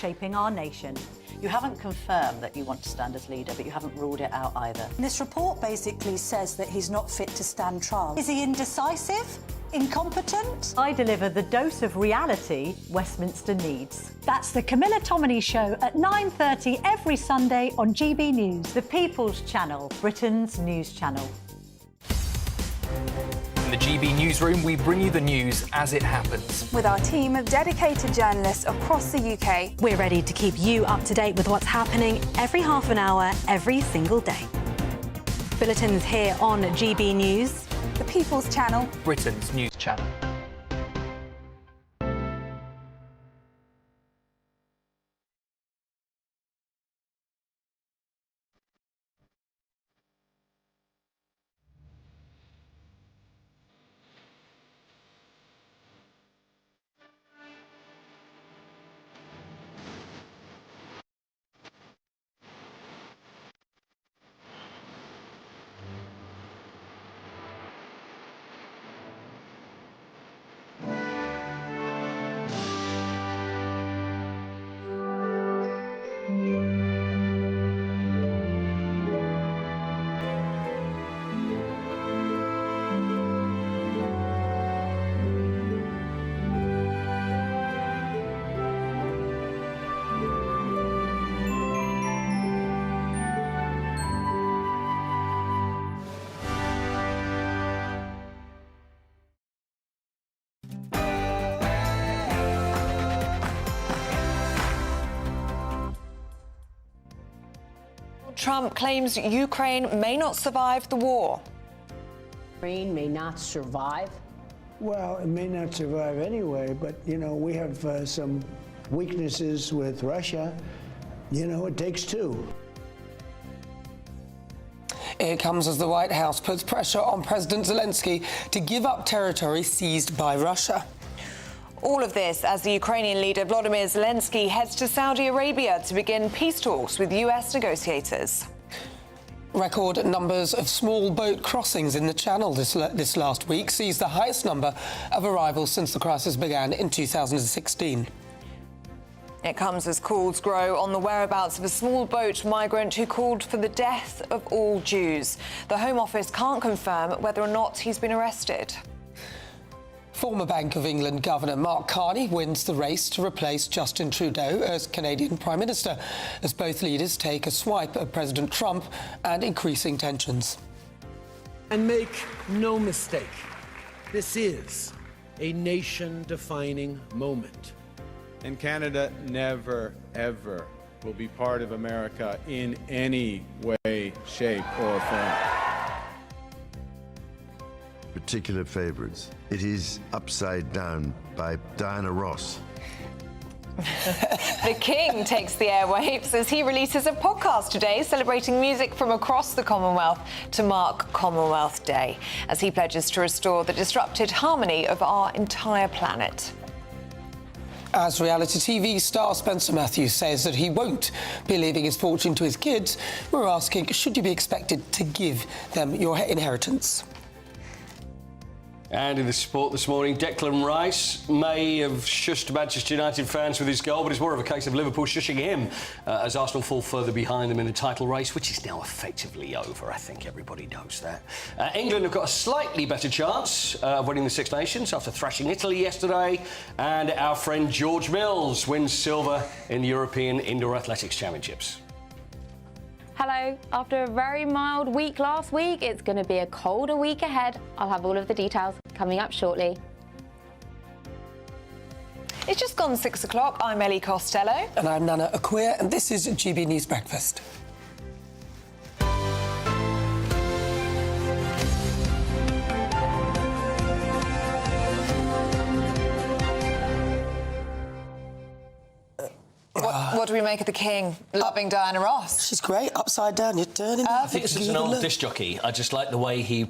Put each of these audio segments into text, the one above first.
shaping our nation. You haven't confirmed that you want to stand as leader, but you haven't ruled it out either. This report basically says that he's not fit to stand trial. Is he indecisive? Incompetent? I deliver the dose of reality Westminster needs. That's the Camilla Tominey Show at 9:30 every Sunday on GB News. The People's Channel, Britain's news channel. In the GB newsroom, we bring you the news as it happens. With our team of dedicated journalists across the UK, we're ready to keep you up to date with what's happening every half an hour, every single day. Bulletins here on GB News. The People's Channel, Britain's news channel. Trump claims Ukraine may not survive the war. Ukraine may not survive? Well, it may not survive anyway, but, you know, we have some weaknesses with Russia. You know, it takes two. It comes as the White House puts pressure on President Zelensky to give up territory seized by Russia. All of this as the Ukrainian leader Volodymyr Zelensky heads to Saudi Arabia to begin peace talks with US negotiators. Record numbers of small boat crossings in the Channel this last week sees the highest number of arrivals since the crisis began in 2016. It comes as calls grow on the whereabouts of a small boat migrant who called for the death of all Jews. The Home Office can't confirm whether or not he's been arrested. Former Bank of England Governor Mark Carney wins the race to replace Justin Trudeau as Canadian Prime Minister, as both leaders take a swipe at President Trump and increasing tensions. And make no mistake, this is a nation-defining moment. And Canada never, ever will be part of America in any way, shape, or form. Particular favourites. It is Upside Down by Diana Ross. The King takes the airwaves as he releases a podcast today celebrating music from across the Commonwealth to mark Commonwealth Day, as he pledges to restore the disrupted harmony of our entire planet. As reality TV star Spencer Matthews says that he won't be leaving his fortune to his kids, we're asking, should you be expected to give them your inheritance? And in the sport this morning, Declan Rice may have shushed Manchester United fans with his goal, but it's more of a case of Liverpool shushing him as Arsenal fall further behind them in the title race, which is now effectively over. I think everybody knows that. England have got a slightly better chance of winning the Six Nations after thrashing Italy yesterday. And our friend George Mills wins silver in the European Indoor Athletics Championships. Hello. After a very mild week last week, it's going to be a colder week ahead. I'll have all of the details coming up shortly. It's just gone 6 o'clock. I'm Ellie Costello. And I'm Nana Akua, and this is GB News Breakfast. What do we make of the King loving Diana Ross? She's great. Upside down, you're turning. I think this is an old disc jockey. I just like the way he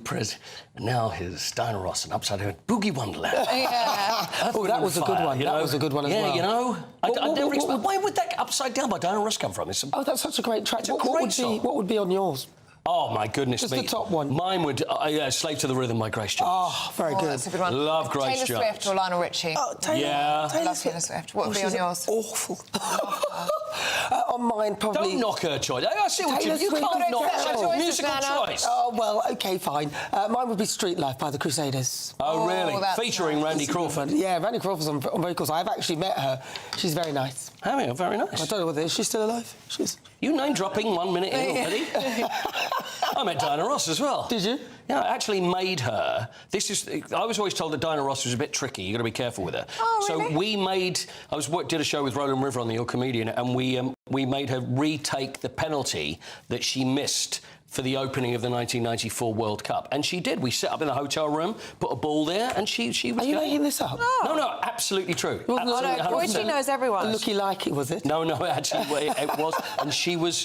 now his Diana Ross and Upside Down Boogie Wonderland. Yeah. Oh, that was a good one. That was a good one as well. Yeah, you know. Where would that Upside Down by Diana Ross come from? Oh, that's such a great track. What would be on yours? Oh, my goodness Just me. the top one. Mine would... Slave to the Rhythm by Grace Jones. Oh, very good. That's a good one. Love Grace Taylor Jones. Swift or Lionel Richie? Oh, Taylor. Yeah. I love Taylor Swift. What would be on yours? Awful. On mine, probably... Don't knock her choice. I see what you... Taylor You Swift can't is knock terrible. her musical choice. Oh, well, OK, fine. Mine would be Street Life by the Crusaders. Oh, really? that's Featuring Randy Crawford. Yeah, Randy Crawford's on very cool. I've actually met her. She's very nice. Have you? Very nice. I don't know whether... Is she still alive? She's... You name-dropping 1 minute in already? I met Diana Ross as well. Did you? Yeah, I actually made her. I was always told that Diana Ross was a bit tricky. You've got to be careful with her. Oh, really? So we made... did a show with Roland River on The Ill Comedian, and we made her retake the penalty that she missed for the opening of the 1994 World Cup. And she did. We set up in the hotel room, put a ball there, and she was... Are you making this up? No, absolutely true. Boy, she knows everyone. Looky like it, was it? No, actually, it was,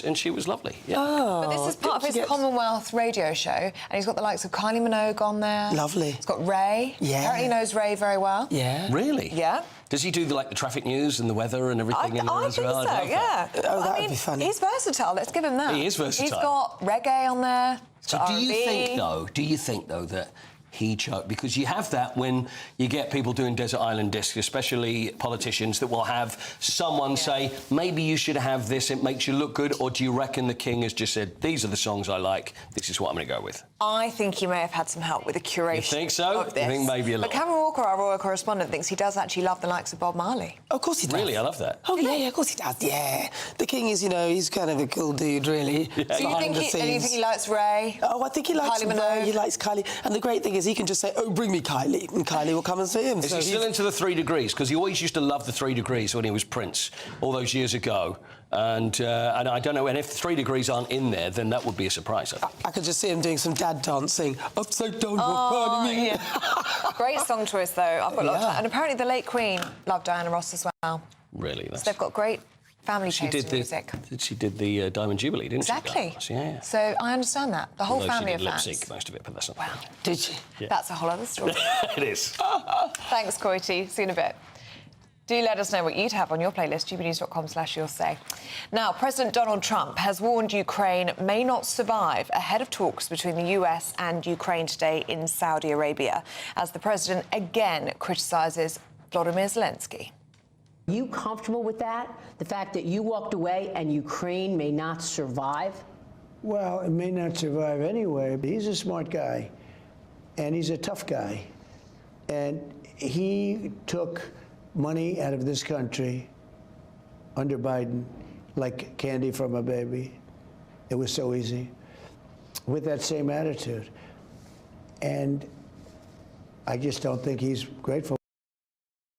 and she was lovely. Yeah. Oh, But this is part of his Commonwealth radio show, and he's got the likes of Kylie Minogue on there. Lovely. He's got Ray. Yeah. Apparently knows Ray very well. Yeah. Really? Yeah. Does he do the traffic news and the weather and everything in there I as think well? so, I'd love yeah. that. Oh, that would be funny. He's versatile, let's give him that. He is versatile. He's got reggae on there. So do you think though that he choked? Because you have that when you get people doing Desert Island Discs, especially politicians, that will have someone say, maybe you should have this, it makes you look good, or do you reckon the King has just said, these are the songs I like, this is what I'm going to go with? I think he may have had some help with the curation. You think so? Of this. I think maybe a little. But Cameron Walker, our royal correspondent, thinks he does actually love the likes of Bob Marley. Of course he does. Really? I love that. Oh, yeah, of course he does, yeah. The King is, he's kind of a cool dude, really. Yeah. So you think he likes Ray? Oh, I think he likes Kylie Ray, Minogue? he likes Kylie. And the great thing is he can just say, oh, bring me Kylie, and Kylie will come and see him. Is he still into the 3 Degrees? Because he always used to love the 3 Degrees when he was Prince, all those years ago. And I don't know, and if 3 Degrees aren't in there, then that would be a surprise, I think. I could just see him doing some dad dancing. Upside down, pardon me. Yeah. Great song choice, though. I've got lots of that. And apparently the late Queen loved Diana Ross as well. Really? So they've got great family taste in music. She did the Diamond Jubilee, didn't Exactly. she? Yeah. So I understand that. The whole Although family she of did fans. lip-sync most of it, but that's not... Wow. Did she? Yeah. That's a whole other story. It is. Thanks, Coity. See you in a bit. Do let us know what you'd have on your playlist, gbnews.com/you'll say. Now, President Donald Trump has warned Ukraine may not survive ahead of talks between the US and Ukraine today in Saudi Arabia, as the president again criticises Volodymyr Zelensky. Are you comfortable with that? The fact that you walked away and Ukraine may not survive? Well, it may not survive anyway, but he's a smart guy, and he's a tough guy. And he took money out of this country under Biden like candy from a baby. It was so easy, with that same attitude. And I just don't think he's grateful.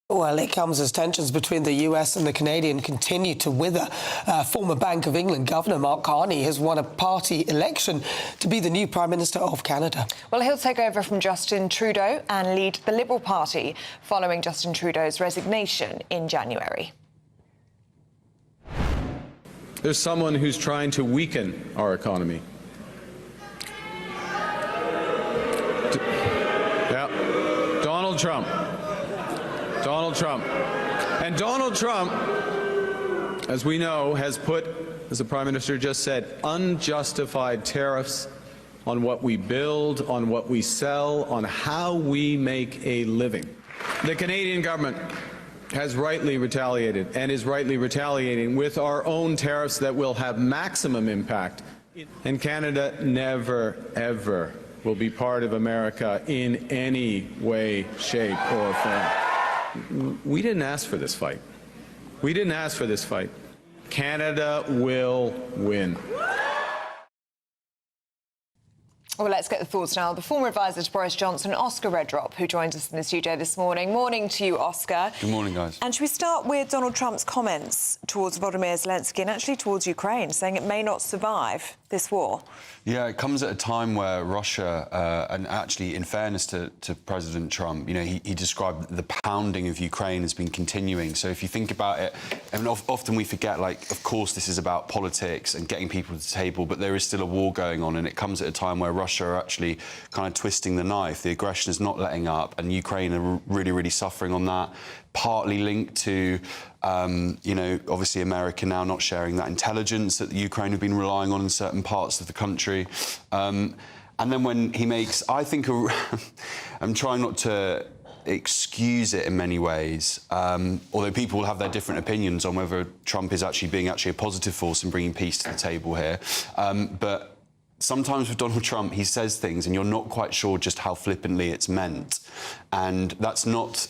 Well, it comes as tensions between the US and the Canadian continue to wither. Former Bank of England Governor Mark Carney has won a party election to be the new Prime Minister of Canada. Well, he'll take over from Justin Trudeau and lead the Liberal Party following Justin Trudeau's resignation in January. There's someone who's trying to weaken our economy. Yeah, Donald Trump. Donald Trump. And Donald Trump, as we know, has put, as the Prime Minister just said, unjustified tariffs on what we build, on what we sell, on how we make a living. The Canadian government has rightly retaliated and is rightly retaliating with our own tariffs that will have maximum impact. And Canada never, ever will be part of America in any way, shape, or form. We didn't ask for this fight. We didn't ask for this fight. Canada will win. Well, let's get the thoughts now. The former advisor to Boris Johnson, Oscar Redrop, who joins us in the studio this morning. Morning to you, Oscar. Good morning, guys. And should we start with Donald Trump's comments towards Volodymyr Zelensky and actually towards Ukraine, saying it may not survive this war? Yeah, it comes at a time where Russia, and actually, in fairness to President Trump, he described the pounding of Ukraine as been continuing. So if you think about it, I mean, often we forget, of course, this is about politics and getting people to the table, but there is still a war going on, and it comes at a time where Russia are actually kind of twisting the knife. The aggression is not letting up, and Ukraine are really, really suffering on that. Partly linked to You know, obviously America now not sharing that intelligence that the Ukraine have been relying on in certain parts of the country. And then when he makes, I think, I'm trying not to excuse it in many ways, although people will have their different opinions on whether Trump is actually being a positive force in bringing peace to the table here. But sometimes with Donald Trump, he says things and you're not quite sure just how flippantly it's meant. And that's not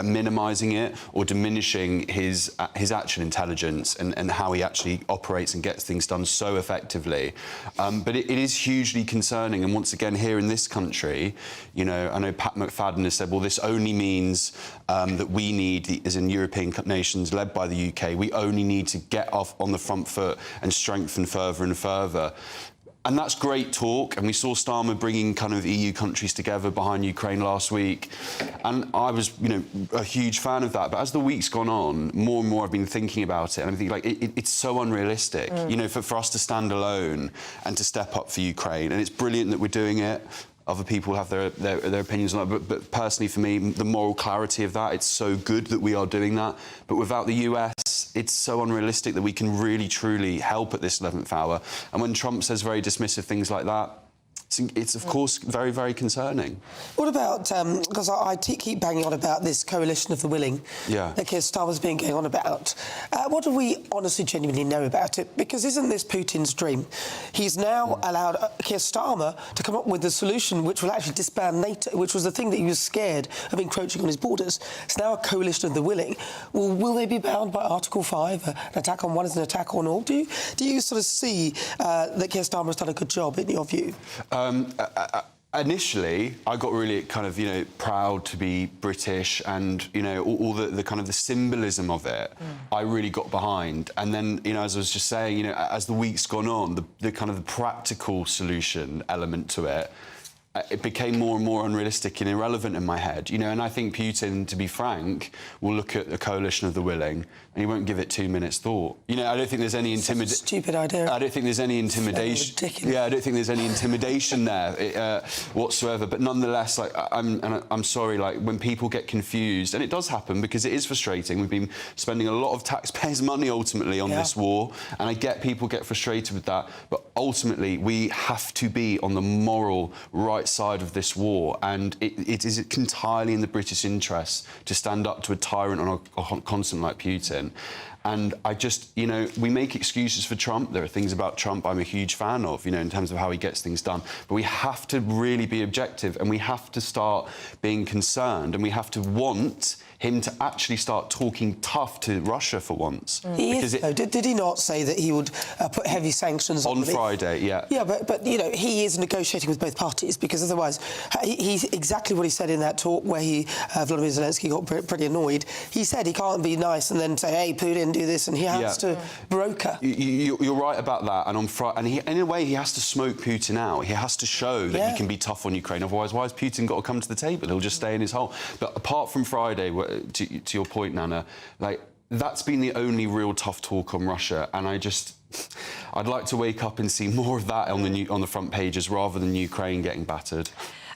minimising it or diminishing his actual intelligence and how he actually operates and gets things done so effectively. But it is hugely concerning. And once again, here in this country, you know, I know Pat McFadden has said, well, this only means that we need, as in European nations led by the UK, we only need to get off on the front foot and strengthen further and further. And that's great talk, and we saw Starmer bringing kind of EU countries together behind Ukraine last week, and I was, you know, a huge fan of that. But as the week's gone on, more and more I've been thinking about it, and I'm thinking, like, it's so unrealistic, you know, for us to stand alone and to step up for Ukraine. And it's brilliant that we're doing it. Other people have their opinions on that, but personally for me, the moral clarity of that, it's so good that we are doing that. But without the US, it's so unrealistic that we can really, truly help at this 11th hour. And when Trump says very dismissive things like that, it's of course very, very concerning. What about, because I keep banging on about this coalition of the willing that Keir Starmer's been going on about. What do we honestly, genuinely know about it? Because isn't this Putin's dream? He's now allowed Keir Starmer to come up with a solution which will actually disband NATO, which was the thing that he was scared of encroaching on his borders. It's now a coalition of the willing. Well, will they be bound by Article 5? An attack on one is an attack on all? Do you sort of see that Keir Starmer has done a good job, in your view? Initially, I got really kind of, you know, proud to be British and, you know, all the kind of the symbolism of it, I really got behind. And then, you know, as I was just saying, you know, as the week's gone on, the kind of the practical solution element to it, it became more and more unrealistic and irrelevant in my head, you know. And I think Putin, to be frank, will look at the coalition of the willing and he won't give it 2 minutes thought. You know, I don't think there's any intimidation. Stupid idea. I don't think there's any intimidation. Yeah, I don't think there's any intimidation there whatsoever. But nonetheless, like, I'm sorry, like, when people get confused, and it does happen because it is frustrating. We've been spending a lot of taxpayers' money ultimately on this war, and I get people get frustrated with that. But ultimately, we have to be on the moral right side of this war, and it is entirely in the British interest to stand up to a tyrant on a continent like Putin. And I just, you know, we make excuses for Trump. There are things about Trump I'm a huge fan of, you know, in terms of how he gets things done. But we have to really be objective, and we have to start being concerned, and we have to want him to actually start talking tough to Russia for once. Did he not say that he would put heavy sanctions on Friday? Yeah. Yeah, but you know, he is negotiating with both parties, because otherwise, he's exactly what he said in that talk where Volodymyr Zelensky got pretty annoyed. He said he can't be nice and then say, "Hey, Putin, do this," and he has to broker. You're right about that. And on Friday, in a way, he has to smoke Putin out. He has to show that he can be tough on Ukraine. Otherwise, why has Putin got to come to the table? He'll just stay in his hole. But apart from Friday, to your point, Nana, like, that's been the only real tough talk on Russia, and I'd like to wake up and see more of that on the front pages rather than Ukraine getting battered.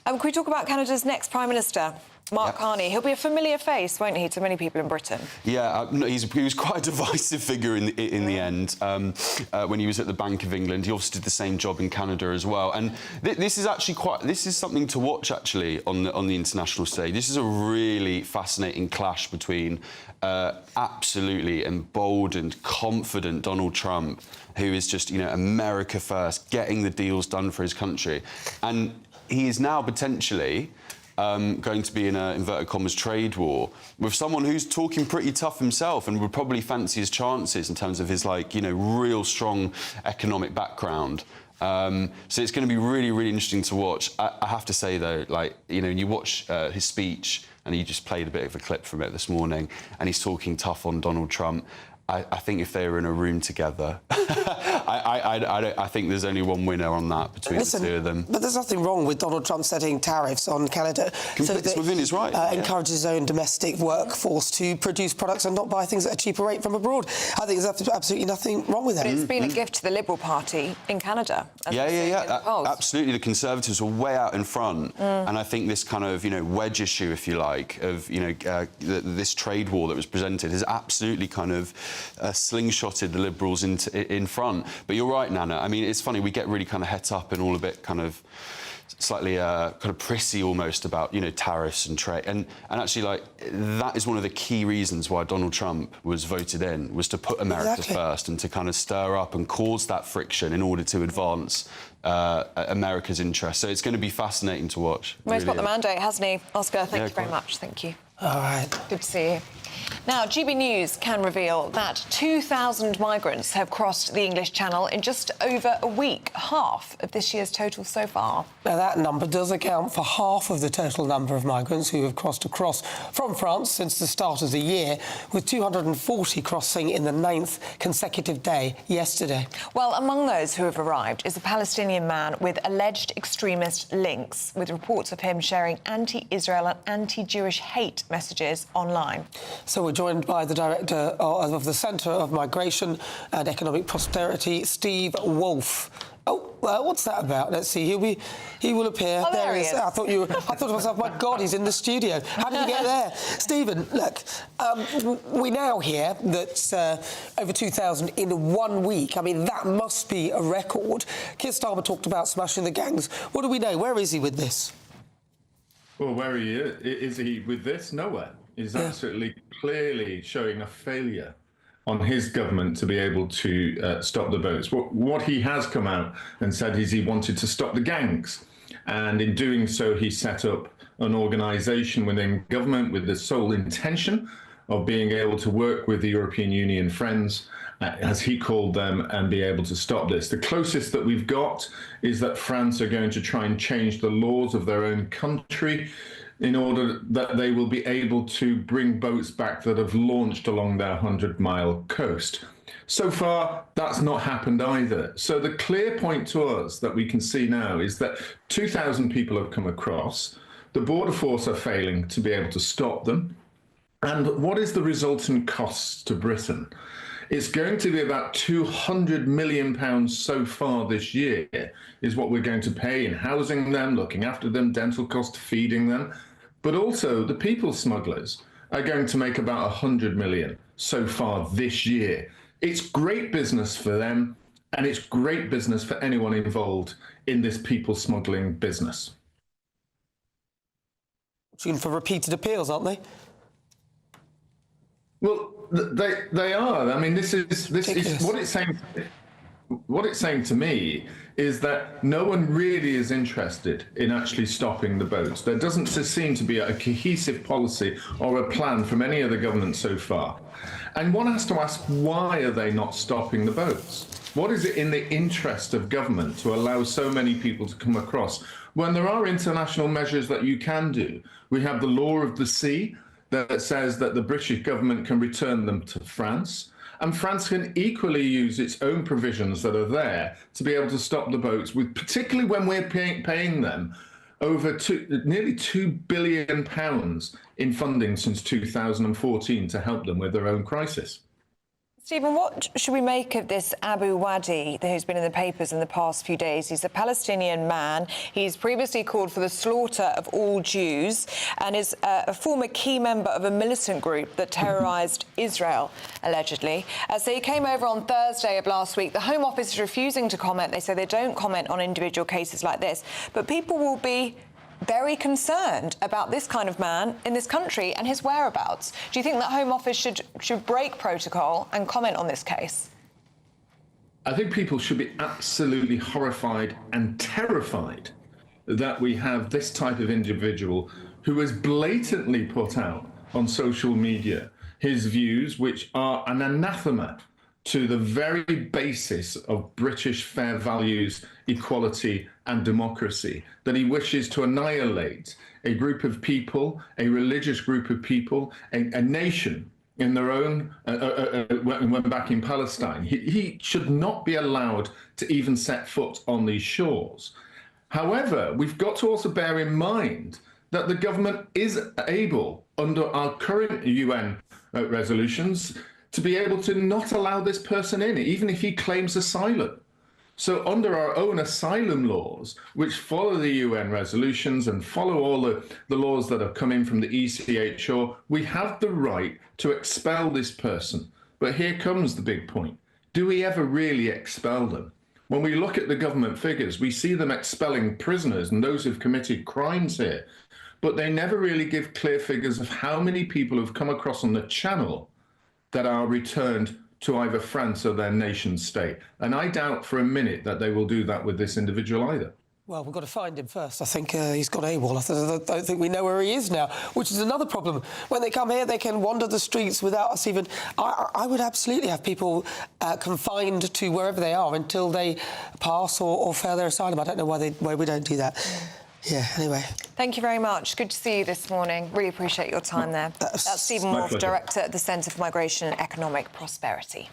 Can we talk about Canada's next Prime Minister? Mark Carney. He'll be a familiar face, won't he, to many people in Britain? Yeah, he was quite a divisive figure in the end when he was at the Bank of England. He also did the same job in Canada as well. And this is actually this is something to watch, actually, on the international stage. This is a really fascinating clash between absolutely emboldened, confident Donald Trump, who is just, you know, America first, getting the deals done for his country. And he is now potentially going to be in an inverted commas trade war with someone who's talking pretty tough himself and would probably fancy his chances in terms of his, like, you know, real strong economic background. So it's going to be really, really interesting to watch. I have to say, though, like, you know, when you watch his speech, and he just played a bit of a clip from it this morning, and he's talking tough on Donald Trump, I think if they were in a room together, I think there's only one winner on that between the two of them. But there's nothing wrong with Donald Trump setting tariffs on Canada. It's within his right. Encourages his own domestic workforce to produce products and not buy things at a cheaper rate from abroad. I think there's absolutely nothing wrong with that. But it's been a gift to the Liberal Party in Canada. Absolutely. The Conservatives were way out in front, and I think this kind of, wedge issue, if you like, of, this trade war that was presented has absolutely kind of slingshotted the Liberals in front. But you're right, Nana. I mean, it's funny, we get really kind of het up and all a bit kind of slightly kind of prissy almost about, tariffs and trade. And actually, like, that is one of the key reasons why Donald Trump was voted in, was to put America first and to kind of stir up and cause that friction in order to advance America's interests. So it's going to be fascinating to watch. He's got the mandate, hasn't he? Oscar, thank you very much. Thank you. All right. Good to see you. Now, GB News can reveal that 2,000 migrants have crossed the English Channel in just over a week, half of this year's total so far. Now, that number does account for half of the total number of migrants who have crossed across from France since the start of the year, with 240 crossing in the 9th consecutive day yesterday. Well, among those who have arrived is a Palestinian man with alleged extremist links, with reports of him sharing anti-Israel and anti-Jewish hate messages online. So we're joined by the director of the Centre of Migration and Economic Prosperity, Steve Wolfe. Oh, what's that about? Let's see. He will appear. Oh, there he is. I thought to myself, my God, he's in the studio. How did he get there? Stephen, look, we now hear that over 2,000 in 1 week. I mean, that must be a record. Keir Starmer talked about smashing the gangs. What do we know? Where is he with this? Well, where is he with this? Nowhere. He's absolutely clearly showing a failure on his government to be able to stop the boats. What he has come out and said is he wanted to stop the gangs. And in doing so, he set up an organisation within government with the sole intention of being able to work with the European Union friends, as he called them, and be able to stop this. The closest that we've got is that France are going to try and change the laws of their own country in order that they will be able to bring boats back that have launched along their 100-mile coast. So far, that's not happened either. So the clear point to us that we can see now is that 2,000 people have come across. The border force are failing to be able to stop them. And what is the resultant costs to Britain? It's going to be about £200 million so far this year is what we're going to pay in housing them, looking after them, dental costs, feeding them. But also the people smugglers are going to make about 100 million so far this year. It's great business for them, and it's great business for anyone involved in this people smuggling business. Looking for repeated appeals, aren't they? Well, they are. I mean, this is what it's saying. What it's saying to me is that no one really is interested in actually stopping the boats. There doesn't seem to be a cohesive policy or a plan from any other government so far. And one has to ask, why are they not stopping the boats? What is it in the interest of government to allow so many people to come across when there are international measures that you can do? We have the law of the sea that says that the British government can return them to France. And France can equally use its own provisions that are there to be able to stop the boats, with particularly when we're paying them over nearly £2 billion in funding since 2014 to help them with their own crisis. Stephen, what should we make of this Abu Wadi who's been in the papers in the past few days? He's a Palestinian man. He's previously called for the slaughter of all Jews and is a former key member of a militant group that terrorised Israel, allegedly. So he came over on Thursday of last week. The Home Office is refusing to comment. They say they don't comment on individual cases like this. But people will be very concerned about this kind of man in this country and his whereabouts. Do you think that Home Office should break protocol and comment on this case? I think people should be absolutely horrified and terrified that we have this type of individual who has blatantly put out on social media his views, which are an anathema to the very basis of British fair values, equality and democracy, that he wishes to annihilate a group of people, a religious group of people, a nation in their own, when back in Palestine. He should not be allowed to even set foot on these shores. However, we've got to also bear in mind that the government is able, under our current UN resolutions, to be able to not allow this person in, even if he claims asylum. So under our own asylum laws, which follow the UN resolutions and follow all the laws that have come in from the ECHR, we have the right to expel this person. But here comes the big point. Do we ever really expel them? When we look at the government figures, we see them expelling prisoners and those who've committed crimes here, but they never really give clear figures of how many people have come across on the channel that are returned to either France or their nation state. And I doubt for a minute that they will do that with this individual either. Well, we've got to find him first. I think he's gone AWOL. I don't think we know where he is now, which is another problem. When they come here, they can wander the streets without us even... I would absolutely have people confined to wherever they are until they pass or fail their asylum. I don't know why we don't do that. Yeah, anyway. Thank you very much. Good to see you this morning. Really appreciate your time there. That's Stephen Wolf, Director at the Centre for Migration and Economic Prosperity.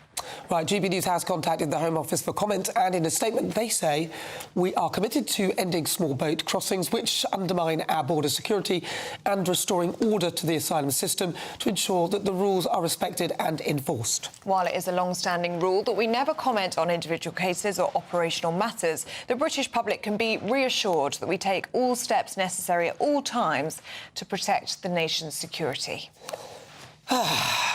Right, GB News has contacted the Home Office for comment, and in a statement they say, we are committed to ending small boat crossings which undermine our border security and restoring order to the asylum system to ensure that the rules are respected and enforced. While it is a long-standing rule that we never comment on individual cases or operational matters, the British public can be reassured that we take all steps necessary at all times to protect the nation's security.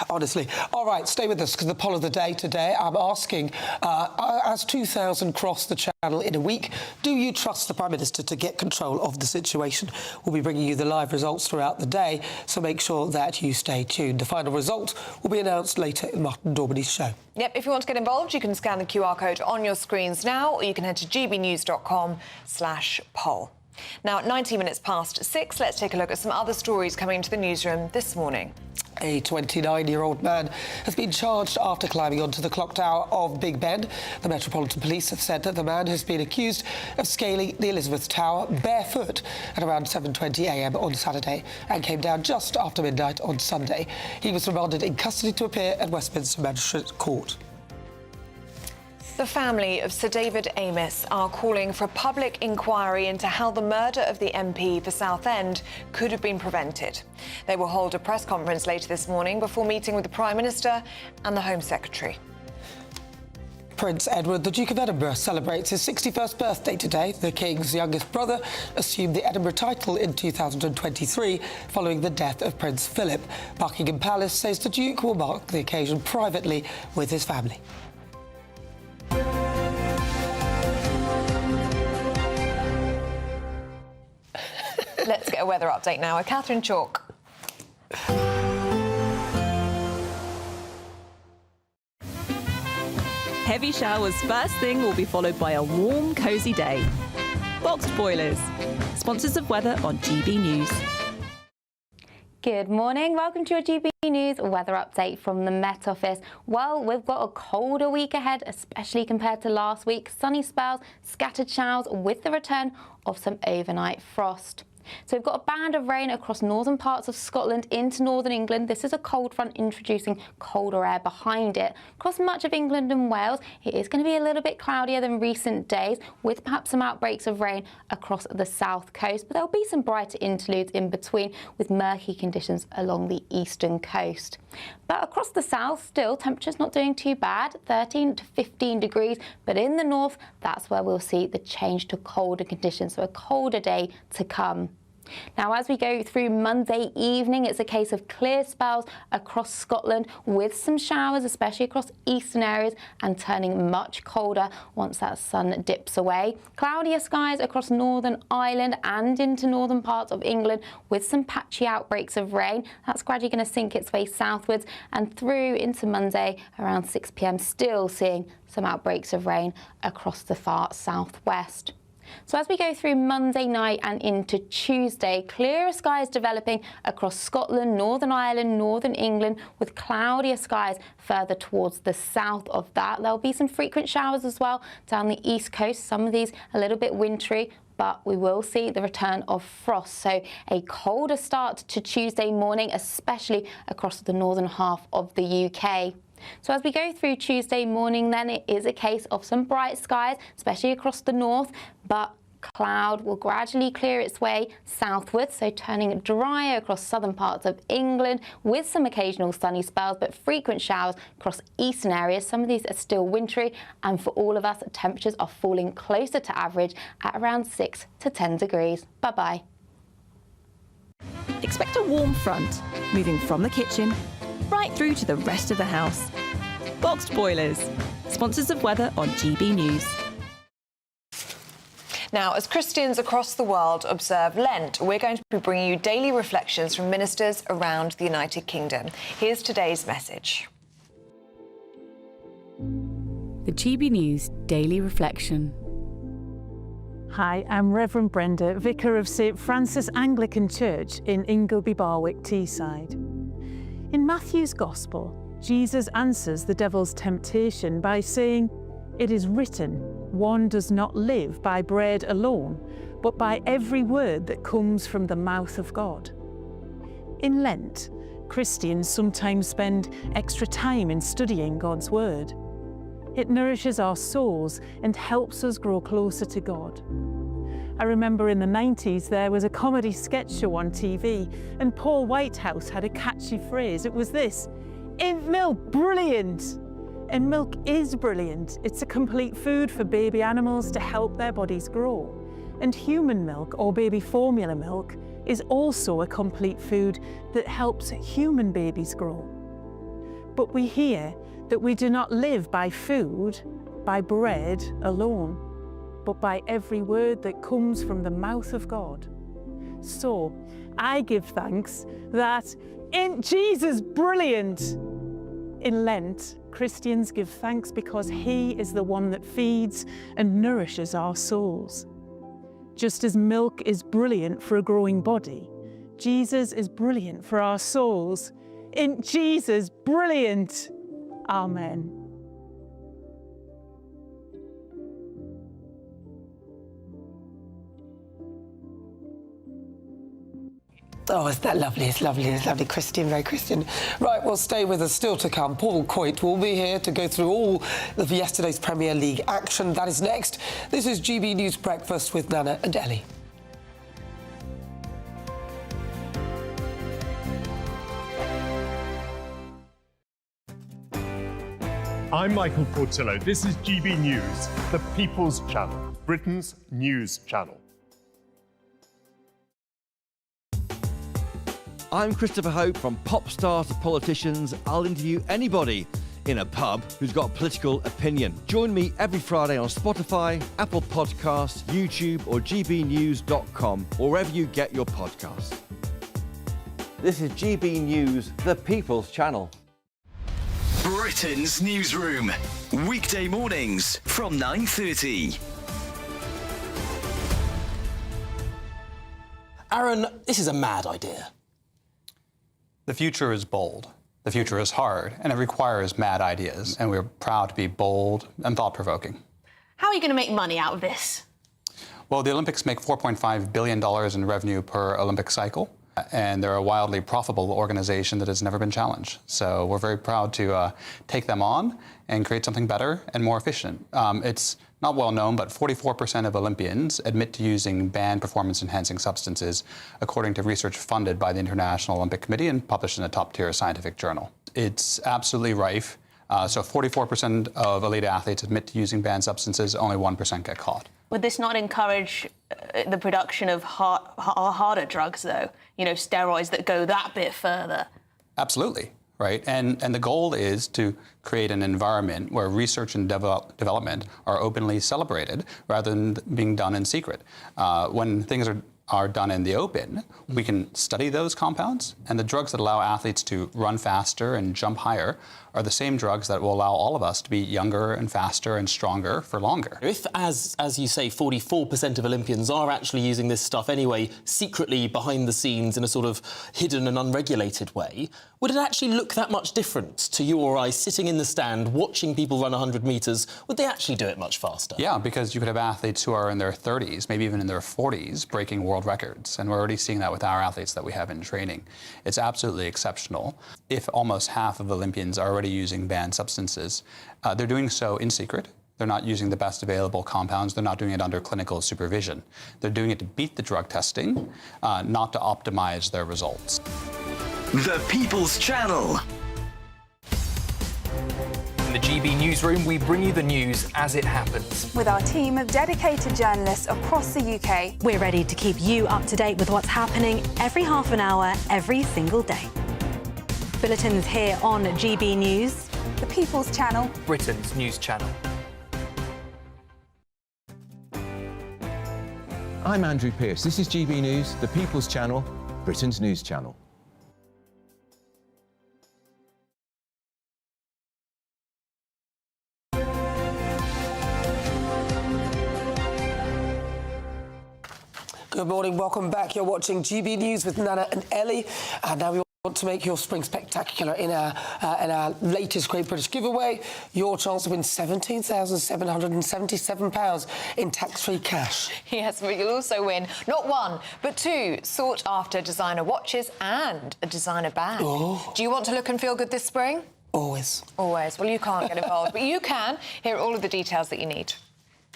Honestly. All right, stay with us, because the poll of the day today, I'm asking, as 2,000 cross the channel in a week, do you trust the Prime Minister to get control of the situation? We'll be bringing you the live results throughout the day, so make sure that you stay tuned. The final result will be announced later in Martin Daubeny's show. Yep, if you want to get involved, you can scan the QR code on your screens now, or you can head to gbnews.com/poll. Now, at 19 minutes past 6, let's take a look at some other stories coming into the newsroom this morning. A 29-year-old man has been charged after climbing onto the clock tower of Big Ben. The Metropolitan Police have said that the man has been accused of scaling the Elizabeth Tower barefoot at around 7:20 a.m. on Saturday and came down just after midnight on Sunday. He was remanded in custody to appear at Westminster Magistrates Court. The family of Sir David Amess are calling for a public inquiry into how the murder of the MP for Southend could have been prevented. They will hold a press conference later this morning before meeting with the Prime Minister and the Home Secretary. Prince Edward, the Duke of Edinburgh, celebrates his 61st birthday today. The King's youngest brother assumed the Edinburgh title in 2023 following the death of Prince Philip. Buckingham Palace says the Duke will mark the occasion privately with his family. Let's get a weather update now with Catherine Chalk. Heavy showers first thing will be followed by a warm, cosy day. Boxed boilers, sponsors of weather on GB News. Good morning. Welcome to your GB News weather update from the Met Office. Well, we've got a colder week ahead, especially compared to last week. Sunny spells, scattered showers with the return of some overnight frost. So we've got a band of rain across northern parts of Scotland into northern England. This is a cold front introducing colder air behind it. Across much of England and Wales, it is going to be a little bit cloudier than recent days, with perhaps some outbreaks of rain across the south coast. But there'll be some brighter interludes in between, with murky conditions along the eastern coast. But across the south, still, temperatures not doing too bad, 13 to 15 degrees. But in the north, that's where we'll see the change to colder conditions, so a colder day to come. Now, as we go through Monday evening, it's a case of clear spells across Scotland with some showers, especially across eastern areas, and turning much colder once that sun dips away. Cloudier skies across Northern Ireland and into northern parts of England with some patchy outbreaks of rain. That's gradually going to sink its way southwards and through into Monday around 6 p.m, still seeing some outbreaks of rain across the far southwest. So as we go through Monday night and into Tuesday, clearer skies developing across Scotland, Northern Ireland, Northern England, with cloudier skies further towards the south of that. There'll be some frequent showers as well down the east coast, some of these a little bit wintry, but we will see the return of frost, so a colder start to Tuesday morning, especially across the northern half of the UK. So as we go through Tuesday morning, then it is a case of some bright skies, especially across the north, but cloud will gradually clear its way southwards, so turning drier across southern parts of England with some occasional sunny spells, but frequent showers across eastern areas. Some of these are still wintry, and for all of us, temperatures are falling closer to average at around 6 to 10 degrees. Bye-bye. Expect a warm front, moving from the kitchen right through to the rest of the house. Boxed Boilers, sponsors of weather on GB News. Now, as Christians across the world observe Lent, we're going to be bringing you daily reflections from ministers around the United Kingdom. Here's today's message. The GB News Daily Reflection. Hi, I'm Reverend Brenda, Vicar of St Francis Anglican Church in Ingleby Barwick, Teesside. In Matthew's Gospel, Jesus answers the devil's temptation by saying, "It is written, one does not live by bread alone, but by every word that comes from the mouth of God." In Lent, Christians sometimes spend extra time in studying God's Word. It nourishes our souls and helps us grow closer to God. I remember in the 90s there was a comedy sketch show on TV, and Paul Whitehouse had a catchy phrase. It was this: "Ain't milk brilliant?" And milk is brilliant. It's a complete food for baby animals to help their bodies grow. And human milk, or baby formula milk, is also a complete food that helps human babies grow. But we hear that we do not live by food, by bread alone, but by every word that comes from the mouth of God. So I give thanks that ain't Jesus brilliant? In Lent, Christians give thanks because He is the one that feeds and nourishes our souls. Just as milk is brilliant for a growing body, Jesus is brilliant for our souls. Ain't Jesus brilliant? Amen. Oh, isn't that lovely? It's lovely. It's lovely. Christian, very Christian. Right, well, stay with us. Still to come, Paul Coit will be here to go through all of yesterday's Premier League action. That is next. This is GB News Breakfast with Nana and Ellie. I'm Michael Portillo. This is GB News, the People's Channel, Britain's news channel. I'm Christopher Hope. From pop stars to politicians, I'll interview anybody in a pub who's got a political opinion. Join me every Friday on Spotify, Apple Podcasts, YouTube or gbnews.com, or wherever you get your podcasts. This is GB News, the People's Channel. Britain's newsroom, weekday mornings from 9:30. Aaron, this is a mad idea. The future is bold. The future is hard, and it requires mad ideas. And we're proud to be bold and thought-provoking. How are you going to make money out of this? Well, the Olympics make $4.5 billion in revenue per Olympic cycle, and they're a wildly profitable organization that has never been challenged. So we're very proud to take them on and create something better and more efficient. It's not well known, but 44% of Olympians admit to using banned performance-enhancing substances, according to research funded by the International Olympic Committee and published in a top-tier scientific journal. It's absolutely rife. So 44% of elite athletes admit to using banned substances, only 1% get caught. Would this not encourage the production of harder drugs, though? You know, steroids that go that bit further? Absolutely, right? And the goal is to create an environment where research and development are openly celebrated rather than being done in secret. When things are are done in the open, we can study those compounds, and the drugs that allow athletes to run faster and jump higher are the same drugs that will allow all of us to be younger and faster and stronger for longer. If, as you say, 44% of Olympians are actually using this stuff anyway, secretly behind the scenes in a sort of hidden and unregulated way, would it actually look that much different to you or I sitting in the stand watching people run 100 metres? Would they actually do it much faster? Yeah, because you could have athletes who are in their 30s, maybe even in their 40s, breaking world records. And we're already seeing that with our athletes that we have in training. It's absolutely exceptional. If almost half of Olympians are already using banned substances, they're doing so in secret. They're not using the best available compounds. They're not doing it under clinical supervision. They're doing it to beat the drug testing, not to optimize their results. The People's Channel. In the GB newsroom, we bring you the news as it happens. With our team of dedicated journalists across the UK, we're ready to keep you up to date with what's happening every half an hour, every single day. Bulletins here on GB News. The People's Channel. Britain's news channel. I'm Andrew Pearce. This is GB News, the People's Channel, Britain's news channel. Good morning, welcome back. You're watching GB News with Nana and Ellie. And now we want to make your spring spectacular in our latest Great British giveaway. Your chance to win £17,777 in tax-free cash. Yes, but you'll also win not one, but two sought-after designer watches and a designer bag. Oh. Do you want to look and feel good this spring? Always. Always. Well, you can't get involved, but you can. Here are all of the details that you need.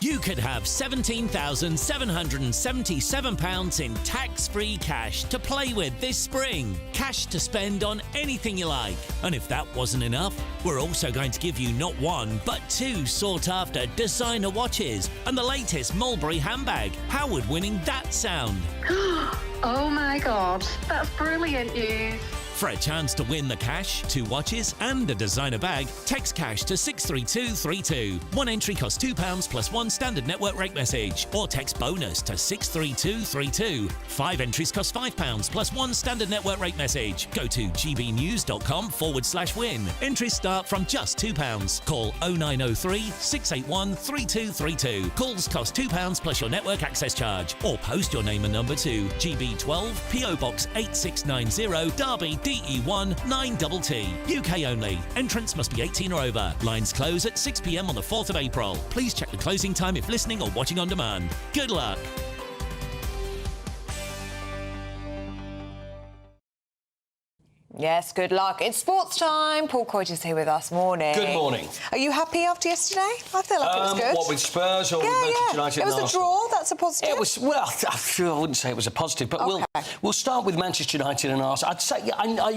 You could have £17,777 in tax-free cash to play with this spring. Cash to spend on anything you like. And if that wasn't enough, we're also going to give you not one, but two sought-after designer watches and the latest Mulberry handbag. How would winning that sound? Oh my God, that's brilliant news. For a chance to win the cash, two watches and a designer bag, text cash to 63232. One entry costs £2 plus one standard network rate message, or text bonus to 63232. 5 entries cost £5 plus one standard network rate message. Go to gbnews.com/win. Entries start from just £2. Call 0903 681 3232. Calls cost £2 plus your network access charge, or post your name and number to GB12 PO Box 8690 Derby DE1 9TT. UK only. Entrants must be 18 or over. Lines close at 6 p.m. on the 4th of April. Please check the closing time if listening or watching on demand. Good luck. Yes, good luck. It's sports time. Paul Coit is here with us. Morning. Good morning. Are you happy after yesterday? I feel like it was good. What, with Spurs or with Manchester United? It was a draw. That's a positive. It was, well, I wouldn't say it was a positive, but we'll start with Manchester United and Arsenal. I'd say, I'm not,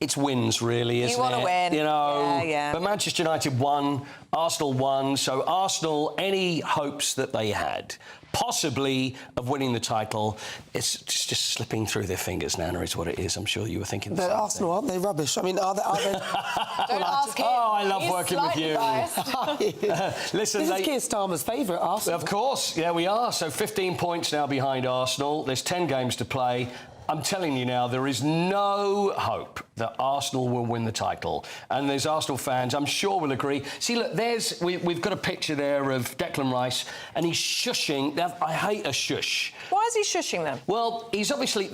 it's wins, really, isn't it? You want to win. Yeah. But Manchester United won, Arsenal won, so Arsenal, any hopes that they had, possibly, of winning the title, it's just slipping through their fingers, Nana, is what it is. I'm sure you were thinking the same Arsenal, aren't they rubbish? I mean, are they... Don't ask him. Oh, I love working with you. Listen, this is Keir Starmer's favourite, Arsenal. Of course, yeah, we are. So 15 points now behind Arsenal. There's 10 games to play. I'm telling you now, there is no hope that Arsenal will win the title. And there's Arsenal fans, I'm sure, will agree. See, look, we've got a picture there of Declan Rice, and he's shushing. I hate a shush. Why is he shushing them? Well, he's obviously...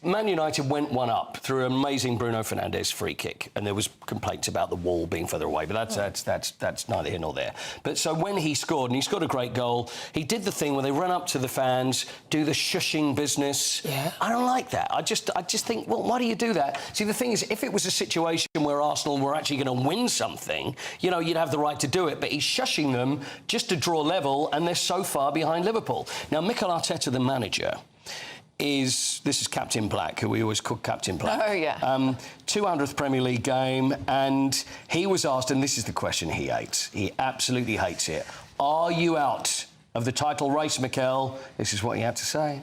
Man United went one up through an amazing Bruno Fernandes free kick, and there was complaints about the wall being further away, but that's neither here nor there. But so when he scored, and he scored a great goal, he did the thing where they run up to the fans, do the shushing business. Yeah. I don't like that. I just think, well, why do you do that? See, the thing is, if it was a situation where Arsenal were actually going to win something, you'd have the right to do it. But he's shushing them just to draw level, and they're so far behind Liverpool. Now, Mikel Arteta, the manager, this is Captain Black, who we always call Captain Black. Oh, yeah. 200th Premier League game, and he was asked, and this is the question he hates. He absolutely hates it. Are you out of the title race, Mikel? This is what he had to say.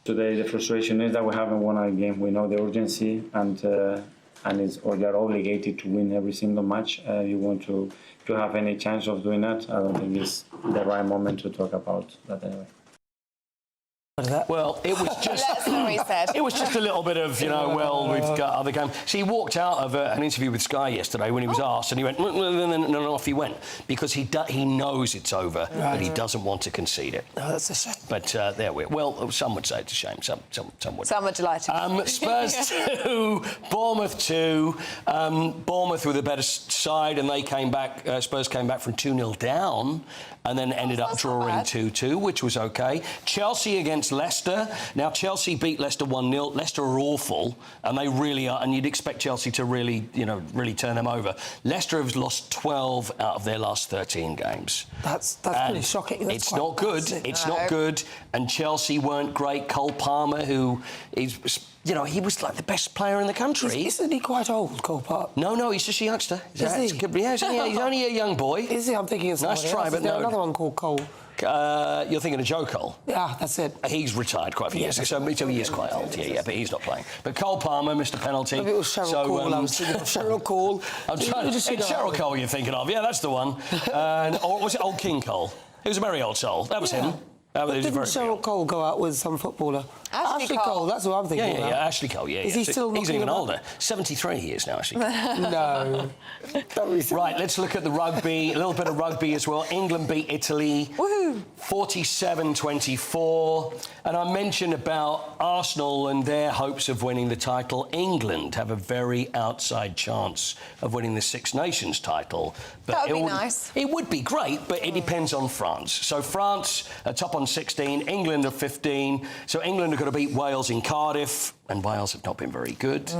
Today, the frustration is that we haven't won our game. We know the urgency, and you're obligated to win every single match. You want to have any chance of doing that. I don't think it's the right moment to talk about that anyway. Well, it was just... That's what he said. It was just a little bit of, we've got other games. So he walked out of an interview with Sky yesterday when he was asked, and he went, and off he went, because he knows it's over, but he doesn't want to concede it. No, that's a shame. But there we are. Well, some would say it's a shame. Some would. Some are delighted. Spurs 2, Bournemouth 2. Bournemouth were the better side, and they came back. Spurs came back from 2-0 down, and then ended up drawing 2-2, which was okay. Chelsea against Leicester. Now, Chelsea beat Leicester 1-0. Leicester are awful, and they really are, and you'd expect Chelsea to really turn them over. Leicester have lost 12 out of their last 13 games. That's pretty shocking. It's not good. It's not good. And Chelsea weren't great. Cole Palmer, who is... he was like the best player in the country. Isn't he quite old, Cole Palmer? No, he's just a youngster. Is he? Yeah, he's only a young boy. Is he? I'm thinking of nice try, but no. Another one called Cole. You're thinking of Joe Cole? Yeah, that's it. He's retired quite a few years ago, so he is quite old, but he's not playing. But Cole Palmer missed a penalty. Maybe it was Cheryl Cole. I was thinking of Cheryl Cole. It's Cheryl Cole you're thinking of. Yeah, that's the one. Or was it Old King Cole? He was a very old soul. That was him. Didn't Cheryl Cole go out with some footballer? Ashley Cole. That's what I'm thinking about. Yeah, Ashley Cole, Is he still He's even about? older. 73 he is now, Ashley Cole. No. Right, let's look at the rugby. A little bit of rugby as well. England beat Italy. Woohoo! 47-24. And I mentioned about Arsenal and their hopes of winning the title. England have a very outside chance of winning the Six Nations title. But that would be nice. It would be great, but it depends on France. So France are top on 16, England are 15. So England are going to beat Wales in Cardiff, and Wales have not been very good.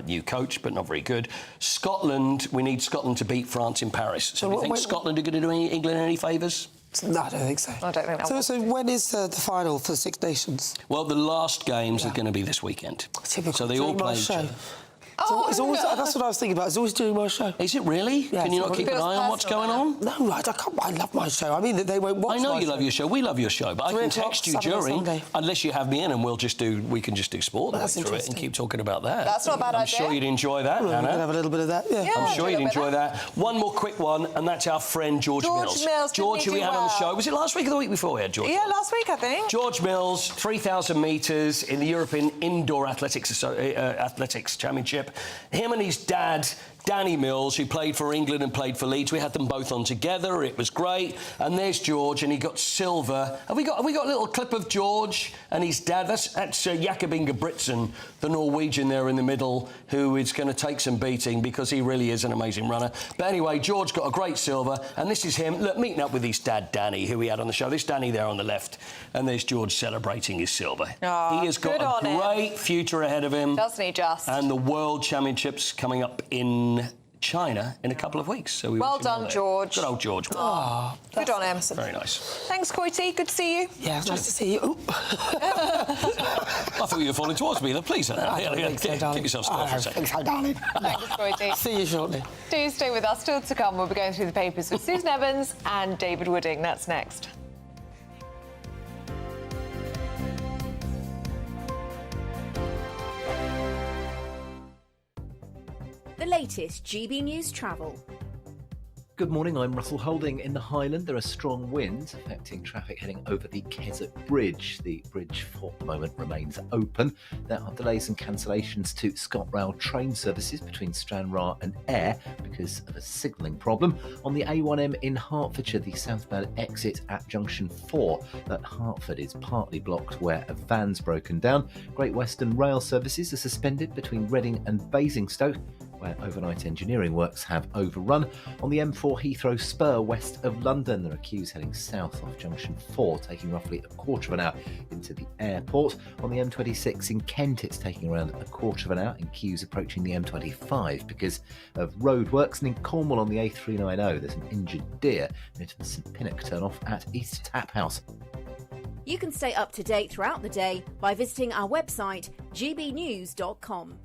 New coach, but not very good. Scotland, we need Scotland to beat France in Paris. So do you think Scotland are going to do England any favours? No, I don't think so. I don't think that So when is the final for Six Nations? Well, the last games are going to be this weekend. Typical. So they all play each other. It's always, that's what I was thinking about. It's always doing my show. Is it really? Yeah, Can you not keep an eye on what's going on? No, I can't. I love my show. I mean, they won't watch. I know you love your show. We love your show, but I can 3 o'clock, text you Saturday, during, Sunday. unless you have me in, and we can just do sport the way through it and keep talking about that. That's not a bad idea. I'm sure you'd enjoy that, Well, Anna. we can have a little bit of that. Yeah. I'm sure you'd enjoy that. One more quick one, and that's our friend George Mills. George, who we had on the show. Was it last week or the week before we had George? Yeah, last week, I think. George Mills, 3,000 metres in the European Indoor Athletics Championship. Him and his dad, Danny Mills, who played for England and played for Leeds. We had them both on together. It was great. And there's George, and he got silver. Have we got a little clip of George and his dad? That's Jakob Ingebrigtsen, the Norwegian there in the middle, who is going to take some beating because he really is an amazing runner. But anyway, George got a great silver, and this is him, look, meeting up with his dad, Danny, who we had on the show. There's Danny there on the left, and there's George celebrating his silver. Oh, he has got a great future ahead of him. Doesn't he just? And the World Championships coming up in China in a couple of weeks. So well done, George. Good old George. Oh, good on him. Very nice. Thanks, Coity. Good to see you. Yeah, it's nice to see you. I thought you were falling towards me. Please, get yourself square for a second. Thanks, darling. Thanks, Coity. See you shortly. Do stay with us. Still to come, we'll be going through the papers with Susan Evans and David Wooding. That's next. The latest GB News travel. Good morning, I'm Russell Holding. In the Highland, there are strong winds affecting traffic heading over the Keswick Bridge. The bridge for the moment remains open. There are delays and cancellations to ScotRail train services between Stranraer and Ayr because of a signalling problem. On the A1M in Hertfordshire, the southbound exit at Junction 4 at Hertford is partly blocked where a van's broken down. Great Western Rail services are suspended between Reading and Basingstoke, where overnight engineering works have overrun. On the M4 Heathrow Spur west of London, there are queues heading south off Junction 4, taking roughly a quarter of an hour into the airport. On the M26 in Kent, it's taking around a quarter of an hour in queues approaching the M25 because of road works. And in Cornwall on the A390, there's an injured deer near to the St Pinnock turn-off at East Tap House. You can stay up to date throughout the day by visiting our website, gbnews.com.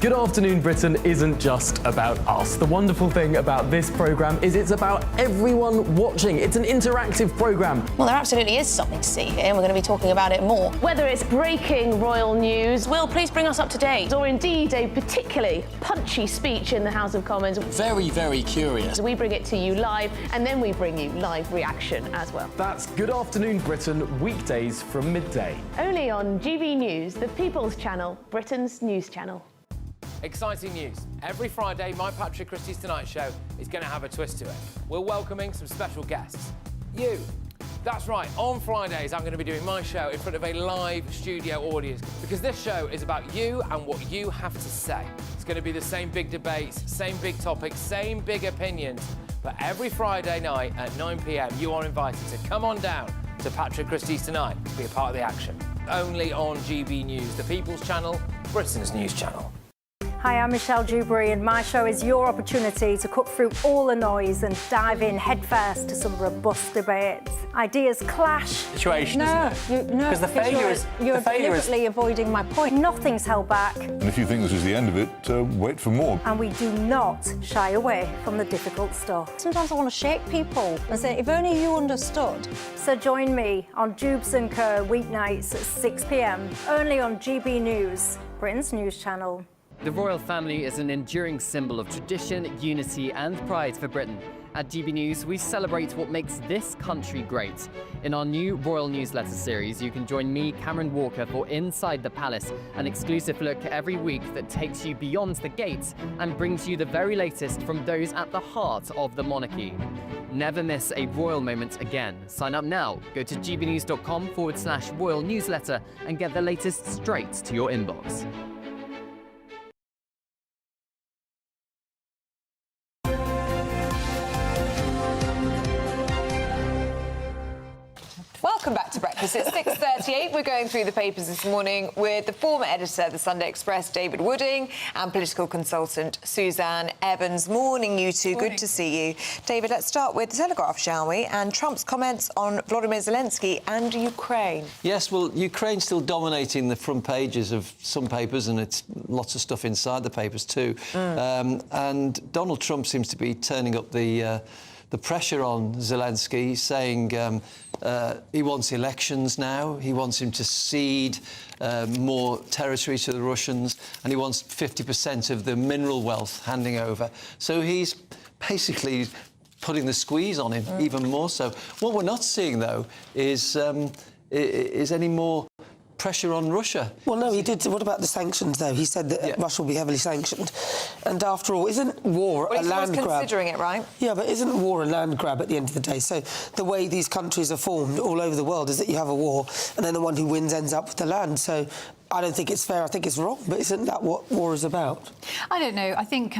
Good Afternoon Britain isn't just about us. The wonderful thing about this programme is it's about everyone watching. It's an interactive programme. Well, there absolutely is something to see here, and we're going to be talking about it more. Whether it's breaking royal news, Will, please bring us up to date, or indeed a particularly punchy speech in the House of Commons. Very, very curious. We bring it to you live, and then we bring you live reaction as well. That's Good Afternoon Britain, weekdays from midday. Only on GB News, the People's Channel, Britain's news channel. Exciting news. Every Friday, my Patrick Christie's Tonight Show is going to have a twist to it. We're welcoming some special guests. You. That's right, on Fridays I'm going to be doing my show in front of a live studio audience because this show is about you and what you have to say. It's going to be the same big debates, same big topics, same big opinions. But every Friday night at 9 p.m, you are invited to come on down to Patrick Christie's Tonight to be a part of the action. Only on GB News, the People's Channel, Britain's news channel. Hi, I'm Michelle Dewberry, and my show is your opportunity to cut through all the noise and dive in headfirst to some robust debates. Ideas clash. Situation, isn't it? Because the failure is... You're deliberately avoiding my point. Nothing's held back. And if you think this is the end of it, wait for more. And we do not shy away from the difficult stuff. Sometimes I want to shake people and say, if only you understood. So join me on Jubes & Co. weeknights at 6 p.m, only on GB News, Britain's news channel. The royal family is an enduring symbol of tradition, unity and pride for Britain. At GB News, we celebrate what makes this country great. In our new royal newsletter series, you can join me, Cameron Walker, for Inside the Palace, an exclusive look every week that takes you beyond the gates and brings you the very latest from those at the heart of the monarchy. Never miss a royal moment again. Sign up now. Go to gbnews.com/royal newsletter and get the latest straight to your inbox. Welcome back to Breakfast. It's 6:38. We're going through the papers this morning with the former editor of the Sunday Express, David Wooding, and political consultant Suzanne Evans. Morning, you two. Morning. Good to see you. David, let's start with the Telegraph, shall we? And Trump's comments on Volodymyr Zelensky and Ukraine. Yes, well, Ukraine's still dominating the front pages of some papers, and it's lots of stuff inside the papers too. And Donald Trump seems to be turning up the pressure on Zelensky, saying he wants elections now, he wants him to cede more territory to the Russians, and he wants 50% of the mineral wealth handing over. So he's basically putting the squeeze on him even more so. What we're not seeing, though, is any more pressure on Russia. Well, no, he did. What about the sanctions, though? He said that Russia will be heavily sanctioned. And after all, isn't war a land grab? Considering it, right? Yeah, but isn't war a land grab at the end of the day? So the way these countries are formed all over the world is that you have a war, and then the one who wins ends up with the land. So I don't think it's fair. I think it's wrong. But isn't that what war is about? I don't know. I think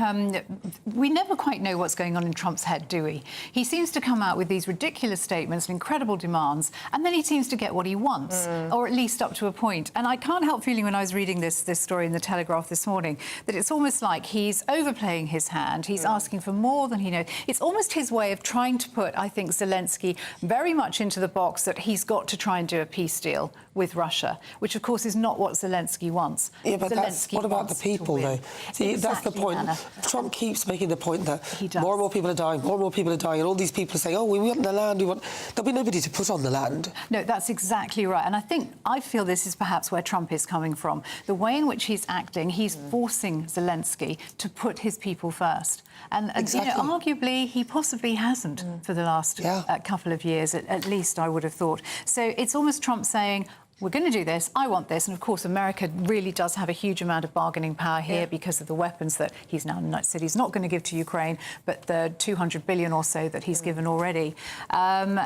we never quite know what's going on in Trump's head, do we? He seems to come out with these ridiculous statements and incredible demands, and then he seems to get what he wants, or at least up to a point. And I can't help feeling when I was reading this story in the Telegraph this morning that it's almost like he's overplaying his hand. He's asking for more than he knows. It's almost his way of trying to put, I think, Zelensky very much into the box that he's got to try and do a peace deal with Russia, which, of course, is not what Zelensky wants. Yeah, but what about the people, though? See, that's the point. Anna. Trump keeps making the point that more and more people are dying, more and more people are dying, and all these people say, oh, we want the land, There'll be nobody to put on the land. No, that's exactly right. And I feel this is perhaps where Trump is coming from. The way in which he's acting, he's forcing Zelensky to put his people first. And exactly. Arguably, he possibly hasn't for the last couple of years, at least I would have thought. So it's almost Trump saying, we're going to do this, I want this. And, of course, America really does have a huge amount of bargaining power here because of the weapons that he's now said he's not going to give to Ukraine, but the $200 billion or so that he's given already. And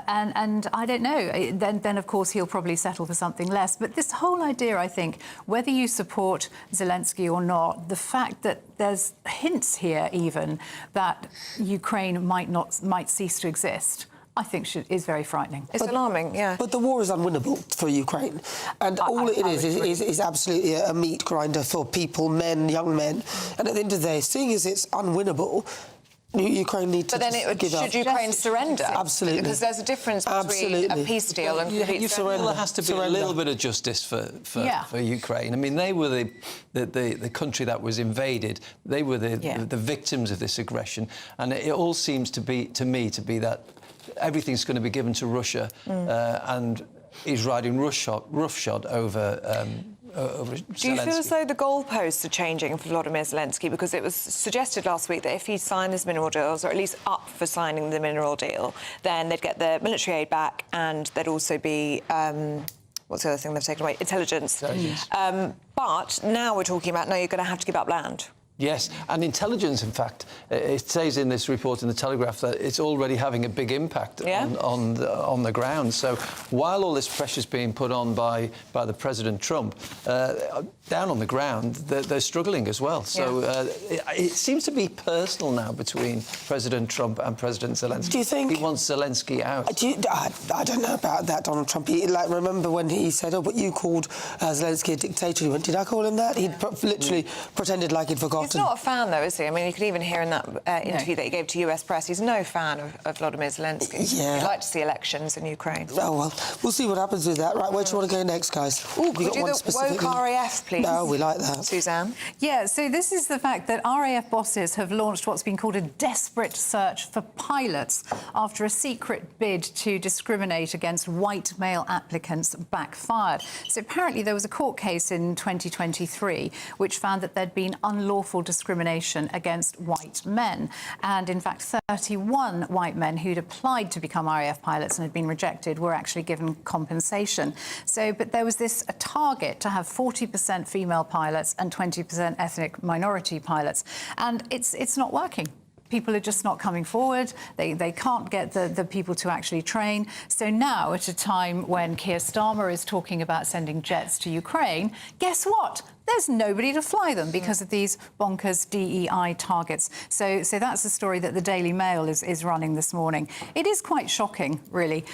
I don't know. Then, of course, he'll probably settle for something less. But this whole idea, I think, whether you support Zelensky or not, the fact that there's hints here even that Ukraine might cease to exist, I think is very frightening. It's alarming, yeah. But the war is unwinnable for Ukraine. And all it is absolutely a meat grinder for people, men, young men. And at the end of the day, seeing as it's unwinnable, Ukraine need to But then should Ukraine surrender? Absolutely. Because there's a difference between a peace deal and complete surrender. There has to be a little bit of justice for Ukraine. I mean, they were the country that was invaded. They were the victims of this aggression, and it all seems to me to be that everything's going to be given to Russia, and is riding roughshod over. Do you feel as though the goalposts are changing for Volodymyr Zelensky? Because it was suggested last week that if he signed this mineral deals, or at least up for signing the mineral deal, then they'd get the military aid back, and there'd also be what's the other thing they've taken away? Intelligence. But now we're talking about, no, you're going to have to give up land. Yes, and intelligence, in fact, it says in this report in the Telegraph that it's already having a big impact on the ground. So while all this pressure's being put on by the President Trump, down on the ground, they're struggling as well. So it seems to be personal now between President Trump and President Zelensky. Do you think he wants Zelensky out? I don't know about that, Donald Trump. Remember when he said, "Oh, but you called Zelensky a dictator?" He went, "Did I call him that?" He literally pretended like he'd forgotten. He's not a fan, though, is he? I mean, you could even hear in that interview that he gave to US Press, he's no fan of Volodymyr Zelensky. Yeah. He'd like to see elections in Ukraine. Oh, well, we'll see what happens with that. Right, where do you want to go next, guys? Ooh, could you do the woke RAF, please? No, we like that. Suzanne? Yeah, so this is the fact that RAF bosses have launched what's been called a desperate search for pilots after a secret bid to discriminate against white male applicants backfired. So apparently there was a court case in 2023 which found that there'd been unlawful discrimination against white men. And in fact, 31 white men who'd applied to become RAF pilots and had been rejected were actually given compensation. So, but there was a target to have 40% female pilots and 20% ethnic minority pilots. And it's not working. People are just not coming forward. They can't get the people to actually train. So now, at a time when Keir Starmer is talking about sending jets to Ukraine, guess what? There's nobody to fly them because of these bonkers DEI targets. So that's a story that the Daily Mail is running this morning. It is quite shocking, really.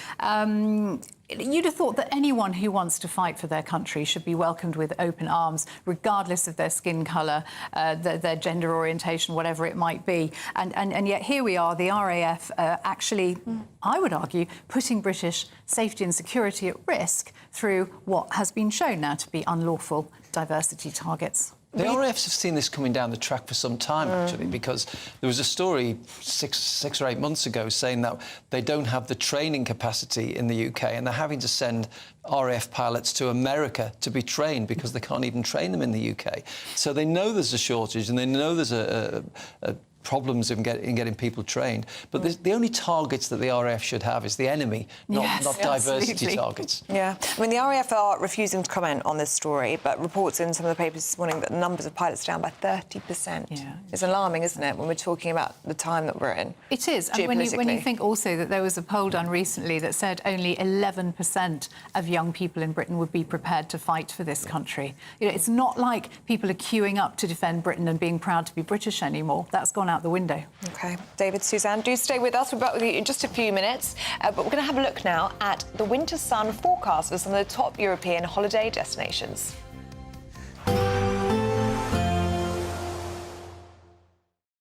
You'd have thought that anyone who wants to fight for their country should be welcomed with open arms, regardless of their skin colour, their gender orientation, whatever it might be. And yet here we are, the RAF actually, I would argue, putting British safety and security at risk through what has been shown now to be unlawful diversity targets. The RAFs have seen this coming down the track for some time, actually, because there was a story six or 8 months ago saying that they don't have the training capacity in the UK and they're having to send RAF pilots to America to be trained because they can't even train them in the UK. So they know there's a shortage and they know there's a problems in getting people trained. But the only targets that the RAF should have is the enemy, not diversity targets. Yeah. I mean, the RAF are refusing to comment on this story, but reports in some of the papers this morning that the numbers of pilots are down by 30%. Yeah. It's alarming, isn't it, when we're talking about the time that we're in? It is. And when you think also that there was a poll done recently that said only 11% of young people in Britain would be prepared to fight for this country. You know, it's not like people are queuing up to defend Britain and being proud to be British anymore. That's gone out the window. OK. David, Suzanne, do stay with us. We're back with you in just a few minutes. But we're going to have a look now at the winter sun forecast for some of the top European holiday destinations.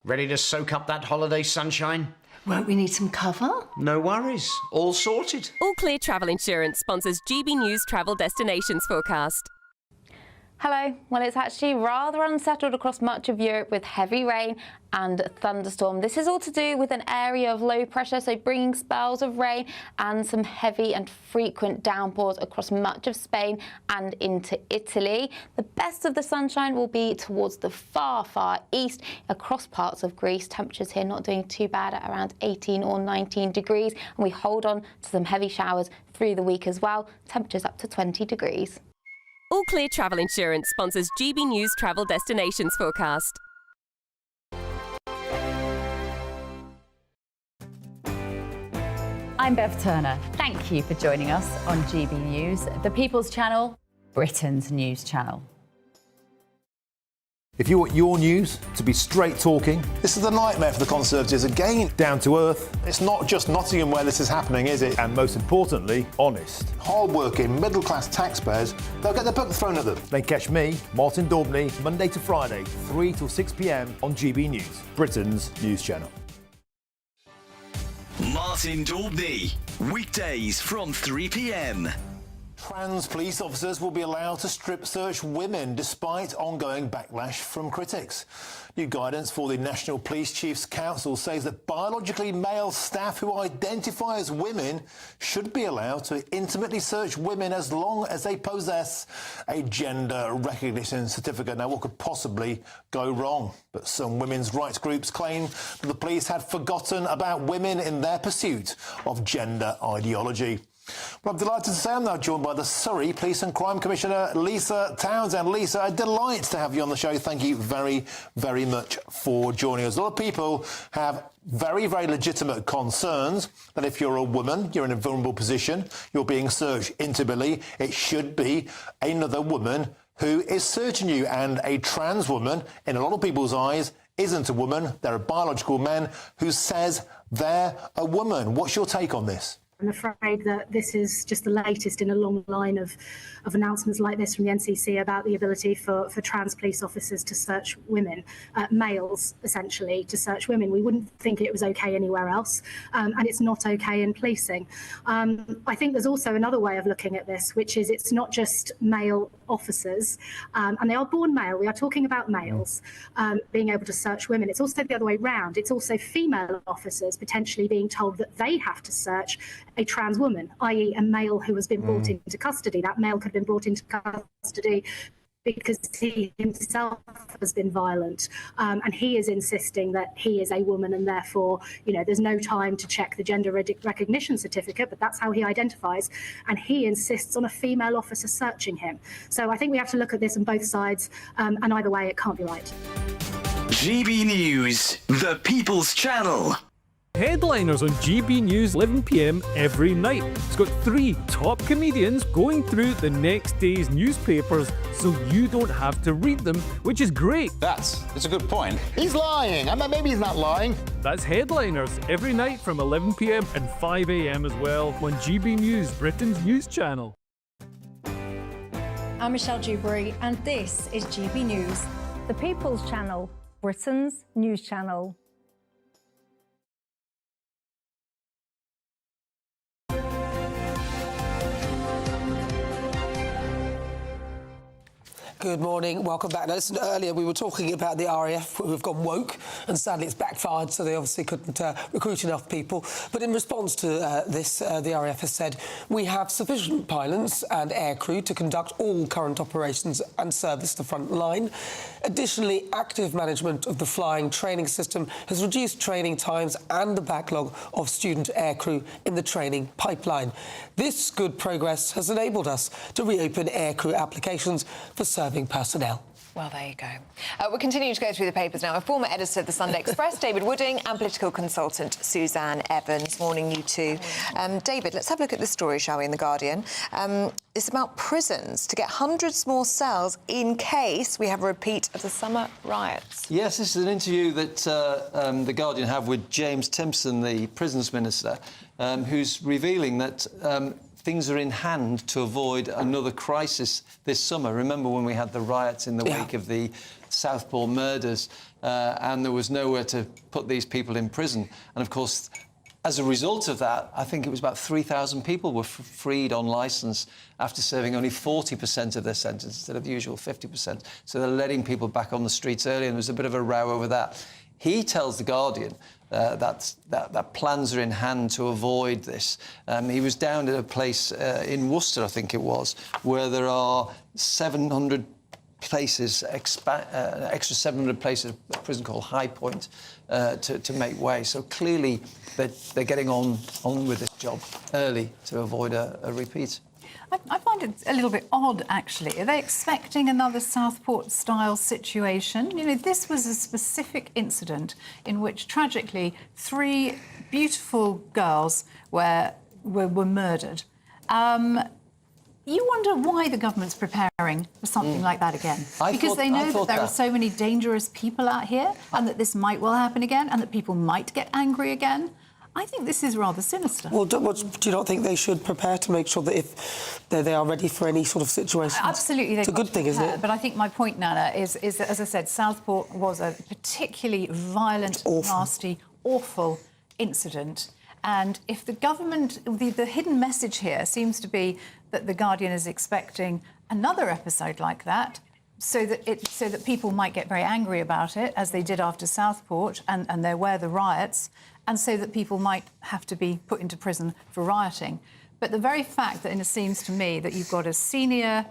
Ready to soak up that holiday sunshine? Won't we need some cover? No worries. All sorted. All Clear Travel Insurance sponsors GB News Travel Destinations Forecast. Hello. Well, it's actually rather unsettled across much of Europe with heavy rain and thunderstorm. This is all to do with an area of low pressure, so bringing spells of rain and some heavy and frequent downpours across much of Spain and into Italy. The best of the sunshine will be towards the far, far east across parts of Greece. Temperatures here not doing too bad at around 18 or 19 degrees. And we hold on to some heavy showers through the week as well. Temperatures up to 20 degrees. All Clear Travel Insurance sponsors GB News Travel Destinations Forecast. I'm Bev Turner. Thank you for joining us on GB News, the People's Channel, Britain's news channel. If you want your news to be straight talking... This is the nightmare for the Conservatives again. Down to earth. It's not just Nottingham where this is happening, is it? And most importantly, honest. Hard-working, middle-class taxpayers, they'll get their book thrown at them. Then catch me, Martin Daubney, Monday to Friday, 3 till 6 p.m. on GB News, Britain's news channel. Martin Daubney. Weekdays from 3 p.m. Trans police officers will be allowed to strip search women despite ongoing backlash from critics. New guidance for the National Police Chiefs Council says that biologically male staff who identify as women should be allowed to intimately search women as long as they possess a gender recognition certificate. Now, what could possibly go wrong? But some women's rights groups claim that the police had forgotten about women in their pursuit of gender ideology. Well, I'm delighted to say I'm now joined by the Surrey Police and Crime Commissioner, Lisa Townsend. Lisa, a delight to have you on the show. Thank you very, very much for joining us. A lot of people have very, very legitimate concerns that if you're a woman, you're in a vulnerable position, you're being searched intimately, it should be another woman who is searching you. And a trans woman, in a lot of people's eyes, isn't a woman. They're a biological man who says they're a woman. What's your take on this? I'm afraid that this is just the latest in a long line of announcements like this from the NCC about the ability for trans police officers to search women, males essentially, to search women. We wouldn't think it was okay anywhere else, and it's not okay in policing. I think there's also another way of looking at this, which is it's not just male officers, and they are born male. We are talking about males being able to search women. It's also the other way round. It's also female officers potentially being told that they have to search a trans woman, i.e. a male who has been brought into custody. That male could have been brought into custody because he himself has been violent, and he is insisting that he is a woman and therefore, you know, there's no time to check the gender recognition certificate, but that's how he identifies, and he insists on a female officer searching him. So I think we have to look at this on both sides, and either way, it can't be right. GB News, the People's Channel. Headliners on GB News 11 p.m. every night. It's got 3 top comedians going through the next day's newspapers so you don't have to read them, which is great. That's a good point. He's lying. I mean, maybe he's not lying. That's Headliners every night from 11 p.m. and 5 a.m. as well on GB News, Britain's news channel. I'm Michelle Dewberry, and this is GB News, the People's Channel, Britain's news channel. Good morning, welcome back. Now, listen, earlier we were talking about the RAF who have gone woke, and sadly it's backfired, so they obviously couldn't recruit enough people. But in response to this, the RAF has said, we have sufficient pilots and aircrew to conduct all current operations and service the front line. Additionally, active management of the flying training system has reduced training times and the backlog of student aircrew in the training pipeline. This good progress has enabled us to reopen aircrew applications for serving personnel. Well, there you go. We're continuing to go through the papers now. A former editor of the Sunday Express, David Wooding, and political consultant Suzanne Evans. Morning, you two. David, let's have a look at this story, shall we, in The Guardian. It's about prisons to get hundreds more cells in case we have a repeat of the summer riots. Yes, this is an interview that The Guardian have with James Timpson, the prisons minister, who's revealing that things are in hand to avoid another crisis this summer. Remember when we had the riots in the wake of the Southport murders, and there was nowhere to put these people in prison. And, of course, as a result of that, I think it was about 3,000 people were freed on licence after serving only 40% of their sentence instead of the usual 50%. So they're letting people back on the streets early, and there was a bit of a row over that. He tells The Guardian that plans are in hand to avoid this. He was down at a place in Worcester, I think it was, where there are 700 places, extra 700 places, a prison called High Point, to make way. So clearly they're getting on with this job early to avoid a repeat. I find it a little bit odd, actually. Are they expecting another Southport-style situation? You know, this was a specific incident in which, tragically, 3 beautiful girls were murdered. You wonder why the government's preparing for something like that again. Because they know that there are so many dangerous people out here and that this might well happen again and that people might get angry again. I think this is rather sinister. Well, do you not think they should prepare to make sure that if they are ready for any sort of situation? Absolutely. It's a good thing, isn't it? But I think my point, Nana, is that, as I said, Southport was a particularly violent, nasty, awful incident. And if the government, the hidden message here seems to be that The Guardian is expecting another episode like that, so that people might get very angry about it, as they did after Southport, and there were the riots, and so that people might have to be put into prison for rioting. But the very fact that it seems to me that you've got a senior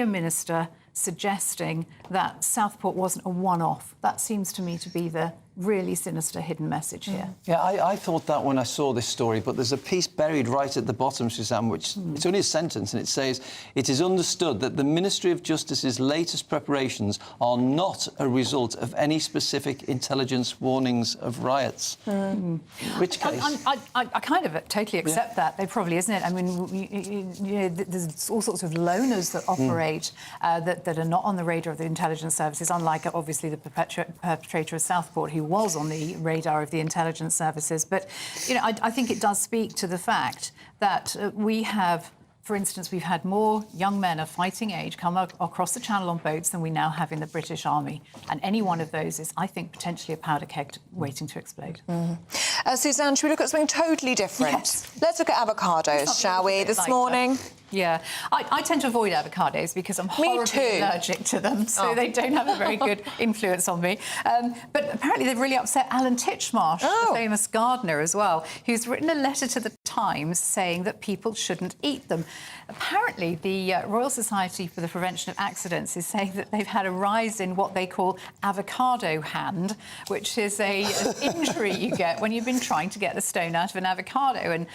minister suggesting that Southport wasn't a one-off, that seems to me to be the really sinister hidden message here. Yeah, I thought that when I saw this story, but there's a piece buried right at the bottom, Suzanne, which it's only a sentence, and it says, "It is understood that the Ministry of Justice's latest preparations are not a result of any specific intelligence warnings of riots." In which case... I kind of totally accept that. They probably, isn't it? I mean, there's all sorts of loners that operate that are not on the radar of the intelligence services, unlike, obviously, the perpetrator of Southport, who was on the radar of the intelligence services. But, I think it does speak to the fact that we have, for instance, we've had more young men of fighting age come across the Channel on boats than we now have in the British Army. And any one of those is, I think, potentially a powder keg waiting to explode. Suzanne, should we look at something totally different? Yes. Let's look at avocados, shall we, this morning? Yeah, I tend to avoid avocados because I'm horribly allergic to them, so they don't have a very good influence on me. But apparently they've really upset Alan Titchmarsh, the famous gardener as well, who's written a letter to the Times saying that people shouldn't eat them. Apparently the Royal Society for the Prevention of Accidents is saying that they've had a rise in what they call avocado hand, which is an injury you get when you've been trying to get the stone out of an avocado. And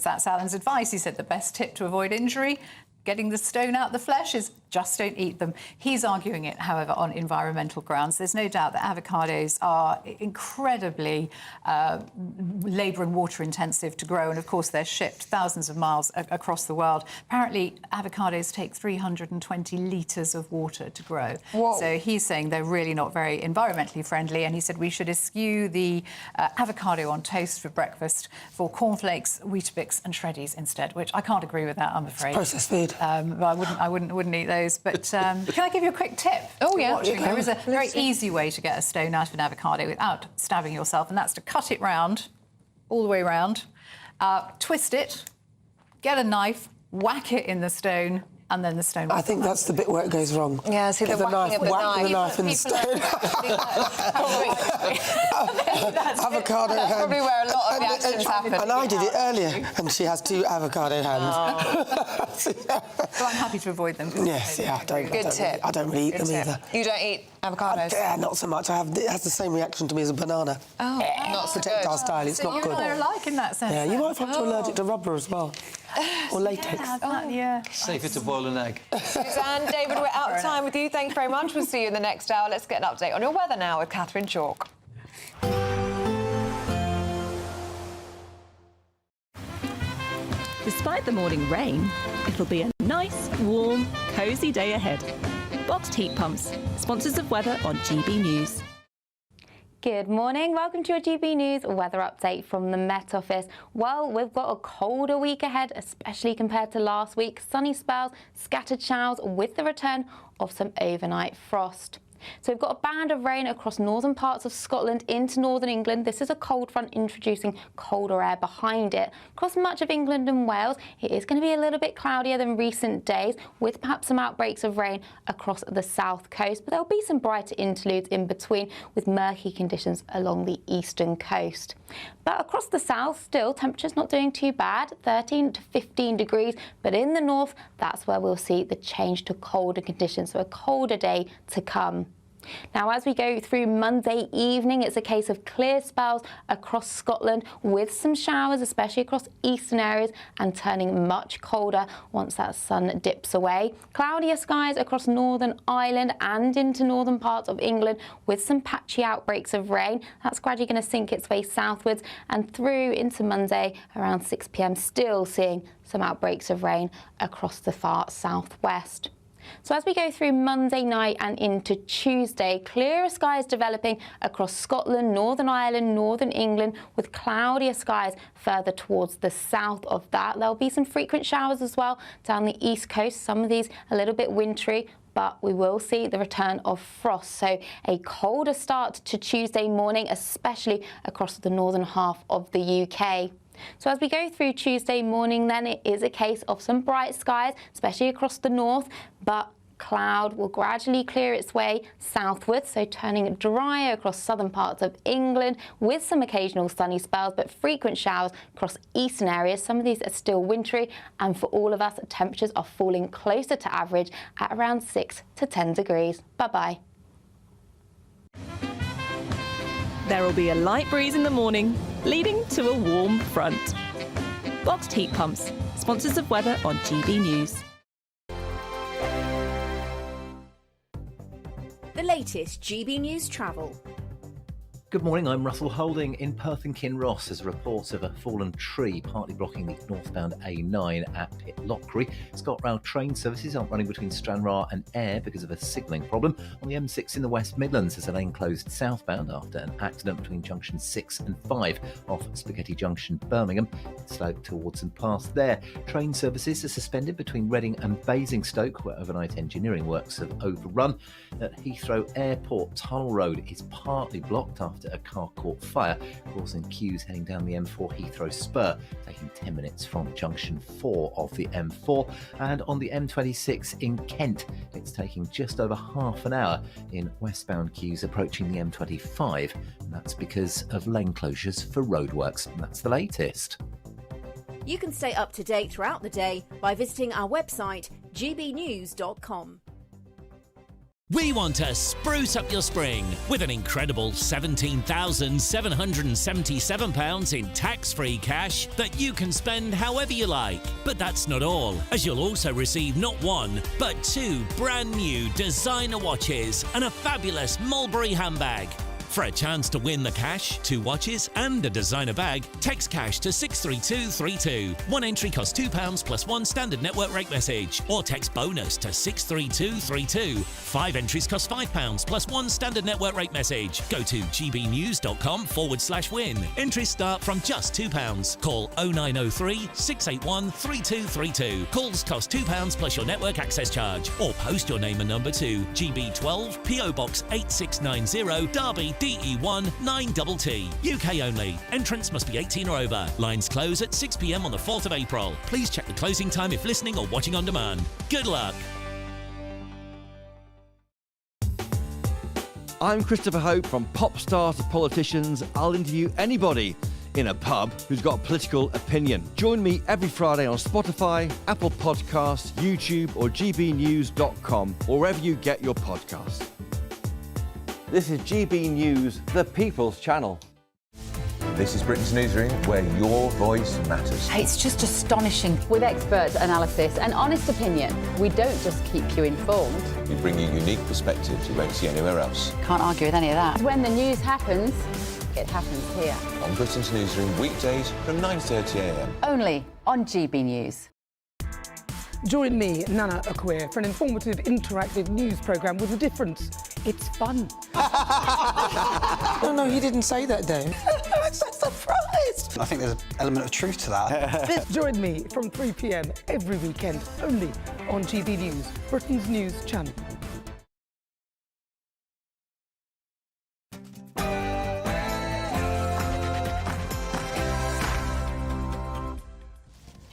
that's Alan's advice. He said the best tip to avoid injury, getting the stone out the flesh, is just don't eat them. He's arguing it, however, on environmental grounds. There's no doubt that avocados are incredibly labour and water intensive to grow, and of course they're shipped thousands of miles across the world. Apparently avocados take 320 litres of water to grow. Whoa. So he's saying they're really not very environmentally friendly, and he said we should eschew the avocado on toast for breakfast for cornflakes, Weetabix and Shreddies instead, which I can't agree with that, I'm afraid. Processed food. I wouldn't eat those. But can I give you a quick tip? Oh, yeah. There is a very easy way to get a stone out of an avocado without stabbing yourself, and that's to cut it round, all the way round, twist it, get a knife, whack it in the stone, and then the stone... I think that's the bit where it goes wrong. Yeah, see, the whacking of the knife. The knife in the stone. Avocado hand. That's probably where a lot of the accidents happen. And I did it earlier, and she has 2 avocado hands. So I'm happy to avoid them. Yes, yeah, I don't really eat them either. You don't eat avocados? Yeah, not so much. It has the same reaction to me as a banana. Oh, not so projectile good. style, it's So not you good. and I are alike in that sense. Yeah, you might find you're allergic to rubber as well. Or latex. Yeah. Safer to boil an egg. Suzanne, David, we're out of time with you. Thank you very much. We'll see you in the next hour. Let's get an update on your weather now with Catherine Chalk. Despite the morning rain, it'll be a nice, warm, cosy day ahead. Boxed heat pumps, sponsors of weather on GB News. Good morning. Welcome to your GB News weather update from the Met Office. Well, we've got a colder week ahead, especially compared to last week. Sunny spells, scattered showers with the return of some overnight frost. So we've got a band of rain across northern parts of Scotland into northern England. This is a cold front introducing colder air behind it. Across much of England and Wales, it is going to be a little bit cloudier than recent days, with perhaps some outbreaks of rain across the south coast. But there'll be some brighter interludes in between, with murky conditions along the eastern coast. But across the south, still, temperatures not doing too bad, 13 to 15 degrees. But in the north, that's where we'll see the change to colder conditions, so a colder day to come. Now, as we go through Monday evening, it's a case of clear spells across Scotland with some showers, especially across eastern areas, and turning much colder once that sun dips away. Cloudier skies across Northern Ireland and into northern parts of England with some patchy outbreaks of rain. That's gradually going to sink its way southwards and through into Monday around 6 p.m, still seeing some outbreaks of rain across the far southwest. So as we go through Monday night and into Tuesday, clearer skies developing across Scotland, Northern Ireland, Northern England, with cloudier skies further towards the south of that. There'll be some frequent showers as well down the east coast, some of these a little bit wintry, but we will see the return of frost. So a colder start to Tuesday morning, especially across the northern half of the UK. So as we go through Tuesday morning, then it is a case of some bright skies, especially across the north, but cloud will gradually clear its way southwards, so turning drier across southern parts of England with some occasional sunny spells, but frequent showers across eastern areas. Some of these are still wintry, and for all of us, temperatures are falling closer to average at around 6 to 10 degrees. Bye-bye. There will be a light breeze in the morning, leading to a warm front. Boxed heat pumps, sponsors of weather on GB News. The latest GB News travel. Good morning, I'm Russell Holding. In Perth and Kinross, there's a report of a fallen tree partly blocking the northbound A9 at Pitlochry. ScotRail train services aren't running between Stranraer and Ayr because of a signalling problem. On the M6 in the West Midlands, there's a lane closed southbound after an accident between junction 6 and 5 off Spaghetti Junction, Birmingham. Slope towards St Pass there. Train services are suspended between Reading and Basingstoke, where overnight engineering works have overrun. At Heathrow Airport, Tunnel Road is partly blocked after a car caught fire, causing queues heading down the M4 Heathrow Spur, taking 10 minutes from junction 4 of the M4. And on the M26 in Kent, it's taking just over half an hour in westbound queues approaching the M25. And that's because of lane closures for roadworks. And that's the latest. You can stay up to date throughout the day by visiting our website, gbnews.com. We want to spruce up your spring with an incredible £17,777 in tax-free cash that you can spend however you like. But that's not all, as you'll also receive not one, but 2 brand new designer watches and a fabulous Mulberry handbag. For a chance to win the cash, 2 watches and a designer bag, text cash to 63232. One entry costs £2 plus 1 standard network rate message, or text bonus to 63232. 5 entries cost £5 plus 1 standard network rate message. Go to gbnews.com/win. Entries start from just £2. Call 0903 681 3232. Calls cost £2 plus your network access charge, or post your name and number to GB12 PO Box 8690 Derby DE1 9TT. UK only. Entrance must be 18 or over. Lines close at 6 p.m. on the 4th of April. Please check the closing time if listening or watching on demand. Good luck. I'm Christopher Hope. From pop stars to politicians, I'll interview anybody in a pub who's got a political opinion. Join me every Friday on Spotify, Apple Podcasts, YouTube or gbnews.com, or wherever you get your podcasts. This is GB News, the People's Channel. This is Britain's newsroom, where your voice matters. It's just astonishing. With expert analysis and honest opinion, we don't just keep you informed. We bring you unique perspectives you won't see anywhere else. Can't argue with any of that. When the news happens, it happens here. On Britain's newsroom, weekdays from 9:30 a.m. Only on GB News. Join me, Nana Akwe, for an informative, interactive news programme with a difference. It's fun. No, he didn't say that, Dave. I'm so surprised. I think there's an element of truth to that. Join me from 3 p.m. every weekend, only on GB News, Britain's news channel.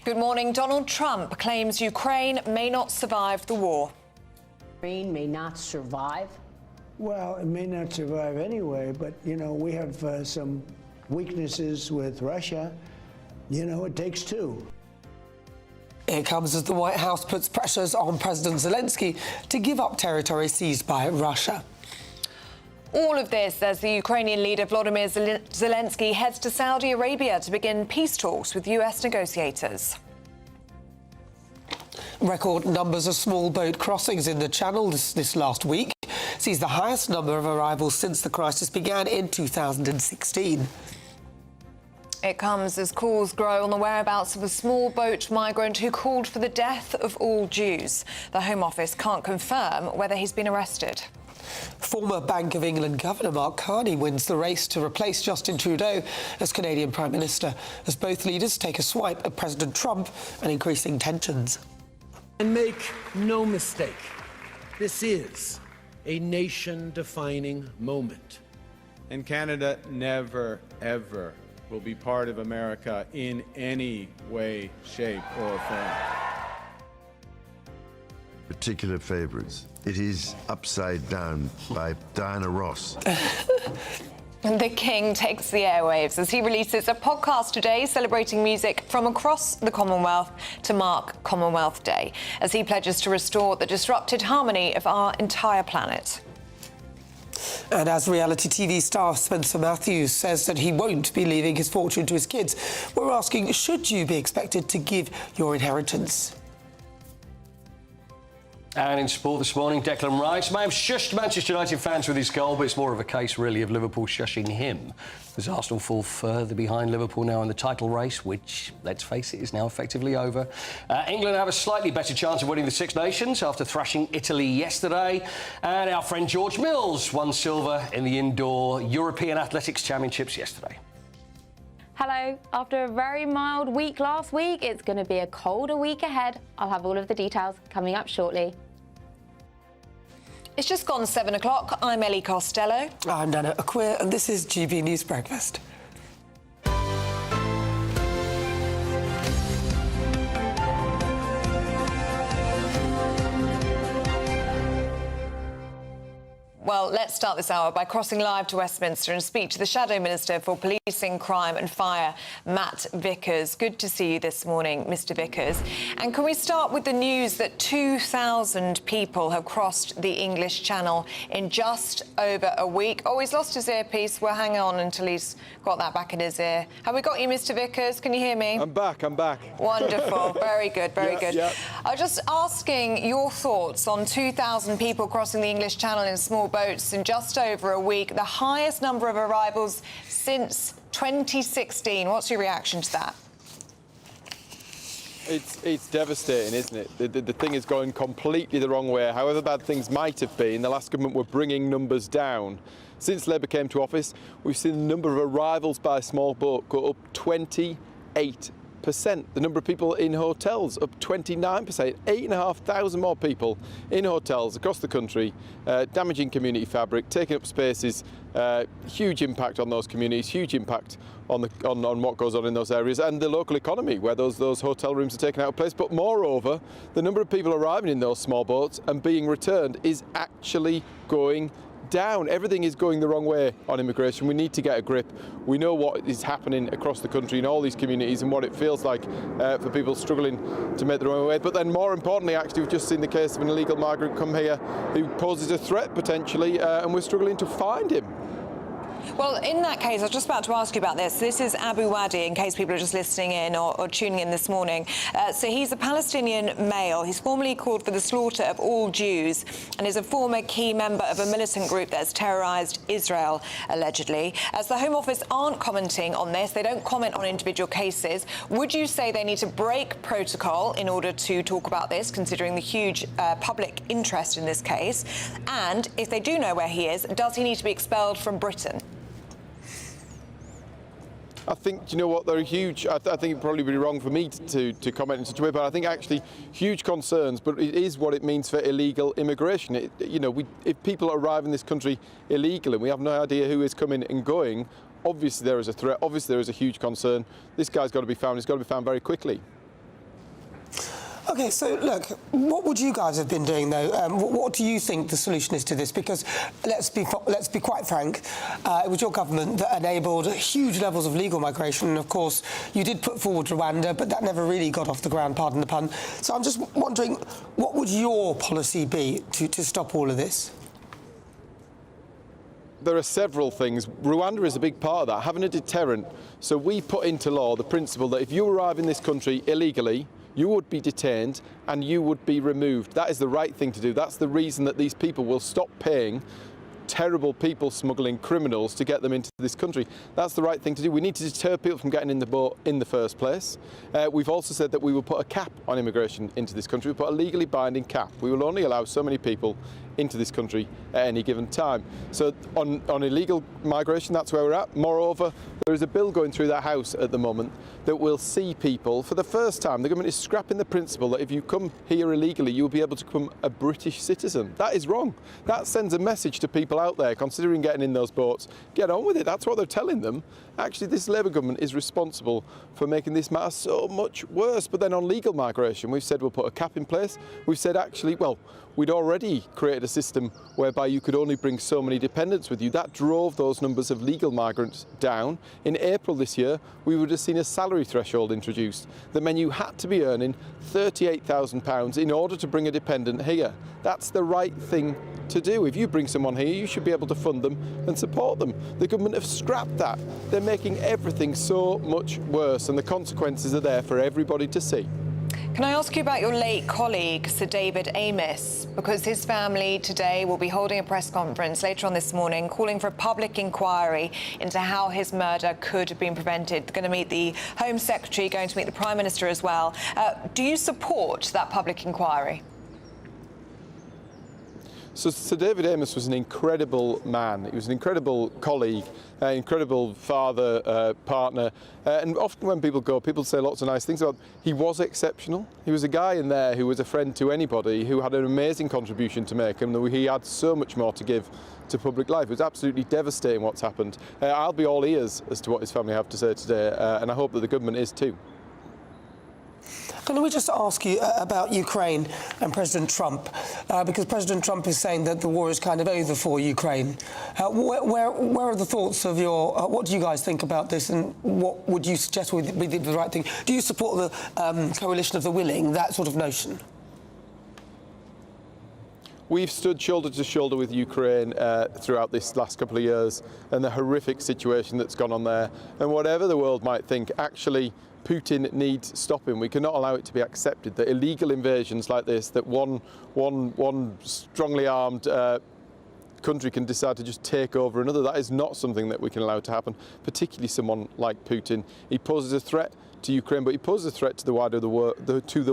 Good morning. Donald Trump claims Ukraine may not survive the war. Ukraine may not survive? Well, it may not survive anyway, but, we have some weaknesses with Russia. It takes 2. It comes as the White House puts pressures on President Zelensky to give up territory seized by Russia. All of this as the Ukrainian leader Volodymyr Zelensky heads to Saudi Arabia to begin peace talks with US negotiators. Record numbers of small boat crossings in the Channel this last week sees the highest number of arrivals since the crisis began in 2016. It comes as calls grow on the whereabouts of a small boat migrant who called for the death of all Jews. The Home Office can't confirm whether he's been arrested. Former Bank of England Governor Mark Carney wins the race to replace Justin Trudeau as Canadian Prime Minister, as both leaders take a swipe at President Trump and increasing tensions. And make no mistake, this is a nation-defining moment. And Canada never, ever will be part of America in any way, shape, or form. Particular favourites. It is Upside Down by Diana Ross. The King takes the airwaves as he releases a podcast today celebrating music from across the Commonwealth to mark Commonwealth Day, as he pledges to restore the disrupted harmony of our entire planet. And as reality TV star Spencer Matthews says that he won't be leaving his fortune to his kids, we're asking, should you be expected to give your inheritance? And in sport this morning, Declan Rice may have shushed Manchester United fans with his goal, but it's more of a case, really, of Liverpool shushing him. As Arsenal fall further behind Liverpool now in the title race, which, let's face it, is now effectively over. England have a slightly better chance of winning the Six Nations after thrashing Italy yesterday. And our friend George Mills won silver in the indoor European Athletics Championships yesterday. Hello. After a very mild week last week, it's going to be a colder week ahead. I'll have all of the details coming up shortly. It's just gone 7 o'clock. I'm Ellie Costello. I'm Nana Aquia, and this is GB News Breakfast. Well, let's start this hour by crossing live to Westminster and speak to the Shadow Minister for Policing, Crime and Fire, Matt Vickers. Good to see you this morning, Mr Vickers. And can we start with the news that 2,000 people have crossed the English Channel in just over a week? Oh, he's lost his earpiece. We'll hang on until he's got that back in his ear. Have we got you, Mr Vickers? Can you hear me? I'm back. Wonderful. Very good, very good. Yeah. I was just asking your thoughts on 2,000 people crossing the English Channel in small boats in just over a week, the highest number of arrivals since 2016. What's your reaction to that? It's devastating, isn't it? The thing is going completely the wrong way. However bad things might have been, the last government were bringing numbers down. Since Labour came to office, we've seen the number of arrivals by small boat go up 28%. The number of people in hotels up 29%. 8,500 more people in hotels across the country, damaging community fabric, taking up spaces. Huge impact on those communities. Huge impact on what goes on in those areas and the local economy where those hotel rooms are taken out of place. But moreover, the number of people arriving in those small boats and being returned is actually going down. Everything is going the wrong way on immigration. We need to get a grip. We know what is happening across the country in all these communities and what it feels like for people struggling to make their own way. But then more importantly, actually, we've just seen the case of an illegal migrant come here who poses a threat potentially, and we're struggling to find him. Well, in that case, I was just about to ask you about this. This is Abu Wadi, in case people are just listening in or tuning in this morning. So he's a Palestinian male. He's formally called for the slaughter of all Jews and is a former key member of a militant group that's terrorised Israel, allegedly. As the Home Office aren't commenting on this, they don't comment on individual cases. Would you say they need to break protocol in order to talk about this, considering the huge public interest in this case? And if they do know where he is, does he need to be expelled from Britain? I think, you know what, they're huge. I think it'd probably be wrong for me to comment in such a way, but I think actually huge concerns, but it is what it means for illegal immigration. If people arrive in this country illegally and we have no idea who is coming and going, obviously there is a threat, obviously there is a huge concern. This guy's got to be found, he's got to be found very quickly. OK, so, look, what would you guys have been doing, though? What do you think the solution is to this? Because, let's be quite frank, it was your government that enabled huge levels of legal migration. And, of course, you did put forward Rwanda, but that never really got off the ground, pardon the pun. So I'm just wondering, what would your policy be to stop all of this? There are several things. Rwanda is a big part of that, having a deterrent. So we put into law the principle that if you arrive in this country illegally, you would be detained and you would be removed. That is the right thing to do. That's the reason that these people will stop paying terrible people smuggling criminals to get them into this country. That's the right thing to do. We need to deter people from getting in the boat in the first place. We've also said that we will put a cap on immigration into this country. We'll put a legally binding cap. We will only allow so many people into this country at any given time. So on illegal migration, that's where we're at. Moreover, there is a bill going through that House at the moment that will see people, for the first time, the government is scrapping the principle that if you come here illegally, you'll be able to become a British citizen. That is wrong. That sends a message to people out there considering getting in those boats. Get on with it. That's what they're telling them. Actually, this Labour government is responsible for making this matter so much worse. But then on legal migration, we've said we'll put a cap in place. We've said, actually, well, we'd already created a system whereby you could only bring so many dependents with you. That drove those numbers of legal migrants down. In April this year, we would have seen a salary threshold introduced that meant you had to be earning £38,000 in order to bring a dependent here. That's the right thing to do. If you bring someone here, you should be able to fund them and support them. The government have scrapped that. They're making everything so much worse, and the consequences are there for everybody to see. Can I ask you about your late colleague, Sir David Amess? Because his family today will be holding a press conference later on this morning calling for a public inquiry into how his murder could have been prevented. They're going to meet the Home Secretary, going to meet the Prime Minister as well. Do you support that public inquiry? So Sir David Amess was an incredible man. He was an incredible colleague, incredible father, partner. And often when people go, people say lots of nice things about him. He was exceptional. He was a guy in there who was a friend to anybody, who had an amazing contribution to make, and he had so much more to give to public life. It was absolutely devastating what's happened. I'll be all ears as to what his family have to say today, and I hope that the government is too. Can we just ask you about Ukraine and President Trump? Because President Trump is saying that the war is kind of over for Ukraine. Where are the thoughts of what do you guys think about this, and what would you suggest would be the right thing? Do you support the coalition of the willing, that sort of notion? We've stood shoulder to shoulder with Ukraine throughout this last couple of years, and the horrific situation that's gone on there. And whatever the world might think, actually, Putin needs stopping. We cannot allow it to be accepted that illegal invasions like this, that one strongly armed country can decide to just take over another. That is not something that we can allow to happen, particularly someone like Putin. He poses a threat to Ukraine, but he poses a threat to the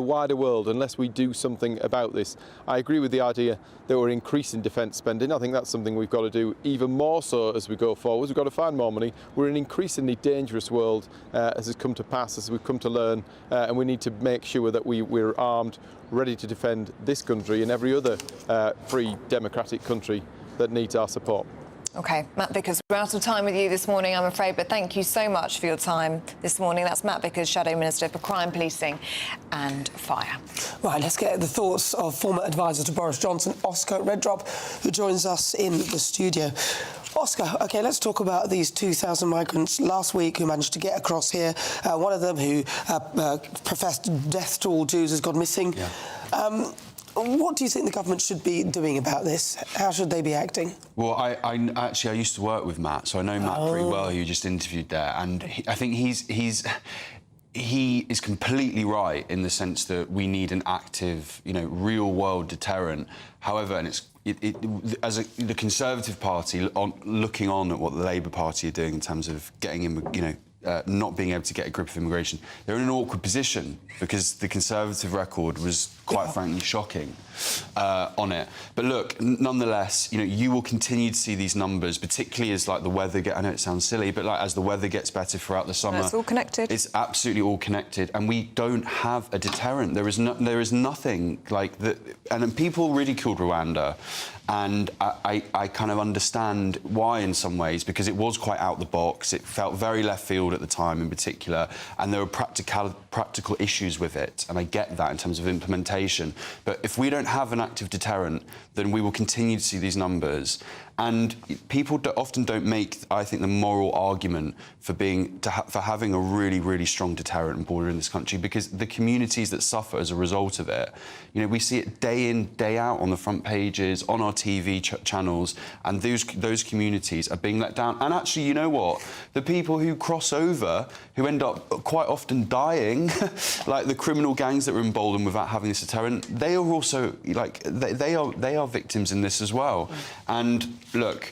wider world unless we do something about this. I agree with the idea that we're increasing defence spending. I think that's something we've got to do even more so as we go forward. We've got to find more money. We're in an increasingly dangerous world as has come to pass, as we've come to learn, and we need to make sure that we're armed, ready to defend this country and every other free democratic country that needs our support. OK, Matt Vickers, we're out of time with you this morning, I'm afraid, but thank you so much for your time this morning. That's Matt Vickers, Shadow Minister for Crime, Policing and Fire. Right, let's get the thoughts of former advisor to Boris Johnson, Oscar Reddrop, who joins us in the studio. Oscar, OK, let's talk about these 2,000 migrants last week who managed to get across here. One of them who professed death to all Jews has gone missing. Yeah. What do you think the government should be doing about this? How should they be acting? Well, I used to work with Matt, so I know Matt pretty well, who you just interviewed there, and I think he is completely right in the sense that we need an active, real-world deterrent. However, and the Conservative Party looking on at what the Labour Party are doing in terms of getting in, not being able to get a grip of immigration, they're in an awkward position because the Conservative record was quite frankly shocking on it. But look, nonetheless, you will continue to see these numbers, particularly as the weather I know it sounds silly, but as the weather gets better throughout the summer. It's all connected. It's absolutely all connected, and we don't have a deterrent. There is nothing like that. And then people ridiculed Rwanda. And I kind of understand why in some ways, because it was quite out the box. It felt very left field at the time in particular, and there were practical issues with it, and I get that in terms of implementation. But if we don't have an active deterrent, then we will continue to see these numbers. And people often don't make, I think, the moral argument for having a really, really strong deterrent and border in this country, because the communities that suffer as a result of it, we see it day in, day out on the front pages, on our TV channels, and those communities are being let down. And actually, you know what? The people who cross over, who end up quite often dying, like the criminal gangs that were emboldened without having this deterrent, they are also, they are victims in this as well. And look,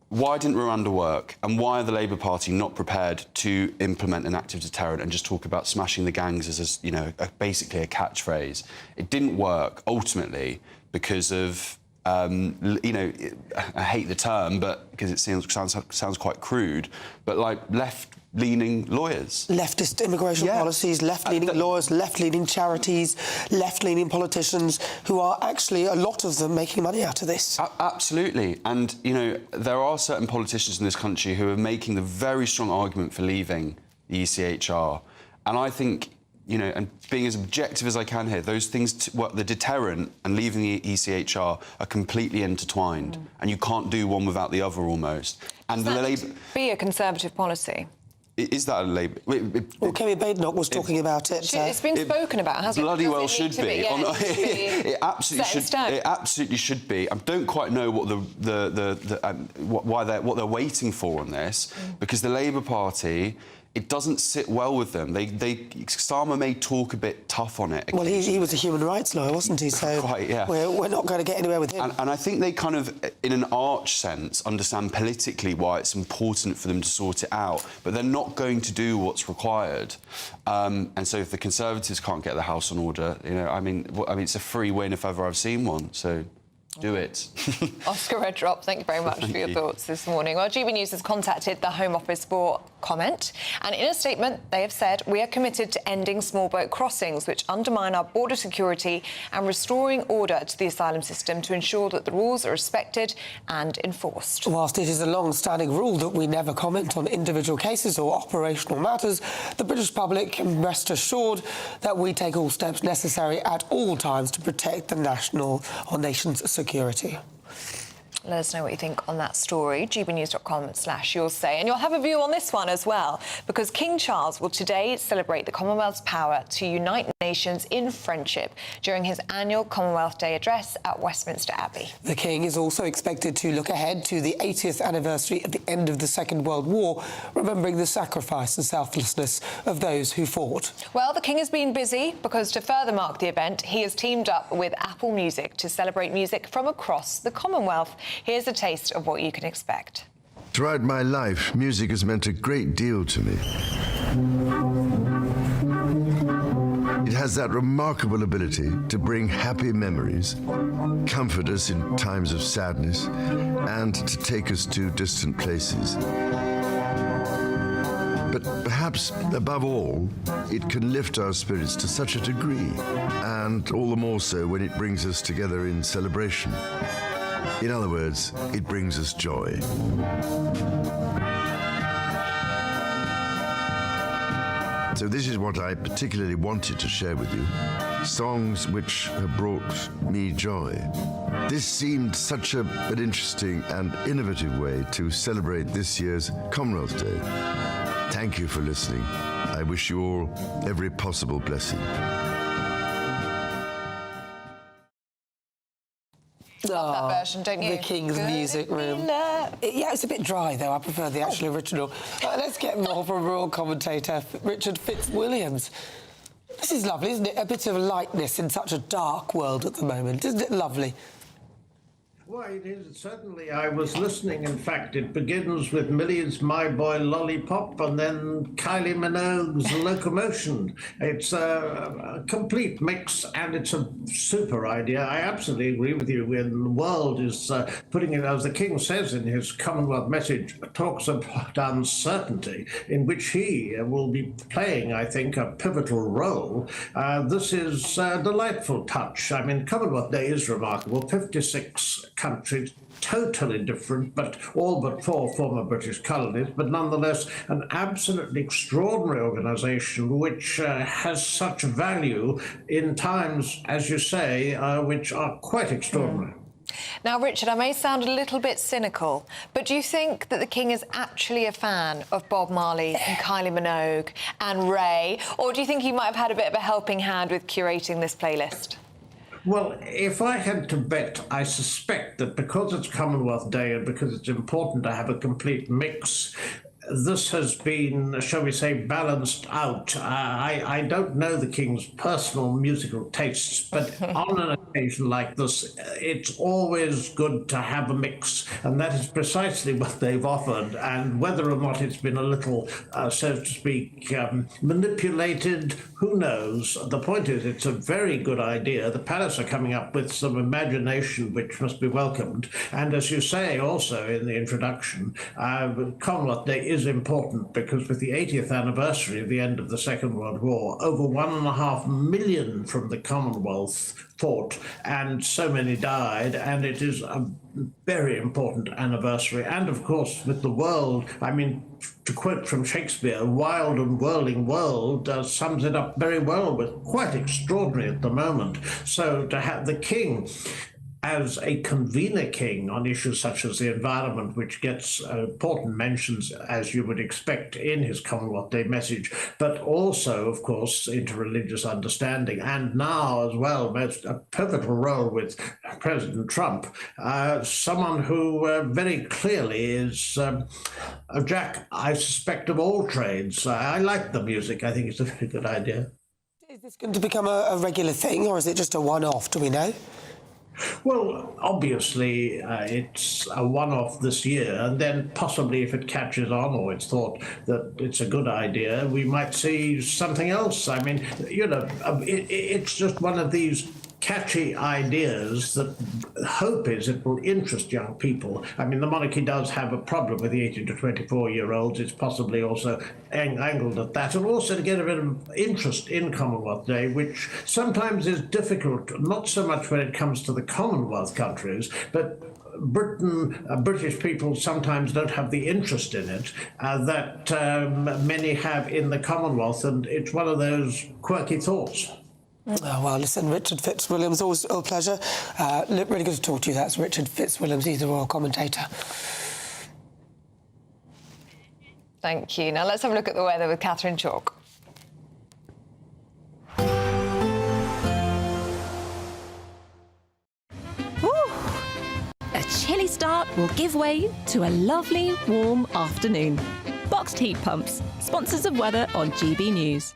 why didn't Rwanda work, and why are the Labour Party not prepared to implement an active deterrent and just talk about smashing the gangs as basically a catchphrase? It didn't work ultimately because of you know, I hate the term, but because it sounds quite crude, but like left-leaning lawyers. Leftist immigration policies, left-leaning lawyers, left-leaning charities, left-leaning politicians who are actually, a lot of them, making money out of this. Absolutely. And, you know, there are certain politicians in this country who are making the very strong argument for leaving the ECHR. And I think, you know, and being as objective as I can here, those things, the deterrent and leaving the ECHR are completely intertwined, and you can't do one without the other almost. And the Labour be a Conservative policy. Is that a Labour? Well, Kemi Badenoch was talking about it. It's been spoken about, hasn't it? Bloody well should be. It absolutely should. It absolutely should be. I don't quite know what what they're waiting for on this, because the Labour Party, it doesn't sit well with them. Starmer may talk a bit tough on it. Well, he was a human rights lawyer, wasn't he? So quite, yeah. we're not going to get anywhere with him. And I think they kind of, in an arch sense, understand politically why it's important for them to sort it out, but they're not going to do what's required. And so if the Conservatives can't get the House in order, you know, I mean, it's a free win if ever I've seen one. So do it. Oscar Redrop, thank you very much for your thoughts this morning. Well, GB News has contacted the Home Office for comment, and in a statement they have said, we are committed to ending small boat crossings which undermine our border security and restoring order to the asylum system to ensure that the rules are respected and enforced. Whilst it is a long-standing rule that we never comment on individual cases or operational matters, the British public can rest assured that we take all steps necessary at all times to protect the national or nation's security. Let us know what you think on that story. gbnews.com/you'll say. And you'll have a view on this one as well, because King Charles will today celebrate the Commonwealth's power to unite nations in friendship during his annual Commonwealth Day address at Westminster Abbey. The King is also expected to look ahead to the 80th anniversary of the end of the Second World War, remembering the sacrifice and selflessness of those who fought. Well, the King has been busy because to further mark the event, he has teamed up with Apple Music to celebrate music from across the Commonwealth. Here's a taste of what you can expect. Throughout my life, music has meant a great deal to me. It has that remarkable ability to bring happy memories, comfort us in times of sadness, and to take us to distant places. But perhaps, above all, it can lift our spirits to such a degree, and all the more so when it brings us together in celebration. In other words, it brings us joy. So this is what I particularly wanted to share with you. Songs which have brought me joy. This seemed such an interesting and innovative way to celebrate this year's Commonwealth Day. Thank you for listening. I wish you all every possible blessing. Love that version, don't you? The King's Music Room. Yeah, it's a bit dry, though. I prefer the actual original. Let's get more from royal commentator Richard Fitzwilliams. This is lovely, isn't it? A bit of lightness in such a dark world at the moment. Isn't it lovely? Why, it is certainly. I was listening. In fact, it begins with Millie's My Boy Lollipop and then Kylie Minogue's Locomotion. It's a complete mix and it's a super idea. I absolutely agree with you. When the world is putting it, as the King says in his Commonwealth message, talks about uncertainty, in which he will be playing, I think, a pivotal role. This is a delightful touch. I mean, Commonwealth Day is remarkable. 56 countries, totally different, but all but 4 former British colonies, but nonetheless an absolutely extraordinary organisation which has such value in times, as you say, which are quite extraordinary. Now, Richard, I may sound a little bit cynical, but do you think that the King is actually a fan of Bob Marley and Kylie Minogue and Ray, or do you think he might have had a bit of a helping hand with curating this playlist? Well, if I had to bet, I suspect that because it's Commonwealth Day and because it's important to have a complete mix, this has been, shall we say, balanced out. I don't know the King's personal musical tastes, but on an occasion like this, it's always good to have a mix, and that is precisely what they've offered. And whether or not it's been a little, so to speak, manipulated, who knows? The point is, it's a very good idea. The Palace are coming up with some imagination which must be welcomed. And as you say also in the introduction, Commonwealth Day is important because with the 80th anniversary of the end of the Second World War, over 1.5 million from the Commonwealth fought, and so many died, and it is a very important anniversary. And of course, with the world, I mean, to quote from Shakespeare, wild and whirling world sums it up very well, with quite extraordinary at the moment. So to have the King as a convener king on issues such as the environment, which gets important mentions, as you would expect, in his Commonwealth Day message, but also, of course, interreligious understanding, and now as well, a pivotal role with President Trump, someone who very clearly is Jack, I suspect, of all trades. I like the music. I think it's a very good idea. Is this going to become a regular thing, or is it just a one-off? Do we know? Well, obviously, it's a one-off this year, and then possibly if it catches on or it's thought that it's a good idea, we might see something else. I mean, you know, it's just one of these catchy ideas that hope is it will interest young people. I mean, the monarchy does have a problem with the 18 to 24-year-olds. It's possibly also angled at that, and also to get a bit of interest in Commonwealth Day, which sometimes is difficult, not so much when it comes to the Commonwealth countries, but British people sometimes don't have the interest in it that many have in the Commonwealth, and it's one of those quirky thoughts. Oh, well, listen, Richard Fitzwilliams, always a pleasure. Really good to talk to you. That's Richard Fitzwilliams. He's the royal commentator. Thank you. Now let's have a look at the weather with Catherine Chalk. A chilly start will give way to a lovely, warm afternoon. Boxed heat pumps, sponsors of weather on GB News.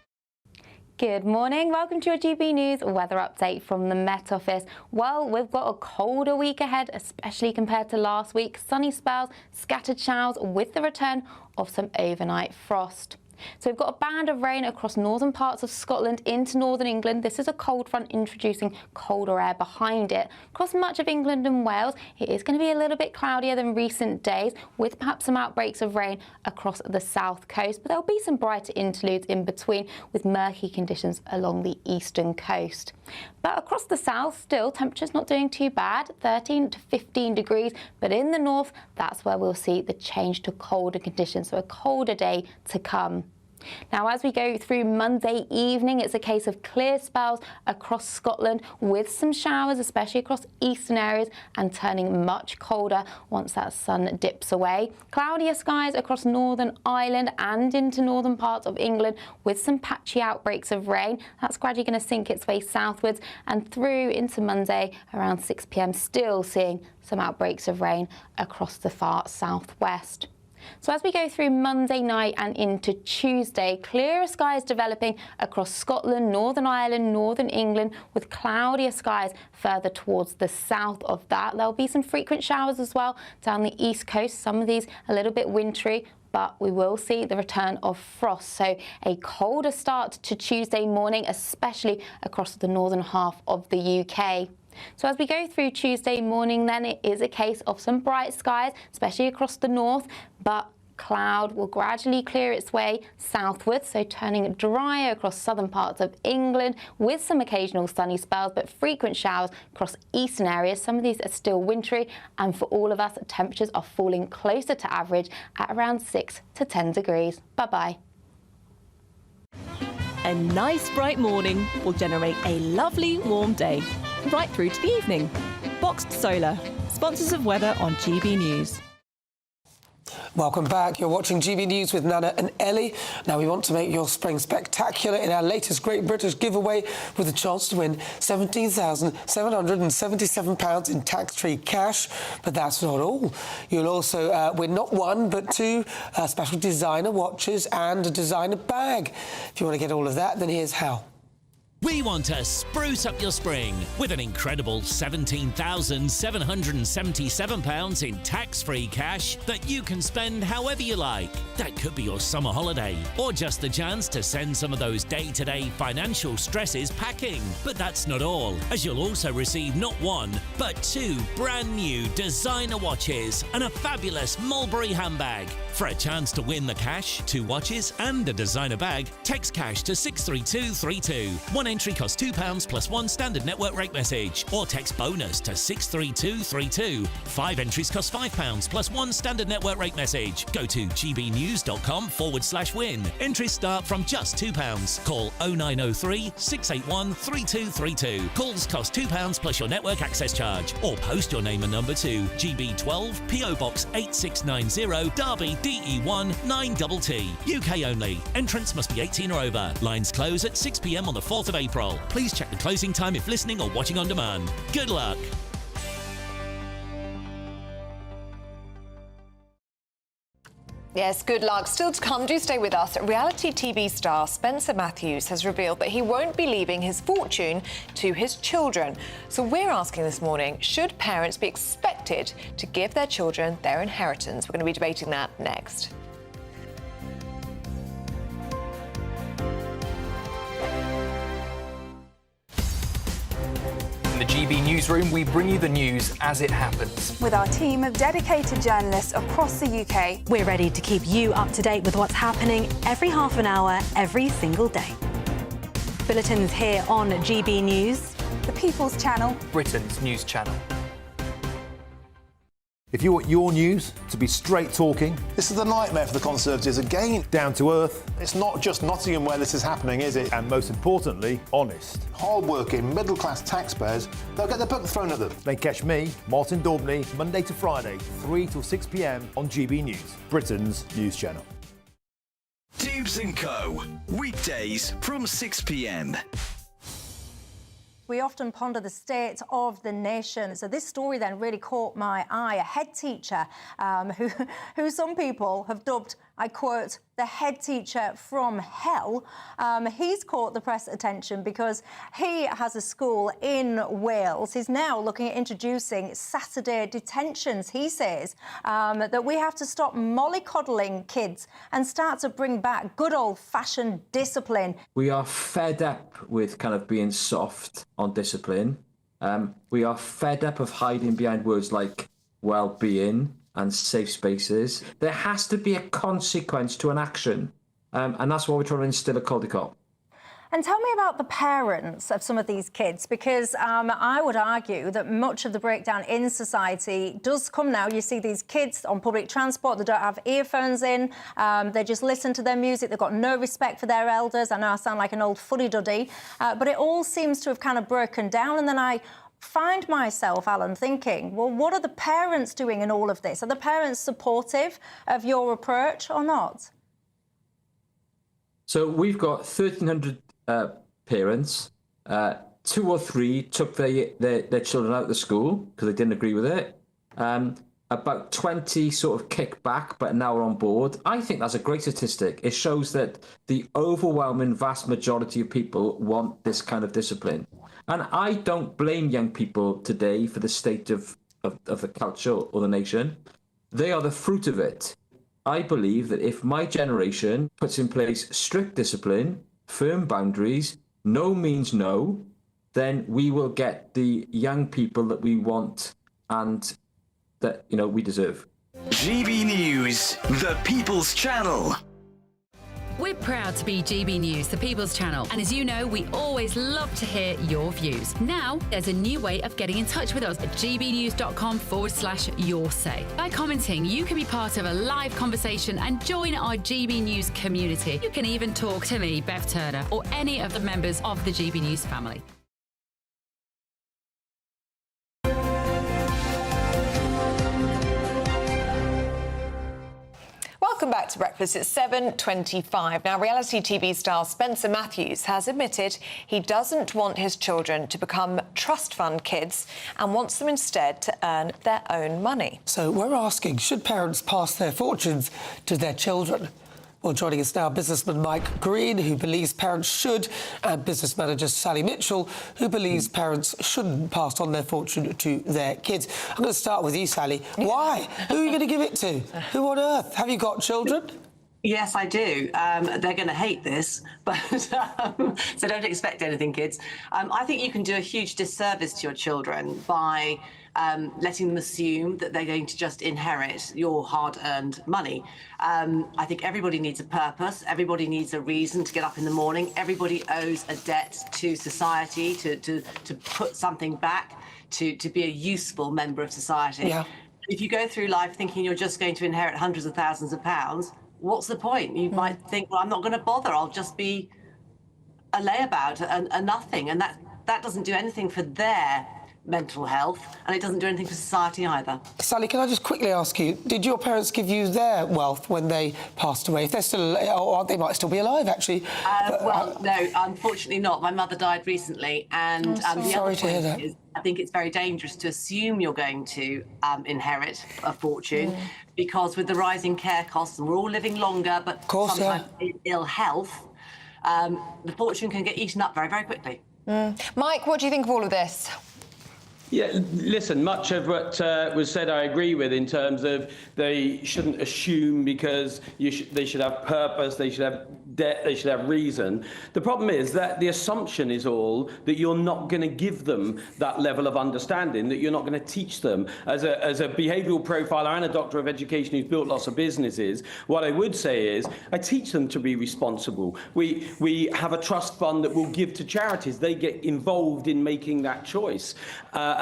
Good morning. Welcome to your GB News weather update from the Met Office. Well, we've got a colder week ahead, especially compared to last week. Sunny spells, scattered showers with the return of some overnight frost. So we've got a band of rain across northern parts of Scotland into northern England. This is a cold front introducing colder air behind it. Across much of England and Wales, it is going to be a little bit cloudier than recent days, with perhaps some outbreaks of rain across the south coast. But there'll be some brighter interludes in between, with murky conditions along the eastern coast. But across the south, still, temperatures not doing too bad, 13 to 15 degrees. But in the north, that's where we'll see the change to colder conditions, so a colder day to come. Now, as we go through Monday evening, it's a case of clear spells across Scotland with some showers, especially across eastern areas, and turning much colder once that sun dips away. Cloudier skies across Northern Ireland and into northern parts of England with some patchy outbreaks of rain. That's gradually going to sink its way southwards and through into Monday around 6 p.m, still seeing some outbreaks of rain across the far southwest. So as we go through Monday night and into Tuesday, clearer skies developing across Scotland, Northern Ireland, Northern England, with cloudier skies further towards the south of that. There'll be some frequent showers as well down the east coast, some of these a little bit wintry, but we will see the return of frost. So a colder start to Tuesday morning, especially across the northern half of the UK. So as we go through Tuesday morning, then it is a case of some bright skies, especially across the north, but cloud will gradually clear its way southwards, so turning drier across southern parts of England with some occasional sunny spells, but frequent showers across eastern areas. Some of these are still wintry, and for all of us, temperatures are falling closer to average at around 6 to 10 degrees. Bye-bye. A nice bright morning will generate a lovely warm day, right through to the evening. Boxed Solar, sponsors of weather on GB News. Welcome back. You're watching GB News with Nana and Ellie. Now we want to make your spring spectacular in our latest Great British giveaway with a chance to win £17,777 in tax-free cash. But that's not all. You'll also win not one, but two special designer watches and a designer bag. If you want to get all of that, then here's how. We want to spruce up your spring with an incredible £17,777 in tax-free cash that you can spend however you like. That could be your summer holiday, or just the chance to send some of those day-to-day financial stresses packing. But that's not all, as you'll also receive not one, but two brand new designer watches and a fabulous Mulberry handbag. For a chance to win the cash, 2 watches and a designer bag, text cash to 63232. One entry costs £2 plus 1 standard network rate message, or text bonus to 63232. 5 entries cost £5 plus 1 standard network rate message. Go to gbnews.com/win. Entries start from just £2. Call 0903 681 3232. Calls cost £2 plus your network access charge, or post your name and number to GB12 PO Box 8690 Derby DE1 9TT. UK only. Entrants must be 18 or over. Lines close at 6 p.m. on the 4th of April. Please check the closing time if listening or watching on demand. Good luck. Yes, good luck. Still to come, do stay with us. Reality TV star Spencer Matthews has revealed that he won't be leaving his fortune to his children. So we're asking this morning, should parents be expected to give their children their inheritance? We're going to be debating that next. In the GB Newsroom, we bring you the news as it happens. With our team of dedicated journalists across the UK, we're ready to keep you up to date with what's happening every half an hour, every single day. Bulletins here on GB News, the People's Channel, Britain's news channel. If you want your news to be straight talking... This is a nightmare for the Conservatives again. Down to earth. It's not just Nottingham where this is happening, is it? And most importantly, honest. Hard-working, middle-class taxpayers, they'll get their book thrown at them. Then catch me, Martin Daubney, Monday to Friday, 3 till 6 p.m. on GB News, Britain's news channel. Dubes & Co. Weekdays from 6 p.m. We often ponder the state of the nation. So this story then really caught my eye. A head teacher who some people have dubbed, I quote, the head teacher from hell. He's caught the press attention because he has a school in Wales. He's now looking at introducing Saturday detentions. He says that we have to stop mollycoddling kids and start to bring back good old-fashioned discipline. We are fed up with kind of being soft on discipline. We are fed up of hiding behind words like well-being and safe spaces. There has to be a consequence to an action, and that's what we're trying to instill at Caldecott. And tell me about the parents of some of these kids, because I would argue that much of the breakdown in society does come now. You see these kids on public transport, they don't have earphones in, they just listen to their music, they've got no respect for their elders. I know I sound like an old fuddy-duddy, but it all seems to have kind of broken down, and then I find myself, Alan, thinking, well, what are the parents doing in all of this? Are the parents supportive of your approach or not? So we've got 1,300 parents. 2 or 3 took their children out of the school because they didn't agree with it. About 20 sort of kicked back, but now are on board. I think that's a great statistic. It shows that the overwhelming vast majority of people want this kind of discipline. And I don't blame young people today for the state of the culture or the nation. They are the fruit of it. I believe that if my generation puts in place strict discipline, firm boundaries, no means no, then we will get the young people that we want and that, you know, we deserve. GB News, the People's Channel. We're proud to be GB News, the People's Channel. And as you know, we always love to hear your views. Now, there's a new way of getting in touch with us at gbnews.com/yoursay. By commenting, you can be part of a live conversation and join our GB News community. You can even talk to me, Bev Turner, or any of the members of the GB News family. Welcome back to Breakfast. It's 7:25. Now, reality TV star Spencer Matthews has admitted he doesn't want his children to become trust fund kids and wants them instead to earn their own money. So we're asking, should parents pass their fortunes to their children? Well, joining us now, businessman Mike Green, who believes parents should, and business manager Sally Mitchell, who believes parents shouldn't pass on their fortune to their kids. I'm going to start with you, Sally. Why? Who are you going to give it to? Who on earth? Have you got children? Yes, I do. They're going to hate this, but so don't expect anything, kids. I think you can do a huge disservice to your children by letting them assume that they're going to just inherit your hard-earned money. I think everybody needs a purpose. Everybody needs a reason to get up in the morning. Everybody owes a debt to society to put something back, to be a useful member of society. Yeah. If you go through life thinking you're just going to inherit hundreds of thousands of pounds, what's the point? You might think, well, I'm not going to bother. I'll just be a layabout, a nothing. And that doesn't do anything for their mental health, and it doesn't do anything for society either. Sally, can I just quickly ask you, did your parents give you their wealth when they passed away? If they're still, or they might still be alive, actually. Well, no, unfortunately not. My mother died recently, and sorry to hear that. I think it's very dangerous to assume you're going to inherit a fortune, because with the rising care costs, and we're all living longer, but sometimes in ill health, the fortune can get eaten up very, very quickly. Mike, what do you think of all of this? Yeah, listen, much of what was said I agree with, in terms of they shouldn't assume because they should have purpose, they should have debt, they should have reason. The problem is that the assumption is all that you're not going to give them that level of understanding, that you're not going to teach them. As a behavioural profiler and a doctor of education who's built lots of businesses, what I would say is I teach them to be responsible. We have a trust fund that will give to charities. They get involved in making that choice.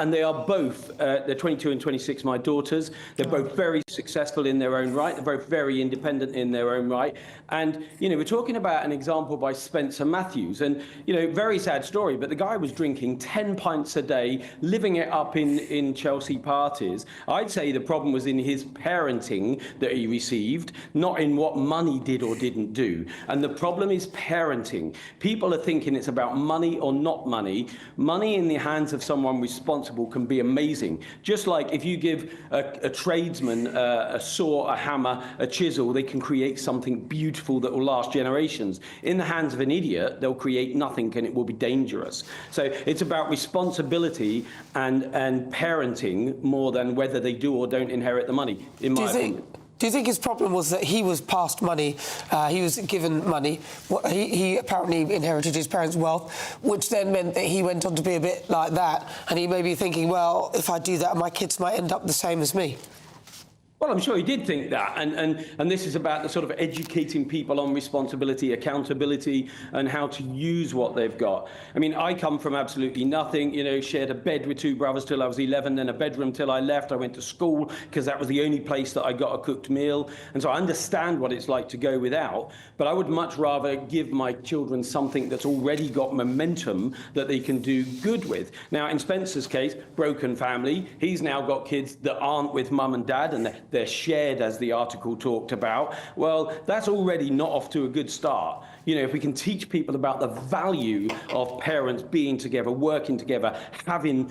And they are both, they're 22 and 26, my daughters. They're both very successful in their own right. They're both very independent in their own right. And, you know, we're talking about an example by Spencer Matthews. And, you know, very sad story, but the guy was drinking 10 pints a day, living it up in Chelsea parties. I'd say the problem was in his parenting that he received, not in what money did or didn't do. And the problem is parenting. People are thinking it's about money or not money. Money in the hands of someone responsible can be amazing. Just like if you give a tradesman a saw, a hammer, a chisel, they can create something beautiful that will last generations. In the hands of an idiot, they'll create nothing and it will be dangerous. So it's about responsibility and parenting more than whether they do or don't inherit the money, in my opinion. Do you think his problem was that he was passed money, he was given money, he apparently inherited his parents' wealth, which then meant that he went on to be a bit like that, and he may be thinking, well, if I do that, my kids might end up the same as me? Well, I'm sure he did think that, and this is about the sort of educating people on responsibility, accountability, and how to use what they've got. I mean, I come from absolutely nothing, you know, shared a bed with two brothers till I was 11, then a bedroom till I left. I went to school because that was the only place that I got a cooked meal, and so I understand what it's like to go without, but I would much rather give my children something that's already got momentum that they can do good with. Now, in Spencer's case, broken family, he's now got kids that aren't with mum and dad, and they're shared, as the article talked about. Well, that's already not off to a good start. You know, if we can teach people about the value of parents being together, working together, having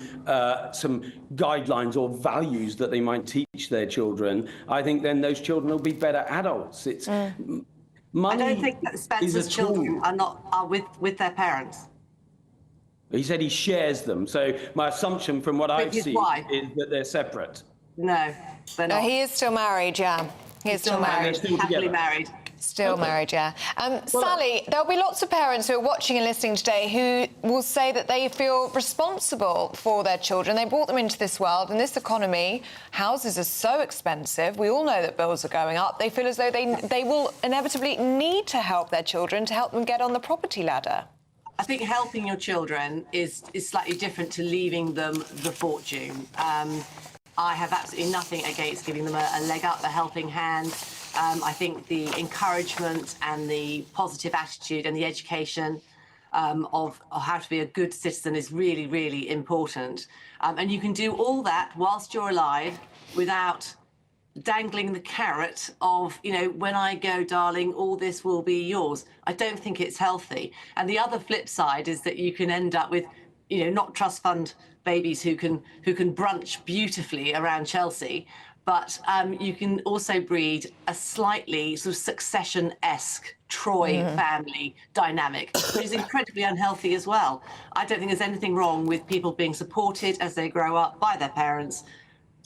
some guidelines or values that they might teach their children, I think then those children will be better adults. It's money. I don't think that Spencer's children are with their parents. He said he shares them. So my assumption from what I've seen is that they're separate. No, they're not. He is still married, yeah. He is still married. Happily married. Still married, yeah. Sally, there'll be lots of parents who are watching and listening today who will say that they feel responsible for their children. They brought them into this world, in this economy. Houses are so expensive. We all know that bills are going up. They feel as though they will inevitably need to help their children to help them get on the property ladder. I think helping your children is slightly different to leaving them the fortune. I have absolutely nothing against giving them a leg up, a helping hand. I think the encouragement and the positive attitude and the education of how to be a good citizen is really, really important. And you can do all that whilst you're alive without dangling the carrot of, when I go, darling, all this will be yours. I don't think it's healthy. And the other flip side is that you can end up with, not trust fund babies who can brunch beautifully around Chelsea, but you can also breed a slightly sort of Succession-esque Troy family dynamic, which is incredibly unhealthy as well. I don't think there's anything wrong with people being supported as they grow up by their parents,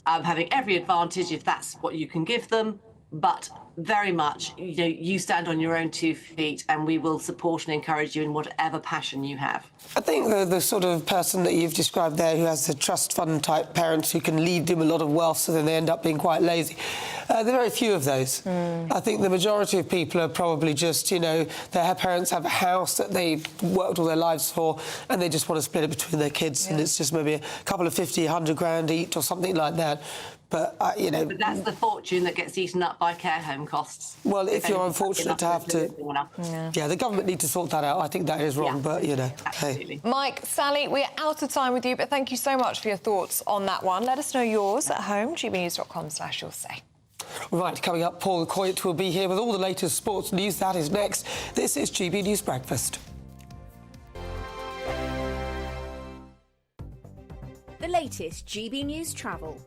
having every advantage if that's what you can give them, but very much, you stand on your own 2 feet and we will support and encourage you in whatever passion you have. I think the sort of person that you've described there, who has the trust fund type parents who can leave them a lot of wealth so then they end up being quite lazy, there are very few of those. I think the majority of people are probably just, their parents have a house that they've worked all their lives for and they just want to split it between their kids, and it's just maybe a couple of 50, 100 grand each or something like that. But, But that's the fortune that gets eaten up by care home costs. Well, if you're unfortunate to have to... Yeah, the government need to sort that out. I think that is wrong, but, absolutely. Hey. Mike, Sally, we're out of time with you, but thank you so much for your thoughts on that one. Let us know yours at home, gbnews.com/you'll-say. Right, coming up, Paul Coyte will be here with all the latest sports news. That is next. This is GB News Breakfast. The latest GB News travel.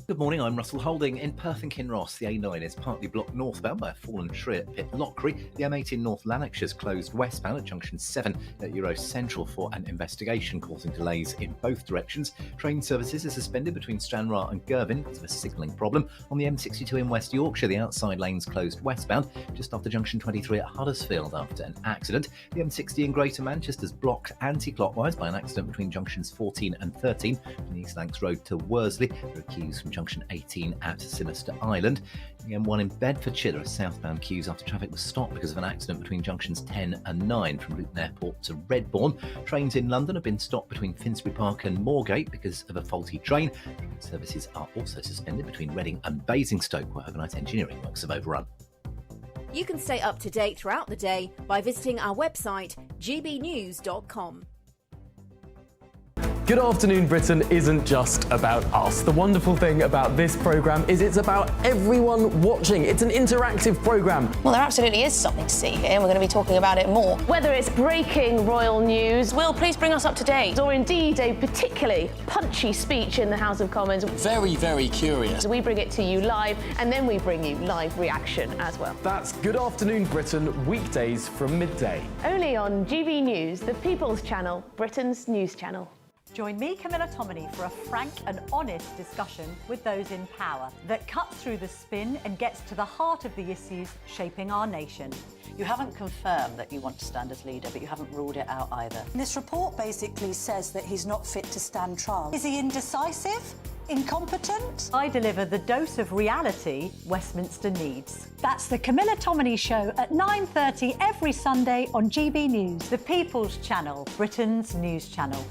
Good morning, I'm Russell Holding. In Perth and Kinross, the A9 is partly blocked northbound by a fallen tree at Pit Lockery. The M8 in North Lanarkshire is closed westbound at junction 7 at Euro Central for an investigation, causing delays in both directions. Train services are suspended between Stranraer and Girvan because of a signalling problem. On the M62 in West Yorkshire, the outside lane's closed westbound just after junction 23 at Huddersfield after an accident. The M60 in Greater Manchester's blocked anti-clockwise by an accident between junctions 14 and 13 from the East Lancs Road to Worsley. There are queues from junction 18 at Sinister Island. The M1 in Bedfordshire, there are southbound queues after traffic was stopped because of an accident between junctions 10 and 9 from Luton Airport to Redbourne. Trains in London have been stopped between Finsbury Park and Moorgate because of a faulty train. Train services are also suspended between Reading and Basingstoke, where overnight engineering works have overrun. You can stay up to date throughout the day by visiting our website, gbnews.com. Good Afternoon Britain isn't just about us. The wonderful thing about this programme is it's about everyone watching. It's an interactive programme. Well, there absolutely is something to see here, and we're going to be talking about it more. Whether it's breaking royal news, Will, please bring us up to date, or indeed a particularly punchy speech in the House of Commons. Very, very curious. We bring it to you live, and then we bring you live reaction as well. That's Good Afternoon Britain, weekdays from midday. Only on GB News, the People's Channel, Britain's news channel. Join me, Camilla Tominey, for a frank and honest discussion with those in power that cuts through the spin and gets to the heart of the issues shaping our nation. You haven't confirmed that you want to stand as leader, but you haven't ruled it out either. This report basically says that he's not fit to stand trial. Is he indecisive? Incompetent? I deliver the dose of reality Westminster needs. That's the Camilla Tominey Show at 9:30 every Sunday on GB News, the People's Channel, Britain's news channel.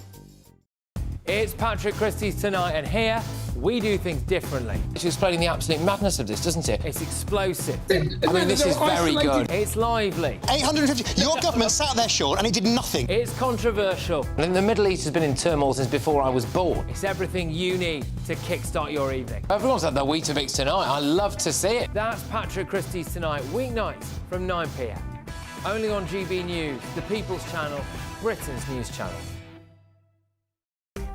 It's Patrick Christie's Tonight, and here we do things differently. It's explaining the absolute madness of this, doesn't it? It's explosive. I mean, this is very good. It's lively. 850. Your government sat there, Sean, and it did nothing. It's controversial. And the Middle East has been in turmoil since before I was born. It's everything you need to kickstart your evening. Everyone's had their Weetabix tonight. I love to see it. That's Patrick Christie's Tonight, weeknights from 9 p.m. Only on GB News, the People's Channel, Britain's news channel.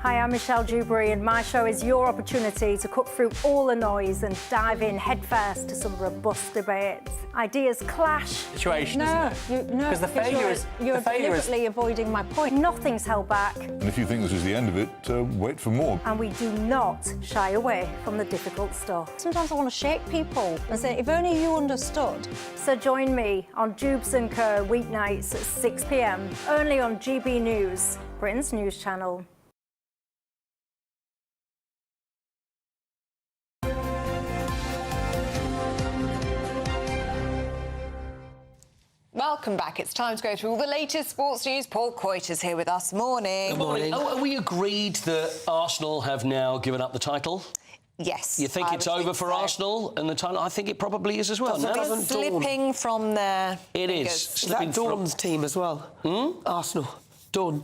Hi, I'm Michelle Dewberry, and my show is your opportunity to cut through all the noise and dive in headfirst to some robust debates. Ideas clash. Situation, isn't it? No, because the failure is you're deliberately avoiding my point. Nothing's held back, And if you think this is the end of it, wait for more. and we do not shy away from the difficult stuff. Sometimes I want to shake people and say, if only you understood. So join me on Jubes & Co. weeknights at 6 p.m. only on GB News, Britain's news channel. Welcome back. It's time to go through all the latest sports news. Paul Coyte is here with us. Morning. Good morning. Oh, are we agreed that Arsenal have now given up the title? Yes. You think it's over for Arsenal and the title? I think it probably is as well. It's slipping from their It is. fingers. Slipping Is that Dawn's team as well? Arsenal. Dawn.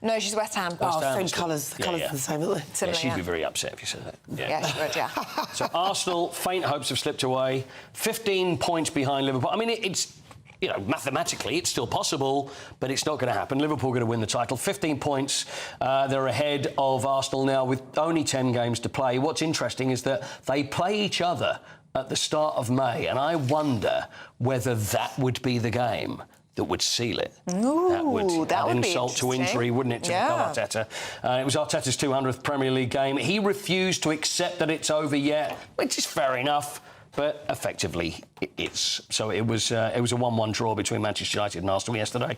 No, she's West Ham. Oh, Ham same still. colours. The colours are the same, aren't they? Yeah, Similar, she'd yeah. be very upset if you said that. Yeah, she would, yeah. So Arsenal, faint hopes have slipped away. 15 points behind Liverpool. I mean, it's, you know, mathematically it's still possible, but it's not going to happen. Liverpool are going to win the title. 15 points. They're ahead of Arsenal now with only 10 games to play. What's interesting is that they play each other at the start of May, and I wonder whether that would be the game that would seal it. Ooh, that would be insult to interesting. injury, wouldn't it, to Yeah. Mikel Arteta? It was Arteta's 200th Premier League game. He refused to accept that it's over yet, which is fair enough. But effectively, it's. So it was a 1-1 draw between Manchester United and Arsenal yesterday.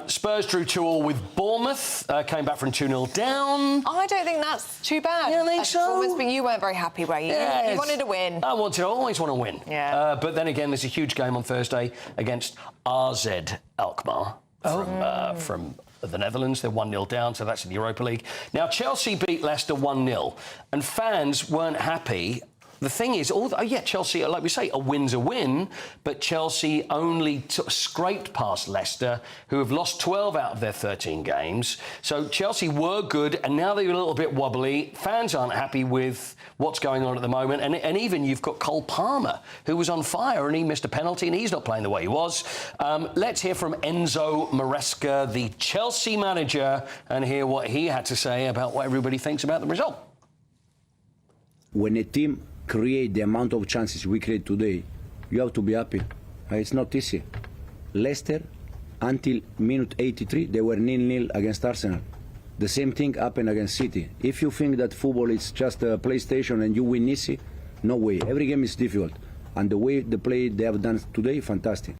Spurs drew 2-2 with Bournemouth, came back from 2-0 down. I don't think that's too bad. You don't think so? But you weren't very happy, were you? Yeah, You wanted to win. I always want to win. Yeah. But then again, there's a huge game on Thursday against AZ Alkmaar from the Netherlands. They're 1-0 down, so that's in the Europa League. Now, Chelsea beat Leicester 1-0, and fans weren't happy. The thing is, Chelsea, like we say, a win's a win, but Chelsea only scraped past Leicester, who have lost 12 out of their 13 games. So Chelsea were good, and now they're a little bit wobbly. Fans aren't happy with what's going on at the moment, and even you've got Cole Palmer, who was on fire, and he missed a penalty, and he's not playing the way he was. Let's hear from Enzo Maresca, the Chelsea manager, and hear what he had to say about what everybody thinks about the result. When a team create the amount of chances we create today, you have to be happy. It's not easy. Leicester, until minute 83, they were 0-0 against Arsenal. The same thing happened against City. If you think that football is just a PlayStation and you win easy, no way. Every game is difficult. And the way the play they have done today, fantastic.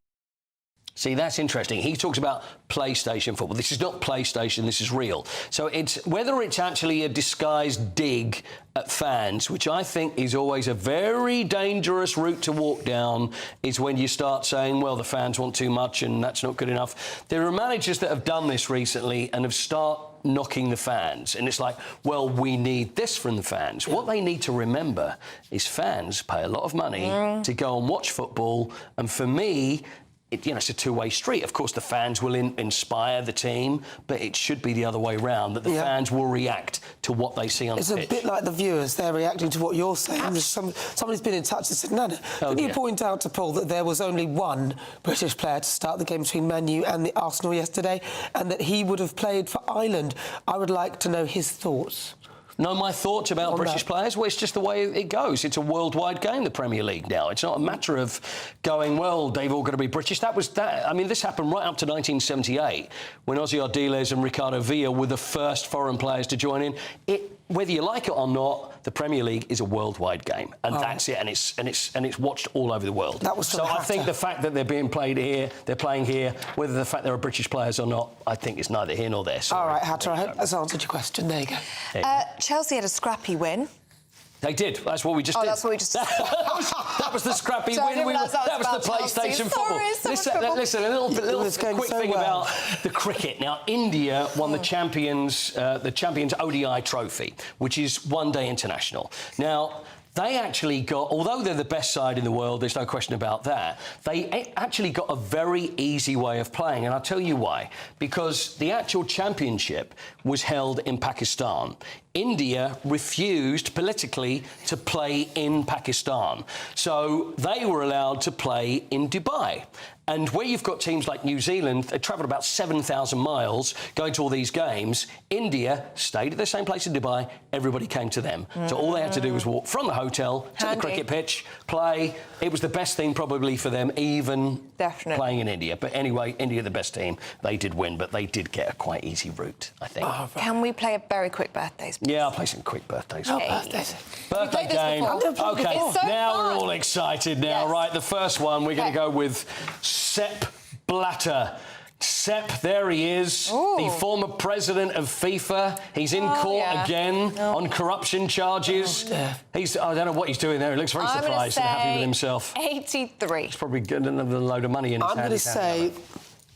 See, that's interesting. He talks about PlayStation football. This is not PlayStation, this is real. So it's whether it's actually a disguised dig at fans, which I think is always a very dangerous route to walk down, is when you start saying, well, the fans want too much and that's not good enough. There are managers that have done this recently and have started knocking the fans. And it's like, well, we need this from the fans. What they need to remember is fans pay a lot of money to go and watch football. And for me, it's a two-way street. Of course, the fans will inspire the team, but it should be the other way round, that the fans will react to what they see on the pitch. It's a bit like the viewers. They're reacting to what you're saying. Somebody's been in touch and said, Nana, can you point out to Paul that there was only one British player to start the game between Man U and the Arsenal yesterday, and that he would have played for Ireland? I would like to know his thoughts. Know my thoughts about British players? Well, it's just the way it goes. It's a worldwide game, the Premier League now. It's not a matter of going, well, they've all got to be British. This happened right up to 1978, when Ozzy Ardiles and Ricardo Villa were the first foreign players to join in. Whether you like it or not, the Premier League is a worldwide game, and that's it. And it's watched all over the world. That was so. I think the fact that they're being played here, they're playing here, whether the fact there are British players or not, I think it's neither here nor there. All right, Hatter, I hope that's answered your question. There you go. Chelsea had a scrappy win. They did. That's what we just did. That's what we just... that was the scrappy Sorry, win. that was the PlayStation football. Listen, a little quick thing about the cricket. Now, India won the Champions ODI trophy, which is one-day international. Now, they actually got, although they're the best side in the world, there's no question about that, they actually got a very easy way of playing, and I'll tell you why. Because the actual championship was held in Pakistan. India refused politically to play in Pakistan. So they were allowed to play in Dubai. And where you've got teams like New Zealand, they travelled about 7,000 miles going to all these games. India stayed at the same place in Dubai. Everybody came to them. So all they had to do was walk from the hotel to the cricket pitch, play. It was the best thing probably for them, even playing in India. But anyway, India, the best team. They did win, but they did get a quite easy route, I think. Can we play a very quick birthdays? Yeah, I'll play some quick birthdays. Birthdays. Birthday game. OK, now we're all excited now. Right, the first one, we're going to go with Sepp Blatter. Sepp, there he is, the former president of FIFA. He's in court again on corruption charges. I don't know what he's doing there. He looks very surprised and happy with himself. 83. He's probably getting another load of money in his hand. I'm going to say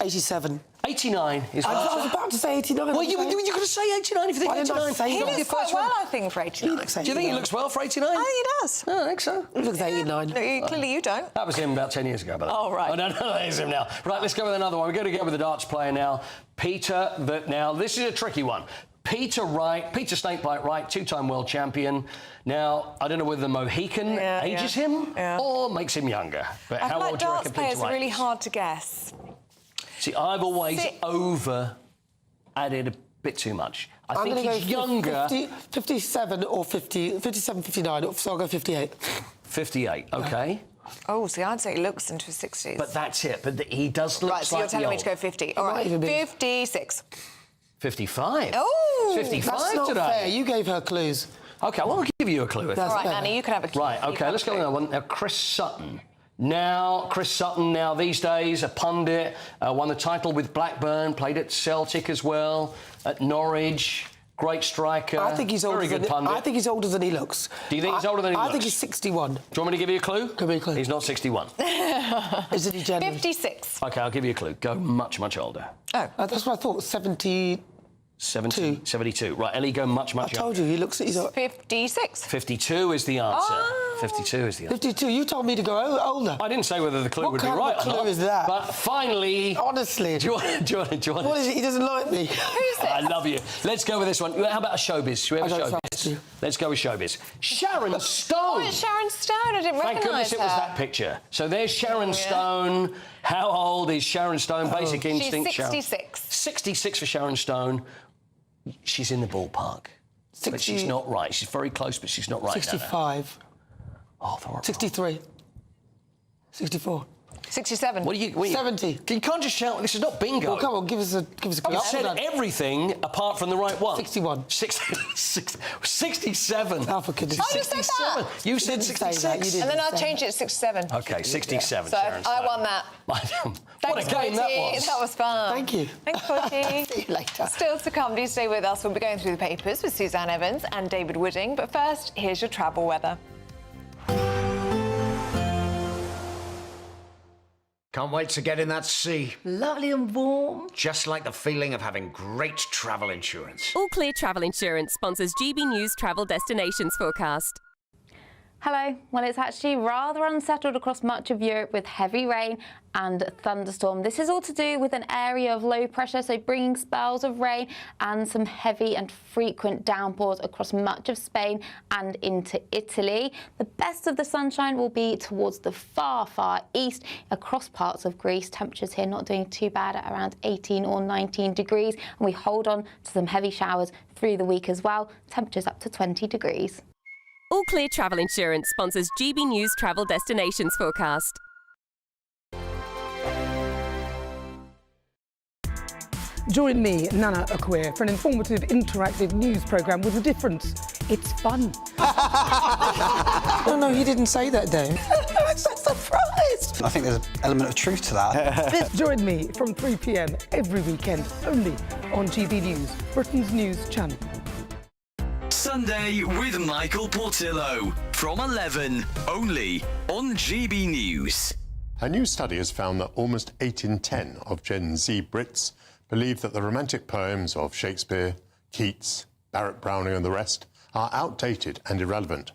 87. 89 is I was about to say 89. Well, you could have said 89 if you think Why didn't I 89. say He that? looks quite well, I think, for 89. He looks Do you think he looks well for 89? I think he does. I think so. He looks 89. No, clearly you don't. That was him about 10 years ago, by the way. Oh, right. Oh, no, that is him now. Right, let's go with another one. We're going to go with the darts player now. Peter, now, this is a tricky one. Peter Snakebite Wright, two-time world champion. Now, I don't know whether the Mohican ages him or makes him younger. But I how feel old like do you darts reckon Peter players are Wright really is? hard to guess. See, I've always added a bit too much. I think gonna he's go younger. 57 or 50, 57, 59, so I'll go 58. 58, OK. Oh, see, I'd say he looks into his 60s. But that's it. But he does look right, so you're telling me to go 50. All right, 56. 55. Oh! 55 That's not today. fair. You gave her clues. OK, well, I'll give you a clue. All right, Nanny, you can have a clue. Right, OK, let's go with another one. Now, Chris Sutton, these days, a pundit, won the title with Blackburn, played at Celtic as well, at Norwich, great striker. I think he's older. Very good pundit. I think he's older than he looks. Do you think he's older than he looks? I think he's 61. Do you want me to give you a clue? Give me a clue. He's not 61. Isn't he genuine? 56. OK, I'll give you a clue. Go much, much older. Oh. That's what I thought. 72. 72. Right, Ellie, go much, much I told younger. you, he looks... He's 56. 52 is the answer. 52 is the answer. 52. You told me to go older. I didn't say whether the clue What would be kind right of or clue not. is that? But finally... Honestly. Do you want What is it? He doesn't like me. Who's this? I love you. Let's go with this one. How about a showbiz? Should we have a don't trust showbiz? you. Let's go with showbiz. Sharon Stone. Oh, it's Sharon Stone. I didn't Thank goodness recognise it was her. that picture. So there's Sharon Stone. How old is Sharon Stone? Basic instinct. She's 66. 66 for Sharon Stone. She's in the ballpark. But she's not right. She's very close, but she's not right. 65. Oh, they're 63. 64. 67. What are you... 70. You can't just shout. This is not bingo. Well, come on, give us a clue. You've said everything apart from the right one. 61. 67. Oh, for goodness I just said that. You said didn't say 66. that, you didn't. And then I'll change it to 67. OK, 67. So Sharon I Stone. won that. What Thanks, a game that Potty. was. That was fun. Thank you. Thanks, Potty. See you later. Still to come, do stay with us. We'll be going through the papers with Suzanne Evans and David Wooding. But first, here's your travel weather. Can't wait to get in that sea. Lovely and warm. Just like the feeling of having great travel insurance. All Clear Travel Insurance sponsors GB News Travel Destinations Forecast. Hello. Well, it's actually rather unsettled across much of Europe with heavy rain and thunderstorm. This is all to do with an area of low pressure, so bringing spells of rain and some heavy and frequent downpours across much of Spain and into Italy. The best of the sunshine will be towards the far, far east across parts of Greece. Temperatures here not doing too bad at around 18 or 19 degrees. And we hold on to some heavy showers through the week as well. Temperatures up to 20 degrees. All Clear Travel Insurance sponsors GB News Travel Destinations Forecast. Join me, Nana Akwe, for an informative, interactive news programme with a difference. It's fun. No, he didn't say that, Dave. I'm so surprised. I think there's an element of truth to that. Join me from 3 p.m. every weekend, only on GB News, Britain's news channel. Sunday with Michael Portillo from 11, only on GB News. A new study has found that almost 8 in 10 of Gen Z Brits believe that the romantic poems of Shakespeare, Keats, Barrett Browning and the rest are outdated and irrelevant.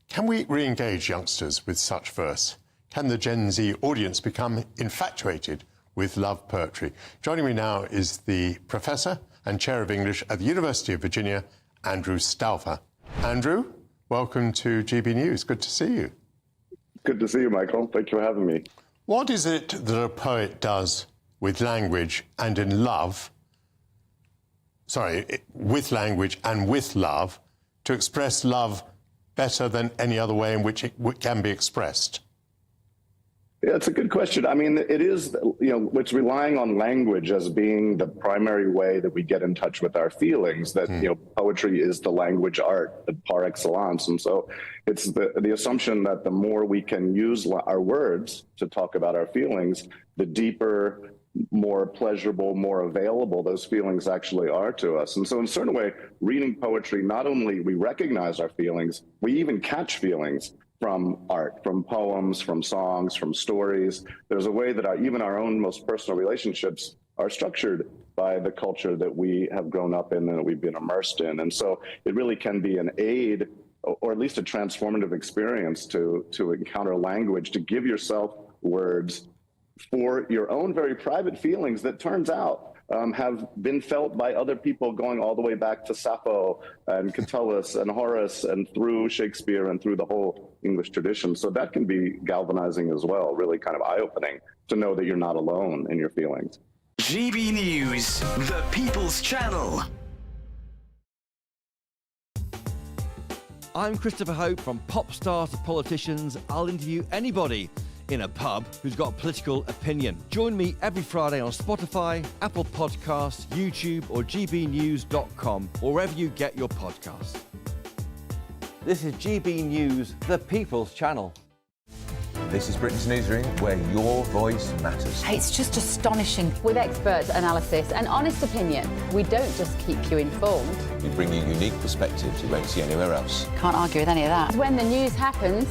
Can we re-engage youngsters with such verse? Can the Gen Z audience become infatuated with love poetry? Joining me now is the Professor and Chair of English at the University of Virginia, Andrew Stauffer. Andrew, welcome to GB News. Good to see you. Good to see you, Michael. Thank you for having me. What is it that a poet does with language and in love, with language and with love, to express love better than any other way in which it can be expressed? Yeah, it's a good question. I mean, it is, it's relying on language as being the primary way that we get in touch with our feelings, that, poetry is the language art par excellence. And so it's the assumption that the more we can use our words to talk about our feelings, the deeper, more pleasurable, more available those feelings actually are to us. And so in a certain way, reading poetry, not only we recognize our feelings, we even catch feelings from art, from poems, from songs, from stories. There's a way that even our own most personal relationships are structured by the culture that we have grown up in and that we've been immersed in. And so it really can be an aid, or at least a transformative experience to encounter language, to give yourself words for your own very private feelings that turns out have been felt by other people going all the way back to Sappho and Catullus and Horace and through Shakespeare and through the whole English tradition. So that can be galvanizing as well, really kind of eye-opening to know that you're not alone in your feelings. GB News, the People's Channel. I'm Christopher Hope. From pop stars to politicians, I'll interview anybody in a pub who's got a political opinion. Join me every Friday on Spotify, Apple Podcasts, YouTube or gbnews.com, or wherever you get your podcasts. This is GB News, the People's Channel. This is Britain's newsroom, where your voice matters. It's just astonishing. With expert analysis and honest opinion, we don't just keep you informed. We bring you unique perspectives you won't see anywhere else. Can't argue with any of that. When the news happens,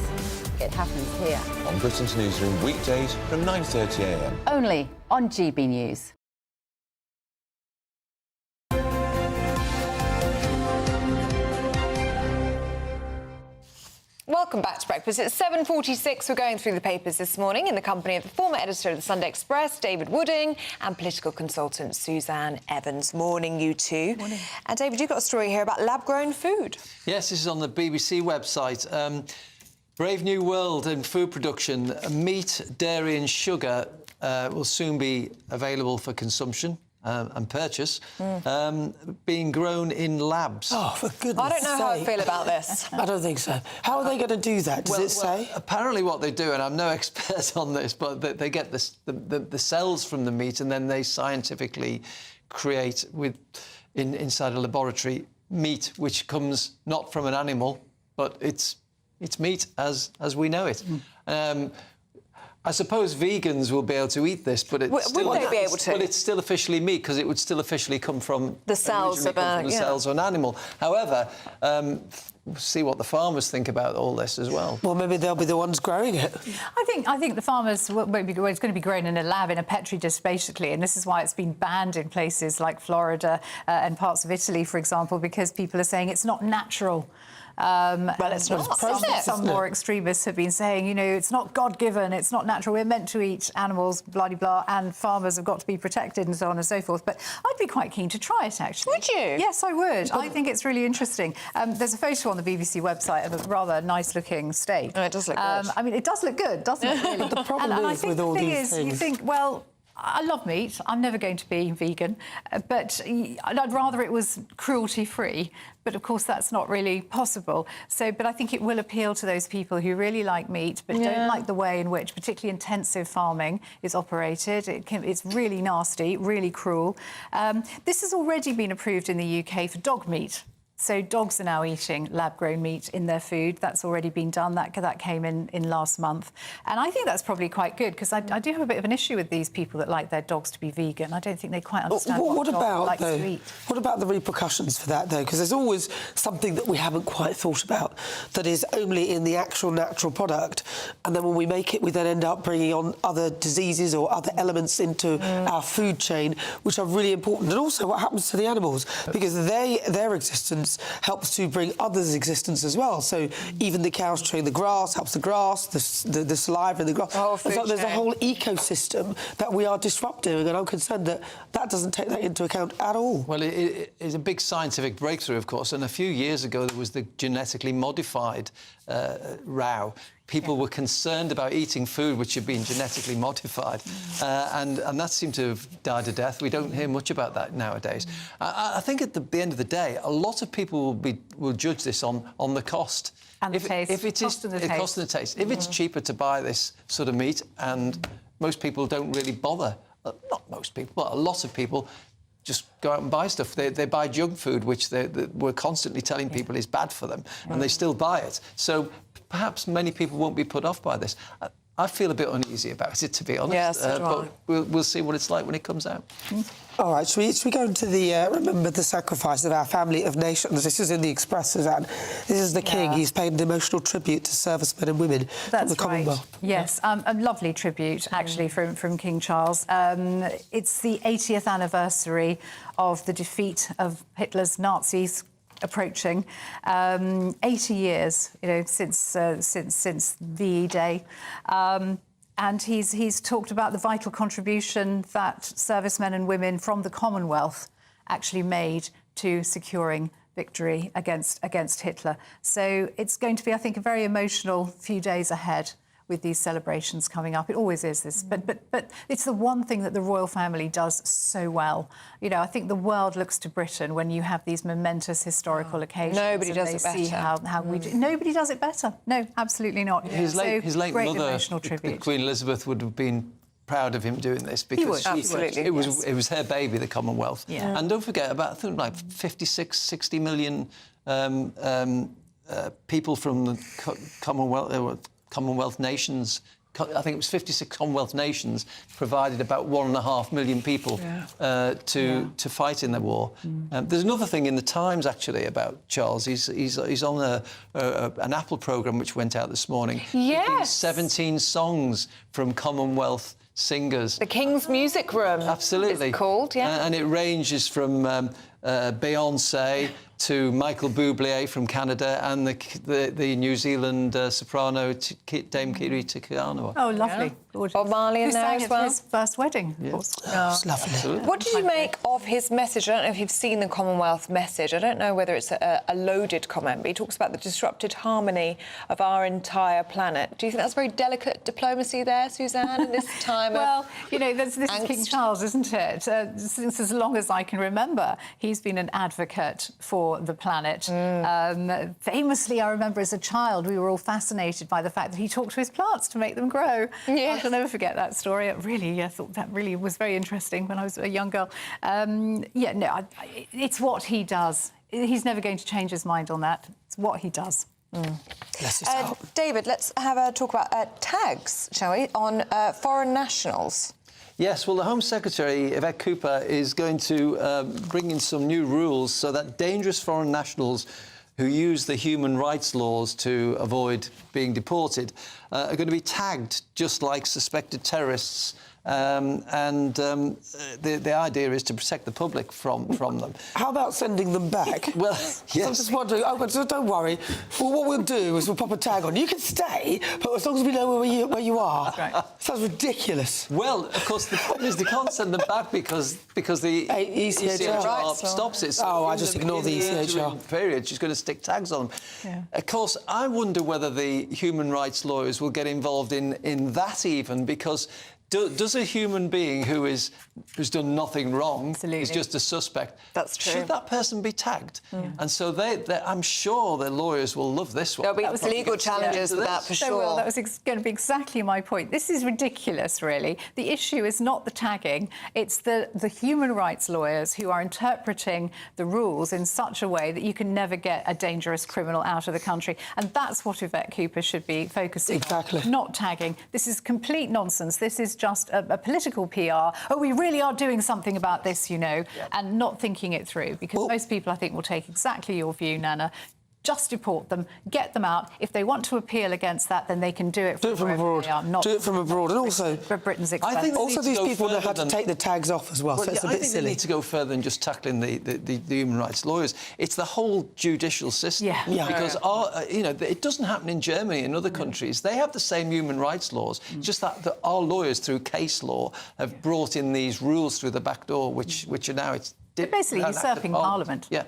it happens here. On Britain's newsroom, weekdays from 9:30 a.m. Only on GB News. Welcome back to Breakfast. It's 7:46. We're going through the papers this morning in the company of the former editor of the Sunday Express, David Wooding, and political consultant Suzanne Evans. Morning, you two. Morning. And David, you've got a story here about lab-grown food. Yes, this is on the BBC website. Brave New World in food production. Meat, dairy and sugar will soon be available for consumption and purchase, being grown in labs. Oh, for goodness I don't know how I feel about this. I don't think so. How are they going to do that? Does it say? Apparently what they do, and I'm no expert on this, but they get the cells from the meat and then they scientifically create, inside a laboratory, meat which comes not from an animal, but it's meat as we know it. I suppose vegans will be able to eat this, but it's still, would they be able to? Well, it's still officially meat because it would still officially come from the cells of an animal. However, we'll see what the farmers think about all this as well. Well, maybe they'll be the ones growing it. I think the farmers it's going to be grown in a lab in a petri dish basically, and this is why it's been banned in places like Florida and parts of Italy, for example, because people are saying it's not natural. Well, it's not. Some more extremists have been saying, you know, it's not God-given, it's not natural, we're meant to eat animals, blah-de-blah, and farmers have got to be protected and so on and so forth. But I'd be quite keen to try it, actually. Would you? Yes, I would. I think it's really interesting. There's a photo on the BBC website of a rather nice-looking steak. Oh, it does look good. I mean, it does look good, doesn't it, really? But the problem is with all these things... You think, well... I love meat. I'm never going to be vegan, but I'd rather it was cruelty-free. But of course, that's not really possible. But I think it will appeal to those people who really like meat, but don't like the way in which particularly intensive farming is operated. It's really nasty, really cruel. This has already been approved in the UK for dog meat. So dogs are now eating lab-grown meat in their food. That's already been done. That came in last month. And I think that's probably quite good, because I do have a bit of an issue with these people that like their dogs to be vegan. I don't think they quite understand what a dog likes to eat. What about the repercussions for that, though? Because there's always something that we haven't quite thought about that is only in the actual natural product. And then when we make it, we then end up bringing on other diseases or other elements into our food chain, which are really important. And also what happens to the animals, because their existence helps to bring others' existence as well. So even the cows chewing the grass helps the grass, the saliva in the grass. So there's a whole ecosystem that we are disrupting, and I'm concerned that that doesn't take that into account at all. Well, it is a big scientific breakthrough, of course, and a few years ago there was the genetically modified row. People were concerned about eating food which had been genetically modified, and that seemed to have died a death. We don't hear much about that nowadays. I think at the end of the day, a lot of people will judge this on the cost. And the taste. If it is cost and the taste. If it's cheaper to buy this sort of meat, and most people don't really bother, not most people, but a lot of people just go out and buy stuff. They buy junk food, which we're constantly telling people is bad for them, and they still buy it. So perhaps many people won't be put off by this. I feel a bit uneasy about it, to be honest. Yeah, so do I. But we'll see what it's like when it comes out. All right, should we go into the remember the sacrifice of our family of nations? This is in the Express, Suzanne. This is the King. He's paid an emotional tribute to servicemen and women from the Commonwealth. Yes, a lovely tribute, actually, from King Charles. It's the 80th anniversary of the defeat of Hitler's Nazis approaching. 80 years, since VE Day. And he's talked about the vital contribution that servicemen and women from the Commonwealth actually made to securing victory against Hitler. So it's going to be, I think, a very emotional few days ahead with these celebrations coming up. It always is this, but it's the one thing that the royal family does so well. I think the world looks to Britain when you have these momentous historical occasions. Nobody does it See better. how we do. Nobody does it better. No, absolutely not. His late great mother, emotional tribute. Queen Elizabeth, would have been proud of him doing this because it was her baby, the Commonwealth. Yeah. And don't forget, about I think like 56, 60 million people from the Commonwealth nations. I think it was 56 Commonwealth nations provided about 1.5 million people to fight in the war. There's another thing in the Times actually about Charles. He's on an Apple programme which went out this morning. Yes, 17 songs from Commonwealth singers. The King's Music Room. Absolutely, it's called, yeah. And it ranges from Beyoncé to Michael Bublé from Canada and the New Zealand soprano Dame Kiri Tikano. Oh, lovely. Yeah. Bob Marley in there as well. His first wedding, of course. It's lovely. Absolutely. What did you make of his message? I don't know if you've seen the Commonwealth message. I don't know whether it's a loaded comment, but he talks about the disrupted harmony of our entire planet. Do you think that's very delicate diplomacy there, Suzanne, in this time well, of this is King Charles, isn't it? Since as long as I can remember, he's been an advocate for the planet. Famously, I remember as a child, we were all fascinated by the fact that he talked to his plants to make them grow. Yes. I'll never forget that story. I thought that really was very interesting when I was a young girl. It's what he does. He's never going to change his mind on that. It's what he does. David, let's have a talk about tags, shall we, on foreign nationals. Yes, well, the Home Secretary, Yvette Cooper, is going to bring in some new rules so that dangerous foreign nationals who use the human rights laws to avoid being deported are going to be tagged just like suspected terrorists. The idea is to protect the public from them. How about sending them back? Well, yes. I'm just wondering. Don't worry. Well, what we'll do is we'll pop a tag on. You can stay, but as long as we know where you are. Right. Sounds ridiculous. Well, of course, the problem is they can't send them back because the ECHR stops it. So I just ignore the ECHR. Period. She's going to stick tags on them. Yeah. Of course, I wonder whether the human rights lawyers will get involved in that even, because does a human being who's done nothing wrong, is just a suspect, that's true, should that person be tagged? And so I'm sure the lawyers will love this one. There'll be legal challenges for that, for sure. Well, that was going to be exactly my point. This is ridiculous, really. The issue is not the tagging, it's the human rights lawyers who are interpreting the rules in such a way that you can never get a dangerous criminal out of the country. And that's what Yvette Cooper should be focusing on, not tagging. This is complete nonsense. This is just a political PR. Oh, we really are doing something about this, and not thinking it through. Because most people, I think, will take exactly your view, Nana. Just deport them, get them out. If they want to appeal against that, then they can do it from abroad. Do it from abroad. And also, for Britain's expense. I think also these people know how to take the tags off as well, so it's a bit silly. They need to go further than just tackling the human rights lawyers. It's the whole judicial system. Because it doesn't happen in Germany and other countries. They have the same human rights laws, just that our lawyers, through case law, have brought in these rules through the back door, which are now They're basically usurping Parliament. Yeah.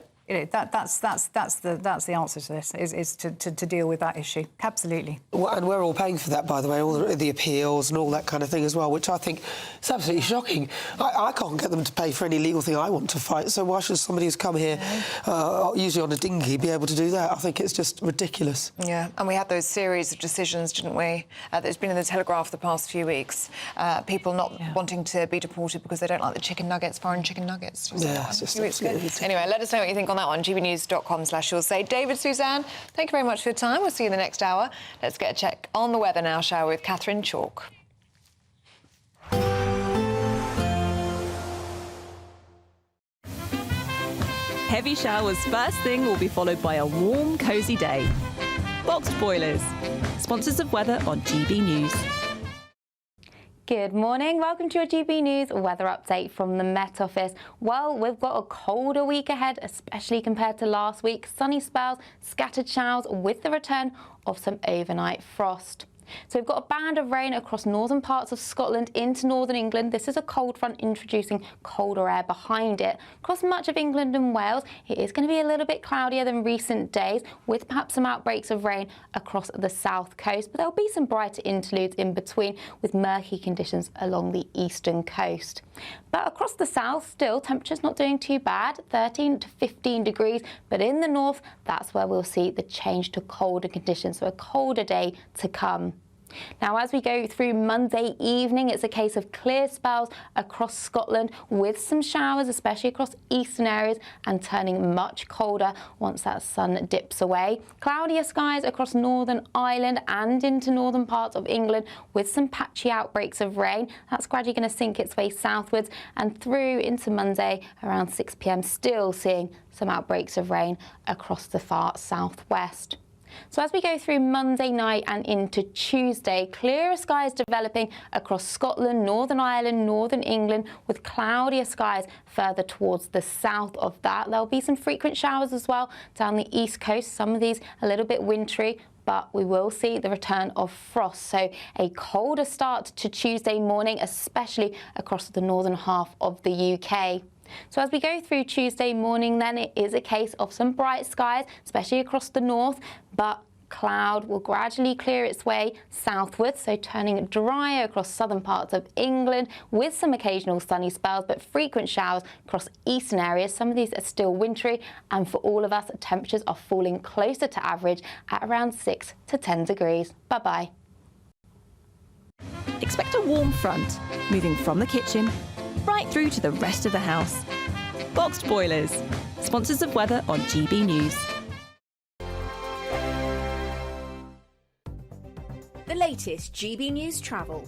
That's the answer to this, is to deal with that issue. Absolutely. Well, and we're all paying for that, by the way, all the appeals and all that kind of thing as well, which I think is absolutely shocking. I can't get them to pay for any legal thing I want to fight, so why should somebody who's come here, usually on a dinghy, be able to do that? I think it's just ridiculous. Yeah, and we had those series of decisions, didn't we? That's been in the Telegraph the past few weeks. People not wanting to be deported because they don't like the chicken nuggets, foreign chicken nuggets. Yeah, it's just anyway, let us know what you think on that. that one, gbnews.com/you'll say. David, Suzanne, thank you very much for your time. We'll see you in the next hour. Let's get a check on the weather now, shall we, with Catherine Chalk. Heavy showers first thing will be followed by a warm, cosy day. Boxed boilers, sponsors of weather on GB News. Good morning. Welcome to your GB News weather update from the Met Office. Well, we've got a colder week ahead, especially compared to last week. Sunny spells, scattered showers with the return of some overnight frost. So we've got a band of rain across northern parts of Scotland into northern England. This is a cold front introducing colder air behind it. Across much of England and Wales, it is going to be a little bit cloudier than recent days, with perhaps some outbreaks of rain across the south coast. But there'll be some brighter interludes in between, with murky conditions along the eastern coast. But across the south, still, temperatures not doing too bad, 13 to 15 degrees. But in the north, that's where we'll see the change to colder conditions, so a colder day to come. Now, as we go through Monday evening, it's a case of clear spells across Scotland with some showers, especially across eastern areas, and turning much colder once that sun dips away. Cloudier skies across Northern Ireland and into northern parts of England with some patchy outbreaks of rain. That's gradually going to sink its way southwards and through into Monday around 6 p.m, still seeing some outbreaks of rain across the far southwest. So as we go through Monday night and into Tuesday, clearer skies developing across Scotland, Northern Ireland, Northern England, with cloudier skies further towards the south of that. There'll be some frequent showers as well down the east coast, some of these a little bit wintry, but we will see the return of frost. So a colder start to Tuesday morning, especially across the northern half of the UK. So as we go through Tuesday morning, then it is a case of some bright skies, especially across the north, but cloud will gradually clear its way southwards, so turning drier across southern parts of England with some occasional sunny spells, but frequent showers across eastern areas. Some of these are still wintry, and for all of us, temperatures are falling closer to average at around 6 to 10 degrees. Bye-bye. Expect a warm front, moving from the kitchen right through to the rest of the house. Boxed boilers, sponsors of weather on GB News. The latest GB News travel.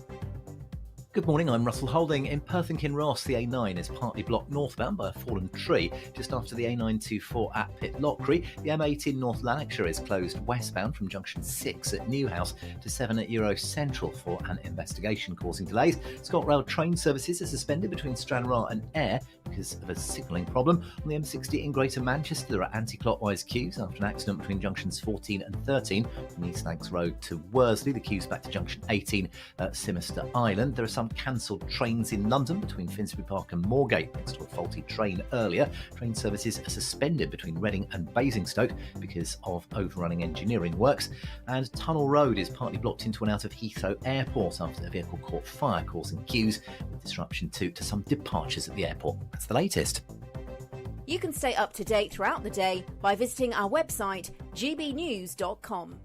Good morning, I'm Russell Holding. In Perth and Kinross, the A9 is partly blocked northbound by a fallen tree just after the A924 at Pitlochry. The M8 in North Lanarkshire is closed westbound from junction 6 at Newhouse to 7 at Euro Central for an investigation causing delays. ScotRail train services are suspended between Stranraer and Ayr because of a signalling problem. On the M60 in Greater Manchester, there are anti-clockwise queues after an accident between junctions 14 and 13 from East Lancs Road to Worsley. The queues back to junction 18 at Simister Island. There are some cancelled trains in London between Finsbury Park and Moorgate thanks to a faulty train earlier. Train services are suspended between Reading and Basingstoke because of overrunning engineering works. And Tunnel Road is partly blocked into and out of Heathrow Airport after a vehicle caught fire, causing queues with disruption to some departures at the airport. That's the latest. You can stay up to date throughout the day by visiting our website, gbnews.com.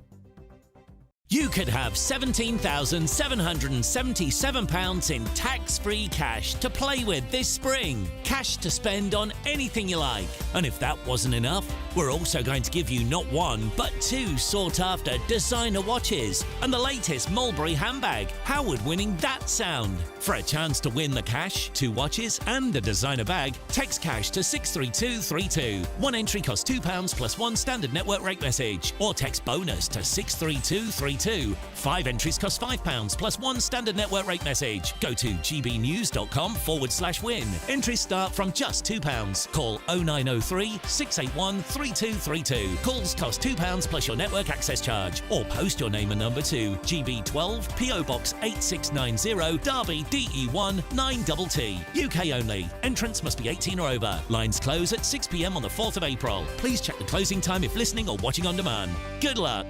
You could have £17,777 in tax-free cash to play with this spring. Cash to spend on anything you like. And if that wasn't enough, we're also going to give you not one, but 2 sought-after designer watches and the latest Mulberry handbag. How would winning that sound? For a chance to win the cash, 2 watches and a designer bag, text cash to 63232. One entry costs £2 plus 1 standard network rate message, or text bonus to 63232. 5 entries cost £5 plus 1 standard network rate message. Go to gbnews.com/win. Entries start from just £2. Call 0903 681 3232. Calls cost £2 plus your network access charge. Or post your name and number to GB12 PO Box 8690 Derby DE1 9TT. UK only. Entrance must be 18 or over. Lines close at 6 p.m. on the 4th of April. Please check the closing time if listening or watching on demand. Good luck.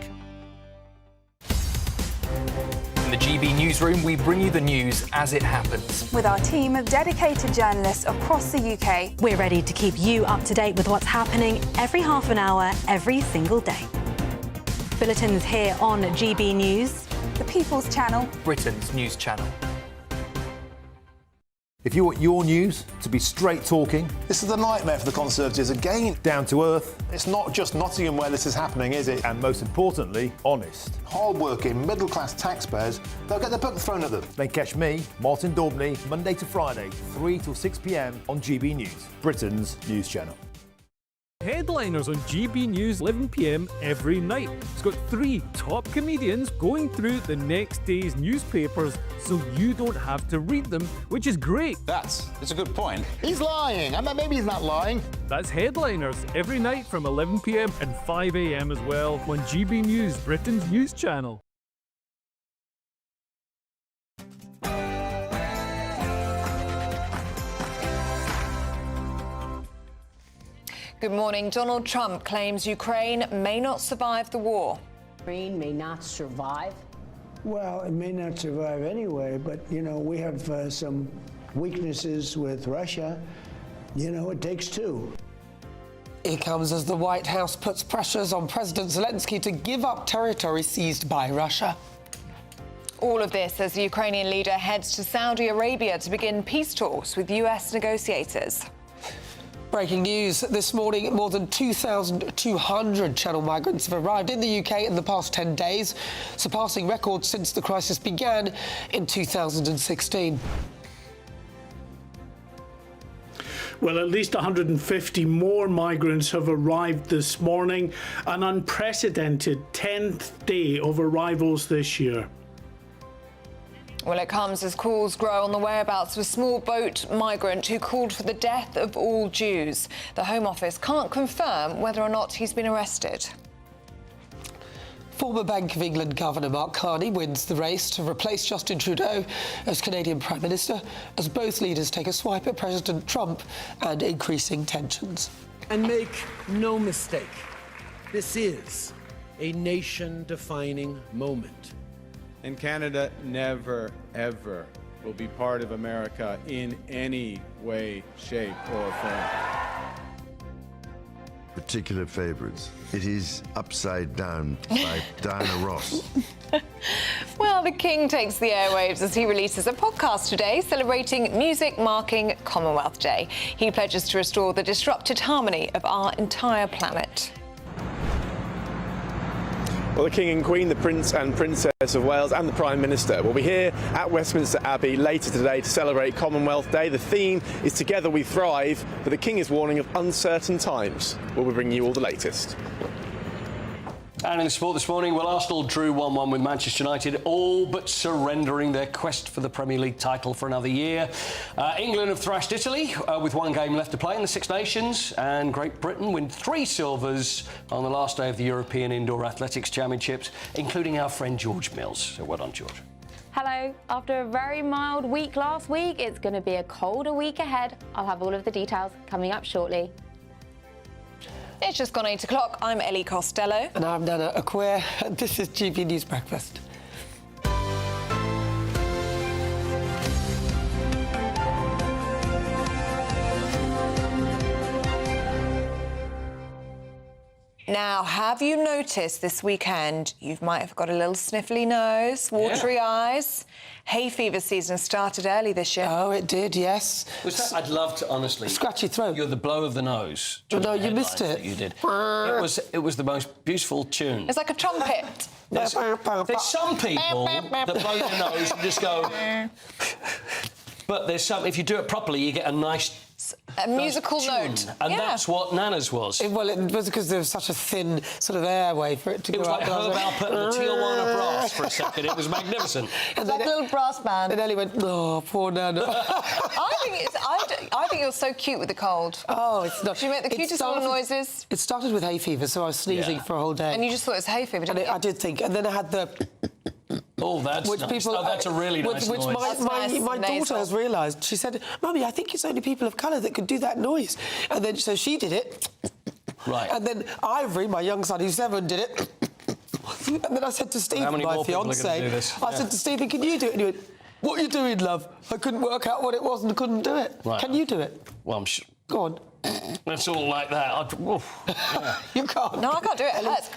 In the GB newsroom, we bring you the news as it happens. With our team of dedicated journalists across the UK, we're ready to keep you up to date with what's happening every half an hour, every single day. Bulletins here on GB News, the People's Channel, Britain's news channel. If you want your news to be straight talking... This is a nightmare for the Conservatives again. Down to earth. It's not just Nottingham where this is happening, is it? And most importantly, honest. Hard-working, middle-class taxpayers, they'll get their book thrown at them. Then catch me, Martin Daubney, Monday to Friday, 3 till 6 p.m. on GB News, Britain's news channel. Headliners on GB News 11 p.m. every night. It's got 3 top comedians going through the next day's newspapers so you don't have to read them, which is great. That's a good point. He's lying. I mean, maybe he's not lying. That's Headliners every night from 11 p.m. and 5 a.m. as well on GB News, Britain's news channel. Good morning. Donald Trump claims Ukraine may not survive the war. Ukraine may not survive? Well, it may not survive anyway, but, you know, we have some weaknesses with Russia. You know, it takes two. It comes as the White House puts pressures on President Zelensky to give up territory seized by Russia. All of this as the Ukrainian leader heads to Saudi Arabia to begin peace talks with US negotiators. Breaking news this morning, more than 2,200 Channel migrants have arrived in the UK in the past 10 days, surpassing records since the crisis began in 2016. Well, at least 150 more migrants have arrived this morning, an unprecedented 10th day of arrivals this year. Well, it comes as calls grow on the whereabouts of a small boat migrant who called for the death of all Jews. The Home Office can't confirm whether or not he's been arrested. Former Bank of England Governor Mark Carney wins the race to replace Justin Trudeau as Canadian Prime Minister, as both leaders take a swipe at President Trump and increasing tensions. And make no mistake, this is a nation-defining moment. And Canada never, ever will be part of America in any way, shape, or form. Particular favourites. It is Upside Down by Diana Ross. Well, the King takes the airwaves as he releases a podcast today celebrating music marking Commonwealth Day. He pledges to restore the disrupted harmony of our entire planet. Well, the King and Queen, the Prince and Princess of Wales and the Prime Minister will be here at Westminster Abbey later today to celebrate Commonwealth Day. The theme is Together We Thrive, but the King is warning of uncertain times. We'll be bringing you all the latest. And in sport this morning, well, Arsenal drew 1-1 with Manchester United, all but surrendering their quest for the Premier League title for another year. England have thrashed Italy with one game left to play in the Six Nations, and Great Britain win 3 silvers on the last day of the European Indoor Athletics Championships, including our friend George Mills. So well done, George. Hello. After a very mild week last week, it's going to be a colder week ahead. I'll have all of the details coming up shortly. It's just gone 8 o'clock. I'm Ellie Costello. And I'm Nana Akwe. And this is GB News Breakfast. Now, have you noticed this weekend you might have got a little sniffly nose, watery eyes? Hay fever season started early this year. Oh, it did, yes. I'd love to, honestly... Scratchy throat. You're the blow of the nose. Oh, no, you missed it. That you did. It was the most beautiful tune. It's like a trumpet. There's some people that blow their nose and just go... But there's some... If you do it properly, you get a nice... A musical tune, note. And that's what Nana's was. Well, it was because there was such a thin sort of airway for it to go up. It was like Herb Alpert and the Tijuana Brass for a second. It was magnificent. It's like a little brass band. And Ellie went, oh, poor Nana. I think you're so cute with the cold. Oh, it's not... Do you make the cutest little noises? It started with hay fever, so I was sneezing for a whole day. And you just thought it was hay fever, didn't you? I did think. And then I had the... Oh, that's nice. That's a really nice noise. Which my daughter has realised. She said, Mummy, I think it's only people of colour that could do that noise. And then, so she did it. Right. And then Ivory, my young son, who's 7, did it. And then I said to Stephen, my fiancé, I said to Stephen, can you do it? And he went, what are you doing, love? I couldn't work out what it was and couldn't do it. Right. Can you do it? Well, I'm sure. Go on. That's all like that. You can't. No, I can't do it. It hurts.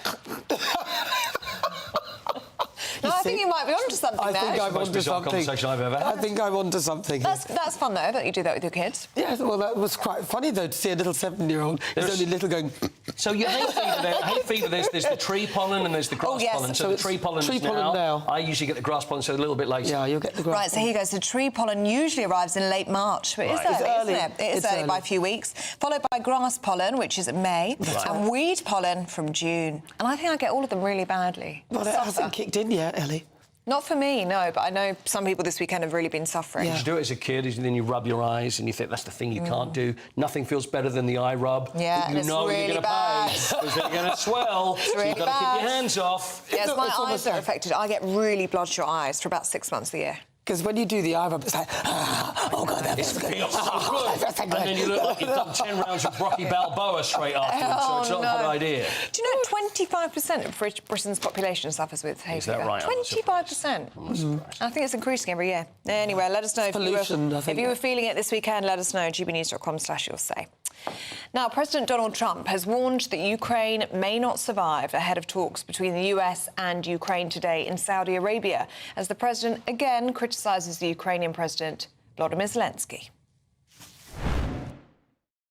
No, I think you might be onto something I there. think I'm Most onto bizarre something. conversation I've ever had. I think I'm onto something. That's fun, though, that you do that with your kids. Yeah, well, that was quite funny, though, to see a little 7-year-old. There's only little going... So you hay fever, there's the tree pollen and there's the grass pollen. So the tree pollen is now. I usually get the grass pollen, so a little bit later. Yeah, you'll get the grass Right, so here goes. The tree pollen usually arrives in late March, but it's early, isn't it? It is early by a few weeks, followed by grass pollen, which is in May, and weed pollen from June. And I think I get all of them really badly. Well, it hasn't kicked in yet, Ellie. Not for me, no, but I know some people this weekend have really been suffering. You do it as a kid, and then you rub your eyes, and you think that's the thing you can't do. Nothing feels better than the eye rub. Yeah, but and it's really you're bad. because they're going to swell. It's really so you've got to keep your hands off. Yes, my eyes are affected. I get really bloodshot eyes for about 6 months a year. Because when you do the eye rub, it's like, oh, God, that feels good. Feels so good. And then you look like you've done 10 rounds of Rocky Balboa straight afterwards, so it's not a good idea. Do you know 25% of Britain's population suffers with hay fever? Is that right? 25%. I think it's increasing every year. Anyway, let us know if you were feeling it this weekend. Let us know, gbnews.com/you'll-say. Now, President Donald Trump has warned that Ukraine may not survive ahead of talks between the US and Ukraine today in Saudi Arabia, as the president again criticises the Ukrainian President Volodymyr Zelensky.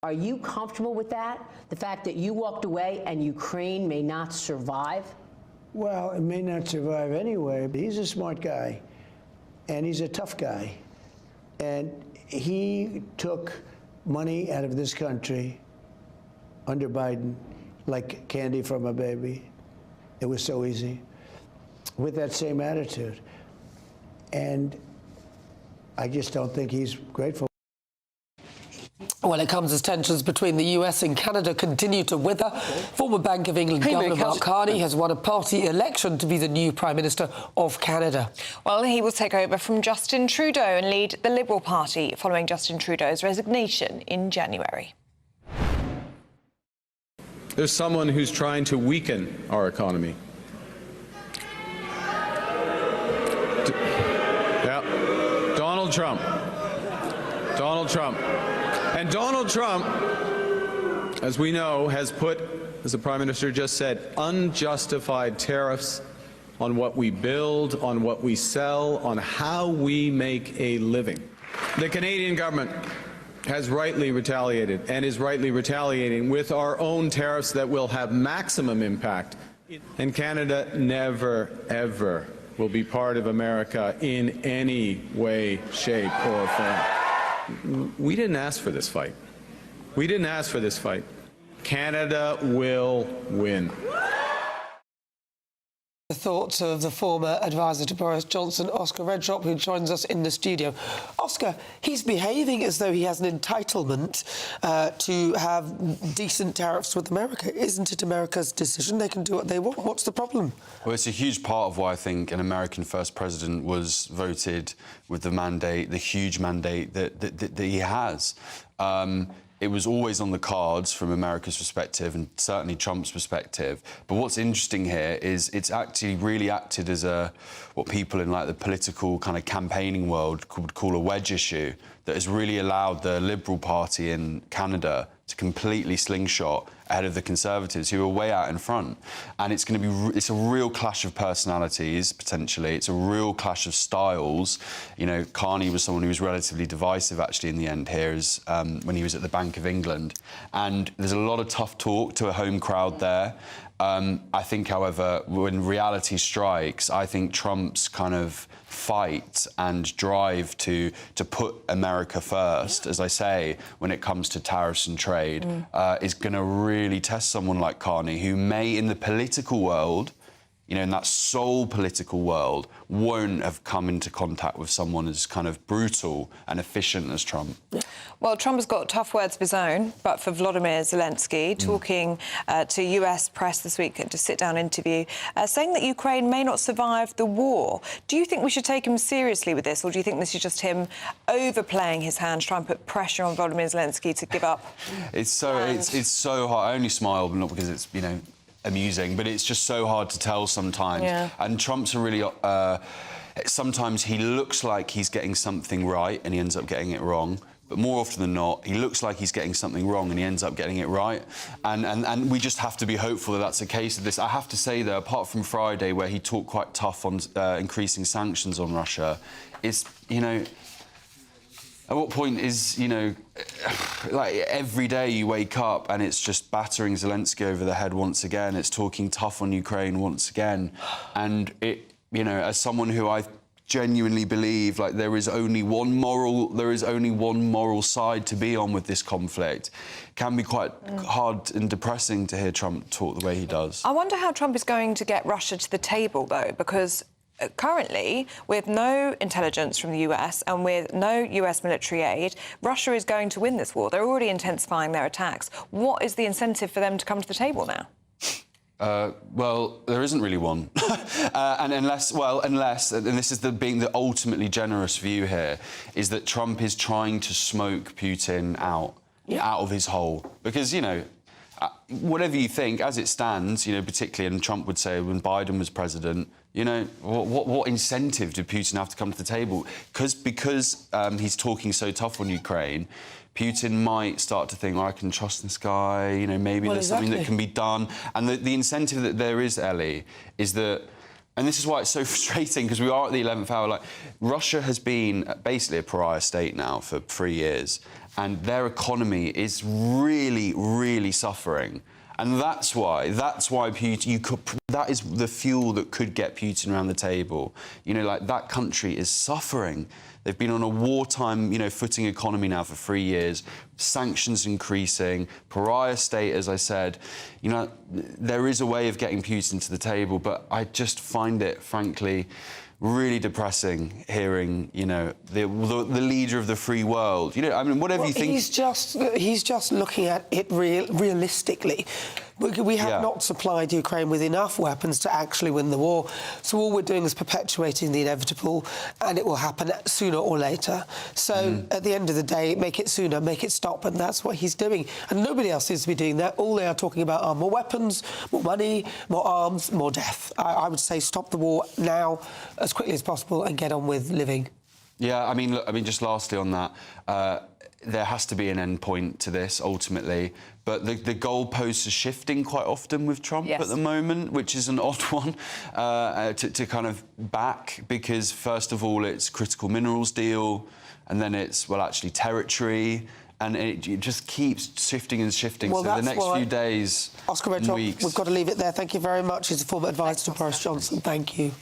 Are you comfortable with that? The fact that you walked away and Ukraine may not survive? Well, it may not survive anyway, but he's a smart guy, and he's a tough guy. And he took money out of this country under Biden like candy from a baby. It was so easy, with that same attitude. And I just don't think he's grateful. Well, it comes as tensions between the US and Canada continue to wither. Former Bank of England Governor Mark Carney has won a party election to be the new Prime Minister of Canada. Well, he will take over from Justin Trudeau and lead the Liberal Party following Justin Trudeau's resignation in January. There's someone who's trying to weaken our economy. Donald Trump. Donald Trump. And Donald Trump, as we know, has put, as the Prime Minister just said, unjustified tariffs on what we build, on what we sell, on how we make a living. The Canadian government has rightly retaliated and is rightly retaliating with our own tariffs that will have maximum impact. And Canada never, ever will be part of America in any way, shape, or form. We didn't ask for this fight. We didn't ask for this fight. Canada will win. The thoughts of the former advisor to Boris Johnson, Oscar Redrop, who joins us in the studio. Oscar, he's behaving as though he has an entitlement to have decent tariffs with America. Isn't it America's decision? They can do what they want. What's the problem? Well, it's a huge part of why I think an American first president was voted with the mandate, the huge mandate that he has. It was always on the cards from America's perspective and certainly Trump's perspective. But what's interesting here is it's actually really acted as what people in like the political kind of campaigning world would call a wedge issue that has really allowed the Liberal Party in Canada to completely slingshot ahead of the Conservatives, who are way out in front. And it's going to be, it's a real clash of personalities, potentially. It's a real clash of styles. You know, Carney was someone who was relatively divisive, actually, in the end here, when he was at the Bank of England. And there's a lot of tough talk to a home crowd there. I think, however, when reality strikes, I think Trump's kind of fight and drive to put America first, as I say, when it comes to tariffs and trade, is going to really test someone like Carney, who may, in the political world, you know, in that sole political world, won't have come into contact with someone as kind of brutal and efficient as Trump. Well, Trump has got tough words of his own, but for Volodymyr Zelensky, talking to US press this week at a sit-down interview, saying that Ukraine may not survive the war. Do you think we should take him seriously with this, or do you think this is just him overplaying his hand, trying to put pressure on Volodymyr Zelensky to give up? It's so hard. I only smile, not because it's, you know, amusing, but it's just so hard to tell sometimes. Yeah. And Trump's a really... sometimes he looks like he's getting something right and he ends up getting it wrong. but more often than not, he looks like he's getting something wrong and he ends up getting it right. And we just have to be hopeful that that's the case of this. I have to say, though, apart from Friday, where he talked quite tough on increasing sanctions on Russia, it's, you know, at what point is, you know, like every day you wake up and it's just battering Zelensky over the head once again. It's talking tough on Ukraine once again. And it, you know, as someone who I genuinely believe like there is only one moral side to be on with this conflict, it can be quite hard and depressing to hear Trump talk the way he does. I wonder how Trump is going to get Russia to the table, though, because currently, with no intelligence from the US and with no US military aid, Russia is going to win this war. They're already intensifying their attacks. What is the incentive for them to come to the table now? Well, there isn't really one. And unless, and this is being the ultimately generous view here, is that Trump is trying to smoke Putin out of his hole. Because, you know, whatever you think, as it stands, you know, particularly, and Trump would say when Biden was president, you know, what incentive did Putin have to come to the table? Because he's talking so tough on Ukraine, Putin might start to think, well, I can trust this guy, you know, maybe there's something that can be done. And the incentive that there is, Ellie, is that, and this is why it's so frustrating, because we are at the 11th hour, like, Russia has been basically a pariah state now for 3 years, and their economy is really, really suffering. And that's why Putin, that is the fuel that could get Putin around the table. You know, like, that country is suffering. They've been on a wartime, you know, footing economy now for 3 years, sanctions increasing, pariah state, as I said. You know, there is a way of getting Putin to the table, but I just find it, frankly, really depressing hearing, you know, the leader of the free world. You know, I mean, whatever you think. He's just looking at it realistically. We have not supplied Ukraine with enough weapons to actually win the war. So all we're doing is perpetuating the inevitable, and it will happen sooner or later. So at the end of the day, make it sooner, make it stop, and that's what he's doing. And nobody else seems to be doing that. All they are talking about are more weapons, more money, more arms, more death. I would say stop the war now, as quickly as possible, and get on with living. Yeah, I mean, look, just lastly on that, there has to be an end point to this, ultimately. But the goalposts are shifting quite often with Trump at the moment, which is an odd one to kind of back, because, first of all, it's critical minerals deal, and then it's, well, actually territory, and it just keeps shifting and shifting. Well, so the next few days and weeks... We've got to leave it there. Thank you very much. He's a former advisor to Boris Johnson. Thank you.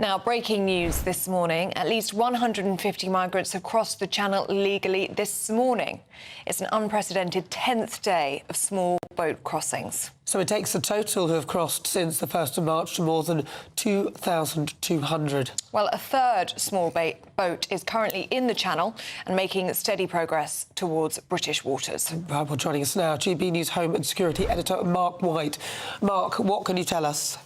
Now, breaking news this morning. At least 150 migrants have crossed the Channel illegally this morning. It's an unprecedented 10th day of small boat crossings. So it takes the total who have crossed since the 1st of March to more than 2,200. Well, a third small boat is currently in the Channel and making steady progress towards British waters. Well, joining us now, GB News Home and Security Editor Mark White. Mark, what can you tell us?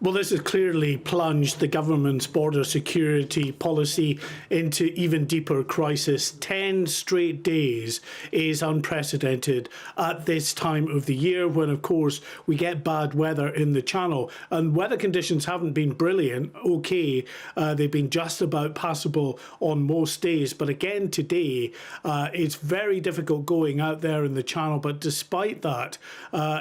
Well, this has clearly plunged the government's border security policy into even deeper crisis. 10 straight days is unprecedented at this time of the year when, of course, we get bad weather in the Channel. And weather conditions haven't been brilliant. OK, they've been just about passable on most days. But again, today, it's very difficult going out there in the Channel. But despite that,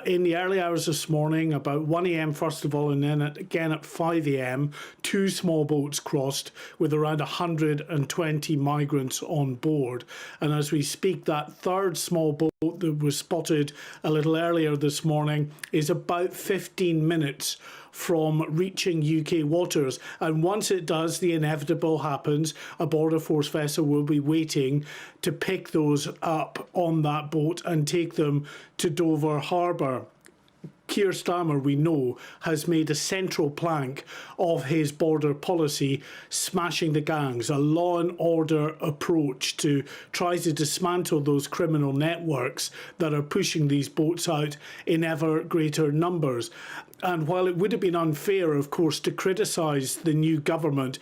in the early hours this morning, about 1 a.m. first of all, and then again at 5 a.m, 2 small boats crossed with around 120 migrants on board. And as we speak, that third small boat that was spotted a little earlier this morning is about 15 minutes from reaching UK waters. And once it does, the inevitable happens. A Border Force vessel will be waiting to pick those up on that boat and take them to Dover Harbour. Keir Starmer, we know, has made a central plank of his border policy smashing the gangs, a law and order approach to try to dismantle those criminal networks that are pushing these boats out in ever greater numbers. And while it would have been unfair, of course, to criticise the new government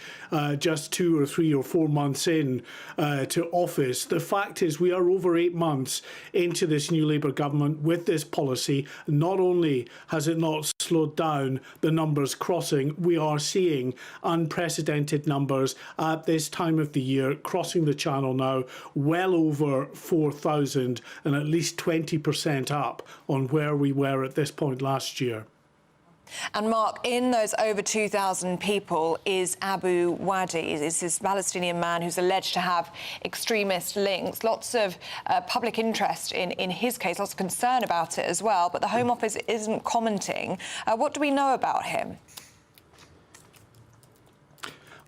just 2 or 3 or 4 months in to office, the fact is we are over 8 months into this new Labour government with this policy. Not only has it not slowed down the numbers crossing, we are seeing unprecedented numbers at this time of the year, crossing the channel now, well over 4,000 and at least 20% up on where we were at this point last year. And Mark, in those over 2,000 people is Abu Wadi. It's this Palestinian man who's alleged to have extremist links. Lots of public interest in his case, lots of concern about it as well. But the Home Office isn't commenting. What do we know about him?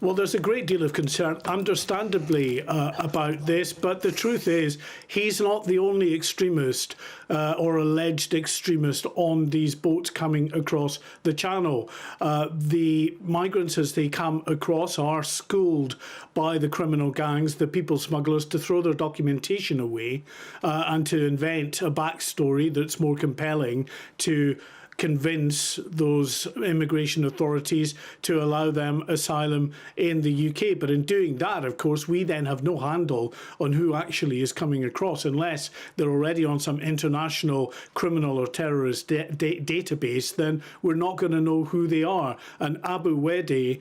Well, there's a great deal of concern, understandably, about this, but the truth is he's not the only extremist or alleged extremist on these boats coming across the channel. The migrants, as they come across, are schooled by the criminal gangs, the people smugglers, to throw their documentation away and to invent a backstory that's more compelling to convince those immigration authorities to allow them asylum in the UK. But in doing that, of course, we then have no handle on who actually is coming across unless they're already on some international criminal or terrorist database. Then we're not going to know who they are. And Abu Wadi,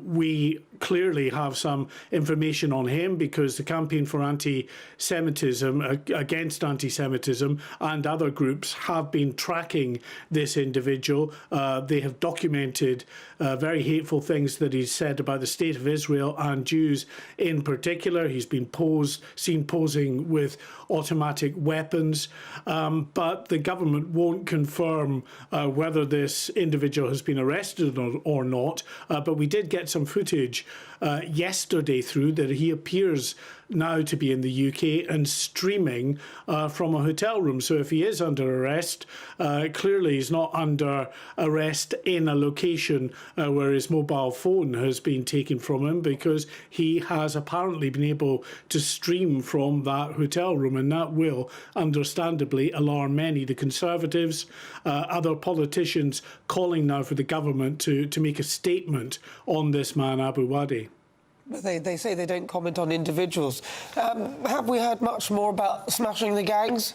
we clearly have some information on him because the Campaign for Anti-Semitism, against anti-Semitism, and other groups have been tracking this individual. They have documented very hateful things that he's said about the state of Israel and Jews in particular. He's been seen posing with automatic weapons, but the government won't confirm whether this individual has been arrested or not. But we did get some footage yesterday through that he appears now to be in the UK and streaming from a hotel room. So if he is under arrest, clearly he's not under arrest in a location where his mobile phone has been taken from him, because he has apparently been able to stream from that hotel room, and that will understandably alarm many. The Conservatives, other politicians calling now for the government to make a statement on this man, Abu Wadi. They say they don't comment on individuals. Have we heard much more about smashing the gangs?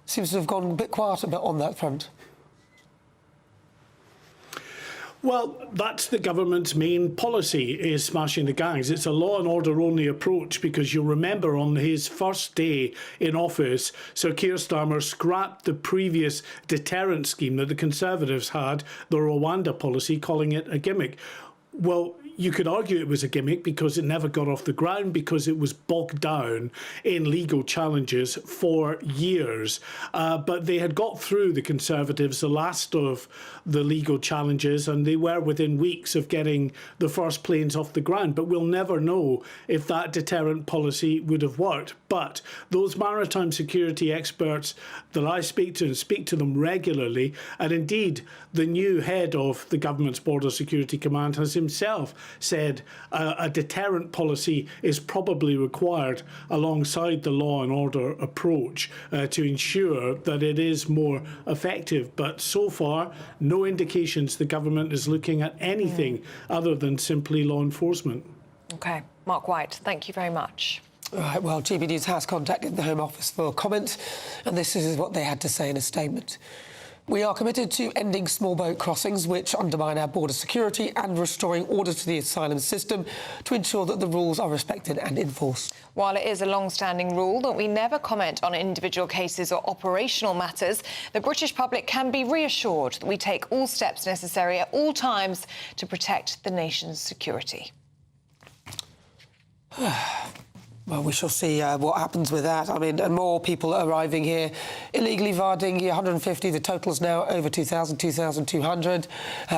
Seems to have gone a bit quiet a bit on that front. Well, that's the government's main policy, is smashing the gangs. It's a law and order only approach, because you'll remember on his first day in office, Sir Keir Starmer scrapped the previous deterrent scheme that the Conservatives had, the Rwanda policy, calling it a gimmick. Well, you could argue it was a gimmick because it never got off the ground, because it was bogged down in legal challenges for years. But they had got through, the Conservatives, the last of the legal challenges, and they were within weeks of getting the first planes off the ground. But we'll never know if that deterrent policy would have worked. But those maritime security experts that I speak to, and speak to them regularly, and indeed the new head of the government's Border Security Command has himself said a deterrent policy is probably required alongside the law and order approach to ensure that it is more effective. But so far, no indications the government is looking at anything other than simply law enforcement. OK. Mark White, thank you very much. All right, well, GB News has contacted the Home Office for comment, and this is what they had to say in a statement. We are committed to ending small boat crossings which undermine our border security and restoring order to the asylum system to ensure that the rules are respected and enforced. While it is a long-standing rule that we never comment on individual cases or operational matters, the British public can be reassured that we take all steps necessary at all times to protect the nation's security. Well, we shall see what happens with that. I mean, and more people arriving here illegally via dinghy, 150. The total is now over 2,000, 2,200.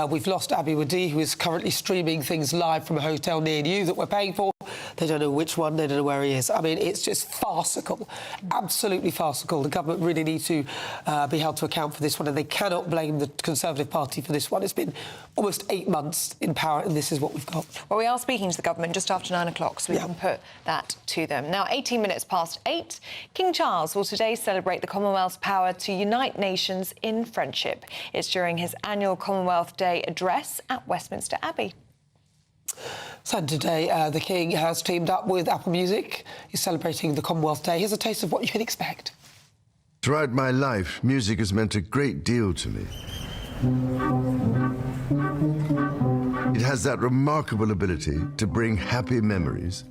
We've lost Abu Wadi, who is currently streaming things live from a hotel near you that we're paying for. They don't know which one, they don't know where he is. I mean, it's just farcical, absolutely farcical. The government really needs to be held to account for this one, and they cannot blame the Conservative Party for this one. It's been almost 8 months in power, and this is what we've got. Well, we are speaking to the government just after 9 o'clock, so we can put that to to them. Now, 18 minutes past 8, King Charles will today celebrate the Commonwealth's power to unite nations in friendship. It's during his annual Commonwealth Day address at Westminster Abbey. So today, the King has teamed up with Apple Music. He's celebrating the Commonwealth Day. Here's a taste of what you can expect. Throughout my life, music has meant a great deal to me. It has that remarkable ability to bring happy memories.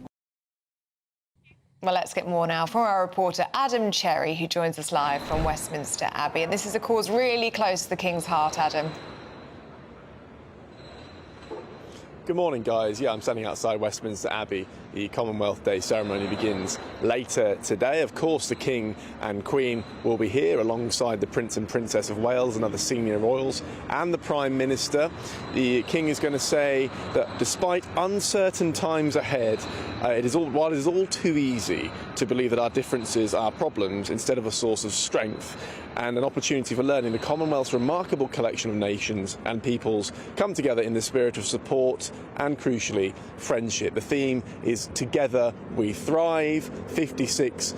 Well, let's get more now from our reporter Adam Cherry, who joins us live from Westminster Abbey. And this is a cause really close to the King's heart, Adam. Good morning, guys. Yeah, I'm standing outside Westminster Abbey. The Commonwealth Day ceremony begins later today. Of course, the King and Queen will be here alongside the Prince and Princess of Wales and other senior royals and the Prime Minister. The King is going to say that despite uncertain times ahead, while it is all too easy to believe that our differences are problems instead of a source of strength and an opportunity for learning, the Commonwealth's remarkable collection of nations and peoples come together in the spirit of support and, crucially, friendship. The theme is Together We Thrive, 56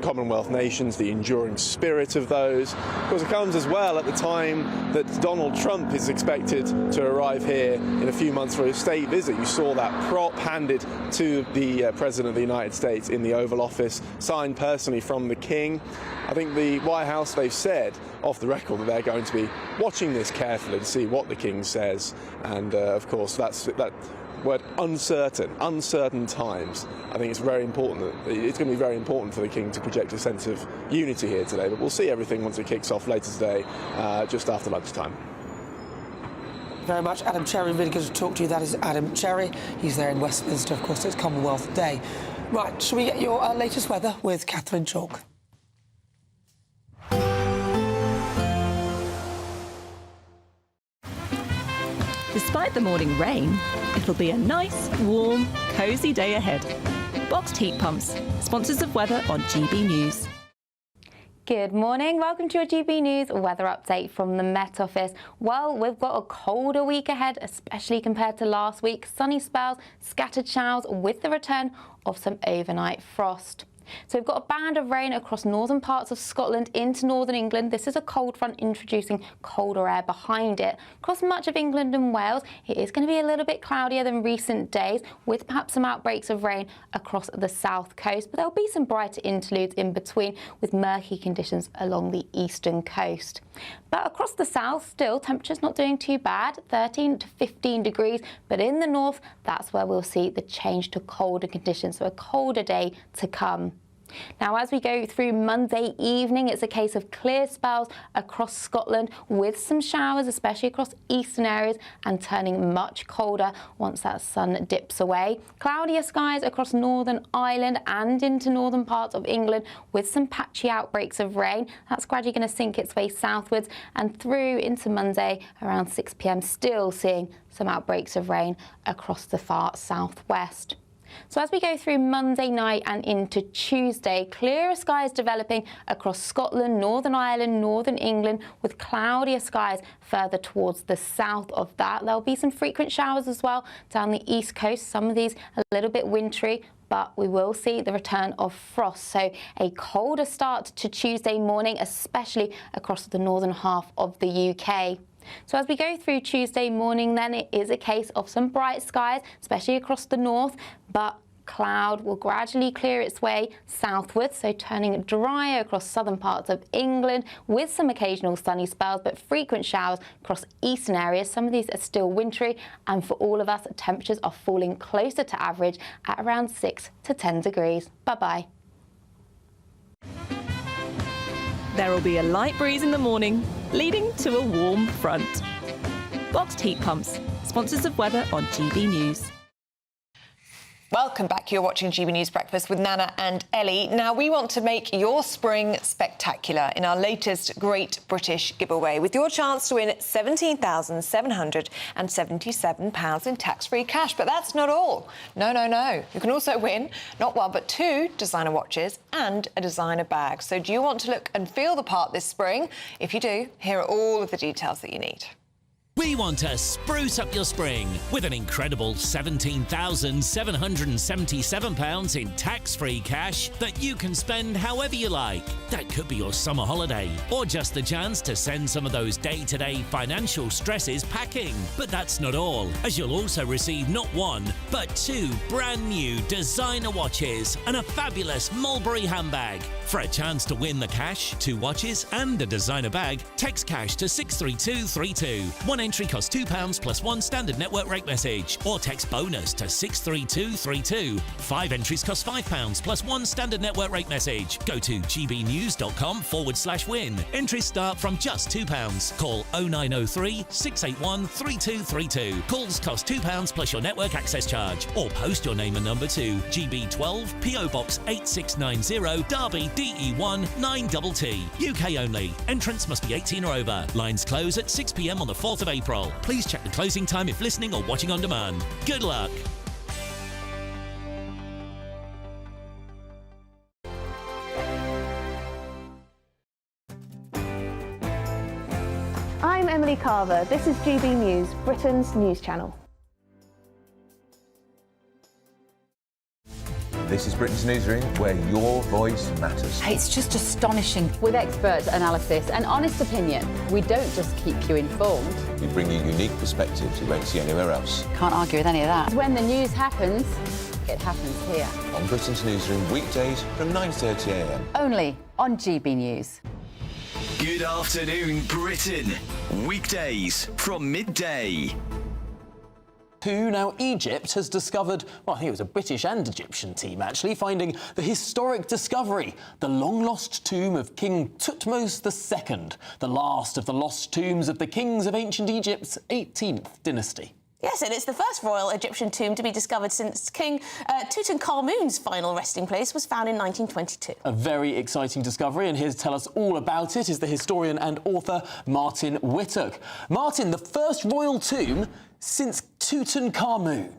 Commonwealth nations, the enduring spirit of those. Of course, it comes as well at the time that Donald Trump is expected to arrive here in a few months for a state visit. You saw that prop handed to the President of the United States in the Oval Office, signed personally from the King. I think the White House, they've said off the record that they're going to be watching this carefully to see what the King says. And of course, that word uncertain times. I think it's very important. It's going to be very important for the King to project a sense of unity here today. But we'll see everything once it kicks off later today, just after lunchtime. Very much, Adam Cherry. Really good to talk to you. That is Adam Cherry. He's there in Westminster. Of course, it's Commonwealth Day. Right, shall we get your latest weather with Catherine Chalk? Despite the morning rain, it'll be a nice, warm, cosy day ahead. Boxed heat pumps, sponsors of weather on GB News. Good morning. Welcome to your GB News weather update from the Met Office. Well, we've got a colder week ahead, especially compared to last week. Sunny spells, scattered showers with the return of some overnight frost. So we've got a band of rain across northern parts of Scotland into northern England. This is a cold front introducing colder air behind it. Across much of England and Wales, it is going to be a little bit cloudier than recent days, with perhaps some outbreaks of rain across the south coast. But there'll be some brighter interludes in between, with murky conditions along the eastern coast. But across the south, still, temperatures not doing too bad, 13 to 15 degrees. But in the north, that's where we'll see the change to colder conditions, so a colder day to come. Now, as we go through Monday evening, it's a case of clear spells across Scotland with some showers, especially across eastern areas, and turning much colder once that sun dips away. Cloudier skies across Northern Ireland and into northern parts of England with some patchy outbreaks of rain. That's gradually going to sink its way southwards and through into Monday around 6 p.m, still seeing some outbreaks of rain across the far southwest. So as we go through Monday night and into Tuesday, clearer skies developing across Scotland, Northern Ireland, Northern England, with cloudier skies further towards the south of that. There'll be some frequent showers as well down the east coast, some of these a little bit wintry, but we will see the return of frost. So a colder start to Tuesday morning, especially across the northern half of the UK. So as we go through Tuesday morning, then it is a case of some bright skies, especially across the north, but cloud will gradually clear its way southwards, so turning drier across southern parts of England with some occasional sunny spells, but frequent showers across eastern areas. Some of these are still wintry, and for all of us, temperatures are falling closer to average at around 6 to 10 degrees. Bye-bye. There will be a light breeze in the morning, leading to a warm front. Boxed heat pumps, sponsors of weather on GB News. Welcome back. You're watching GB News Breakfast with Nana and Ellie. Now, we want to make your spring spectacular in our latest Great British giveaway, with your chance to win £17,777 in tax-free cash. But that's not all. No. You can also win not one, but 2 designer watches and a designer bag. So do you want to look and feel the part this spring? If you do, here are all of the details that you need. We want to spruce up your spring with an incredible £17,777 in tax-free cash that you can spend however you like. That could be your summer holiday or just the chance to send some of those day-to-day financial stresses packing. But that's not all, as you'll also receive not one, but 2 brand new designer watches and a fabulous Mulberry handbag. For a chance to win the cash, 2 watches and a designer bag, text cash to 63232. One entry costs £2 plus 1 standard network rate message, or text bonus to 63232. 5 entries cost £5 plus 1 standard network rate message. Go to gbnews.com/win. Entries start from just £2. Call 0903 681 3232. Calls cost £2 plus your network access charge, or post your name and number to GB12 PO Box 8690 Derby DE1 9TT. UK only. Entrance must be 18 or over. Lines close at 6 p.m. on the 4th of April. Please check the closing time if listening or watching on demand. Good luck. I'm Emily Carver. This is GB News, Britain's news channel. This is Britain's Newsroom, where your voice matters. It's just astonishing. With expert analysis and honest opinion, we don't just keep you informed. We bring you unique perspectives you won't see anywhere else. Can't argue with any of that. When the news happens, it happens here. On Britain's Newsroom, weekdays from 9:30 a.m. Only on GB News. Good afternoon, Britain. Weekdays from midday. Now, Egypt has discovered, well, I think it was a British and Egyptian team actually, finding the historic discovery, the long-lost tomb of King Thutmose II, the last of the lost tombs of the kings of ancient Egypt's 18th dynasty. Yes, and it's the first royal Egyptian tomb to be discovered since King Tutankhamun's final resting place was found in 1922. A very exciting discovery, and here to tell us all about it is the historian and author Martin Whittock. Martin, the first royal tomb since Tutankhamun.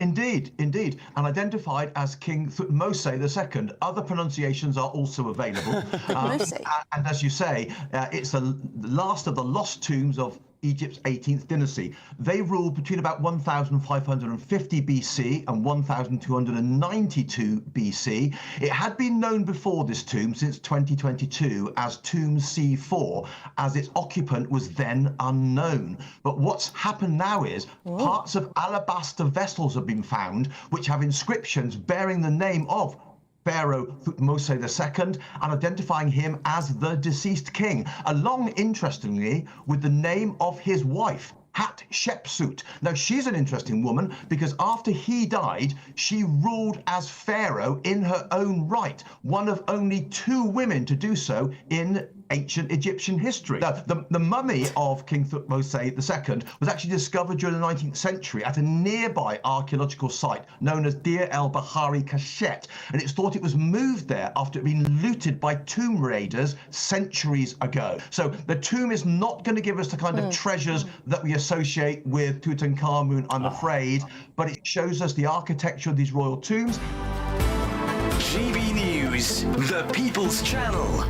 Indeed, and identified as King Thutmose II. Other pronunciations are also available. And as you say, it's the last of the lost tombs of Egypt's 18th dynasty. They ruled between about 1550 BC and 1292 BC. It had been known before this tomb since 2022 as Tomb C4, as its occupant was then unknown. But what's happened now is parts of alabaster vessels have been found which have inscriptions bearing the name of Pharaoh Thutmose II and identifying him as the deceased king, along, interestingly, with the name of his wife, Hatshepsut. Now, she's an interesting woman because after he died, she ruled as pharaoh in her own right, one of only 2 women to do so in ancient Egyptian history. Now, the mummy of King Thutmose II was actually discovered during the 19th century at a nearby archaeological site known as Deir el-Bahari Kashet, and it's thought it was moved there after it had been looted by tomb raiders centuries ago. So the tomb is not going to give us the kind of treasures that we associate with Tutankhamun, I'm afraid, but it shows us the architecture of these royal tombs. GB News, the People's Channel.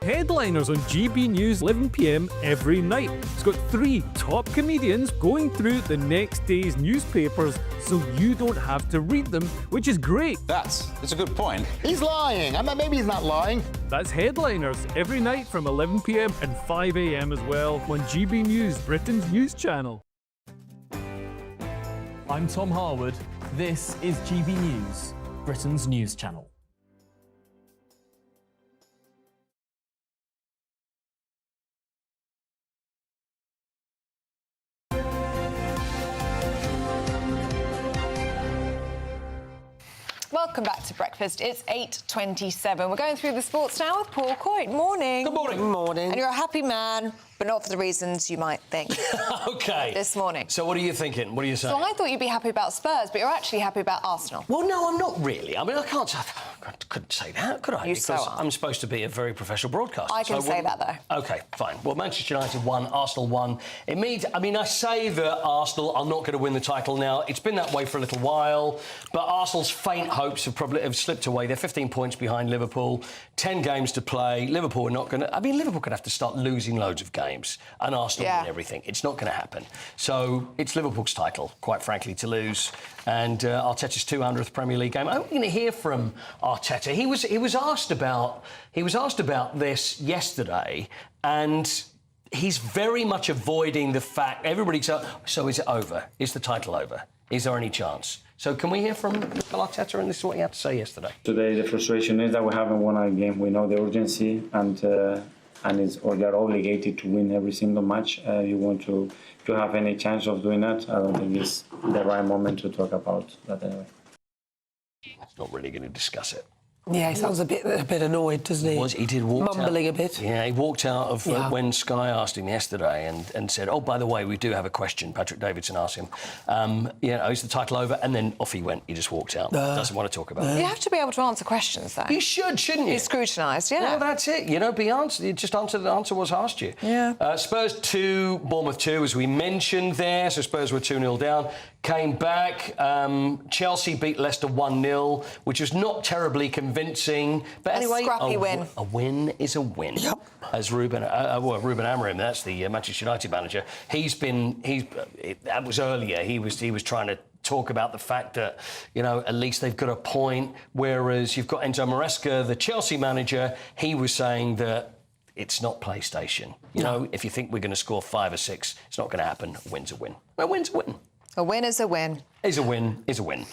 Headliners on GB News 11 p.m. every night. It's got 3 top comedians going through the next day's newspapers so you don't have to read them, which is great. That's a good point. He's lying. Maybe he's not lying. That's Headliners every night from 11 p.m. and 5 a.m. as well on GB News, Britain's news channel. I'm Tom Harwood. This is GB News, Britain's news channel. Welcome back to breakfast. It's 8:27. We're going through the sports now with Paul Coyte. Morning. Good morning. Good morning. And you're a happy man, but not for the reasons you might think. OK. This morning. So what are you thinking? What are you saying? So I thought you'd be happy about Spurs, but you're actually happy about Arsenal. Well, no, I'm not really. I mean, I can't I couldn't say that, could I? You Because so are. I'm supposed to be a very professional broadcaster. I can say that, though. OK, fine. Well, Manchester United won, Arsenal won. It means, I mean, I say that Arsenal are not going to win the title now. It's been that way for a little while, but Arsenal's faint hopes have slipped away. They're 15 points behind Liverpool, 10 games to play. Liverpool are not going to... I mean, Liverpool could have to start losing loads of games and Arsenal win everything. It's not going to happen. So it's Liverpool's title, quite frankly, to lose. And Arteta's 200th Premier League game. I'm going to hear from Arteta. He was asked about this yesterday, and he's very much avoiding the fact. Everybody's so is it over? Is the title over? Is there any chance? So can we hear from Arteta? And this is what he had to say yesterday. Today, the frustration is that we haven't won our game. We know the urgency, and we are obligated to win every single match. You want to have any chance of doing that. I don't think it's the right moment to talk about that anyway. He's not really going to discuss it. Yeah, he sounds a bit annoyed, doesn't he? He did walk mumbling out, a bit. Yeah, he walked out of when Sky asked him yesterday and said, "Oh, by the way, we do have a question." Patrick Davidson asked him, "Is the title over?" And then off he went. He just walked out. Doesn't want to talk about it. You have to be able to answer questions, though. You should, shouldn't you? Be scrutinised, yeah. Well, that's it. You know, you just answer the answer was asked you. Yeah. Spurs 2, Bournemouth 2, as we mentioned there. So Spurs were 2-0 down. Came back. Chelsea beat Leicester 1-0, which was not terribly convincing. But anyway, a scrappy win. A win is a win. Yep. As Ruben Amorim, that's the Manchester United manager. That was earlier. He was trying to talk about the fact that, at least they've got a point. Whereas you've got Enzo Maresca, the Chelsea manager. He was saying that it's not PlayStation. You know, if you think we're going to score 5 or 6, it's not going to happen. A win's a win. A win's a win. A win is a win. Is a win, is a win.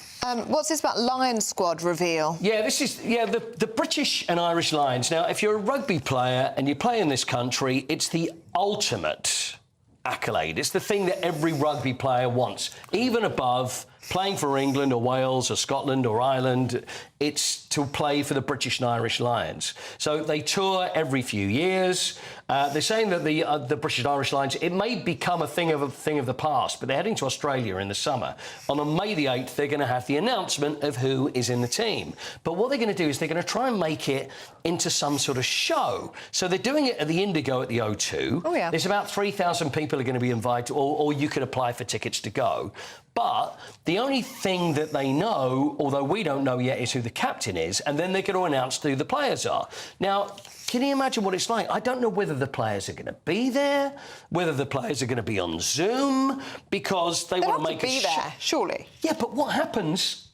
What's this about Lions squad reveal? Yeah, this is the British and Irish Lions. Now, if you're a rugby player and you play in this country, it's the ultimate accolade. It's the thing that every rugby player wants, even above playing for England or Wales or Scotland or Ireland. It's to play for the British and Irish Lions. So they tour every few years. They're saying that the British and Irish Lions, it may become a thing of the past, but they're heading to Australia in the summer. On May the 8th, they're going to have the announcement of who is in the team. But what they're going to do is they're going to try and make it into some sort of show. So they're doing it at the Indigo at the O2. Oh, yeah. There's about 3,000 people are going to be invited, or you could apply for tickets to go. But the only thing that they know, although we don't know yet, is who the captain is, and then they're going to announce who the players are. Now, can you imagine what it's like? I don't know whether the players are going to be there, whether the players are going to be on Zoom, because they want to make be there, surely. Yeah, but what happens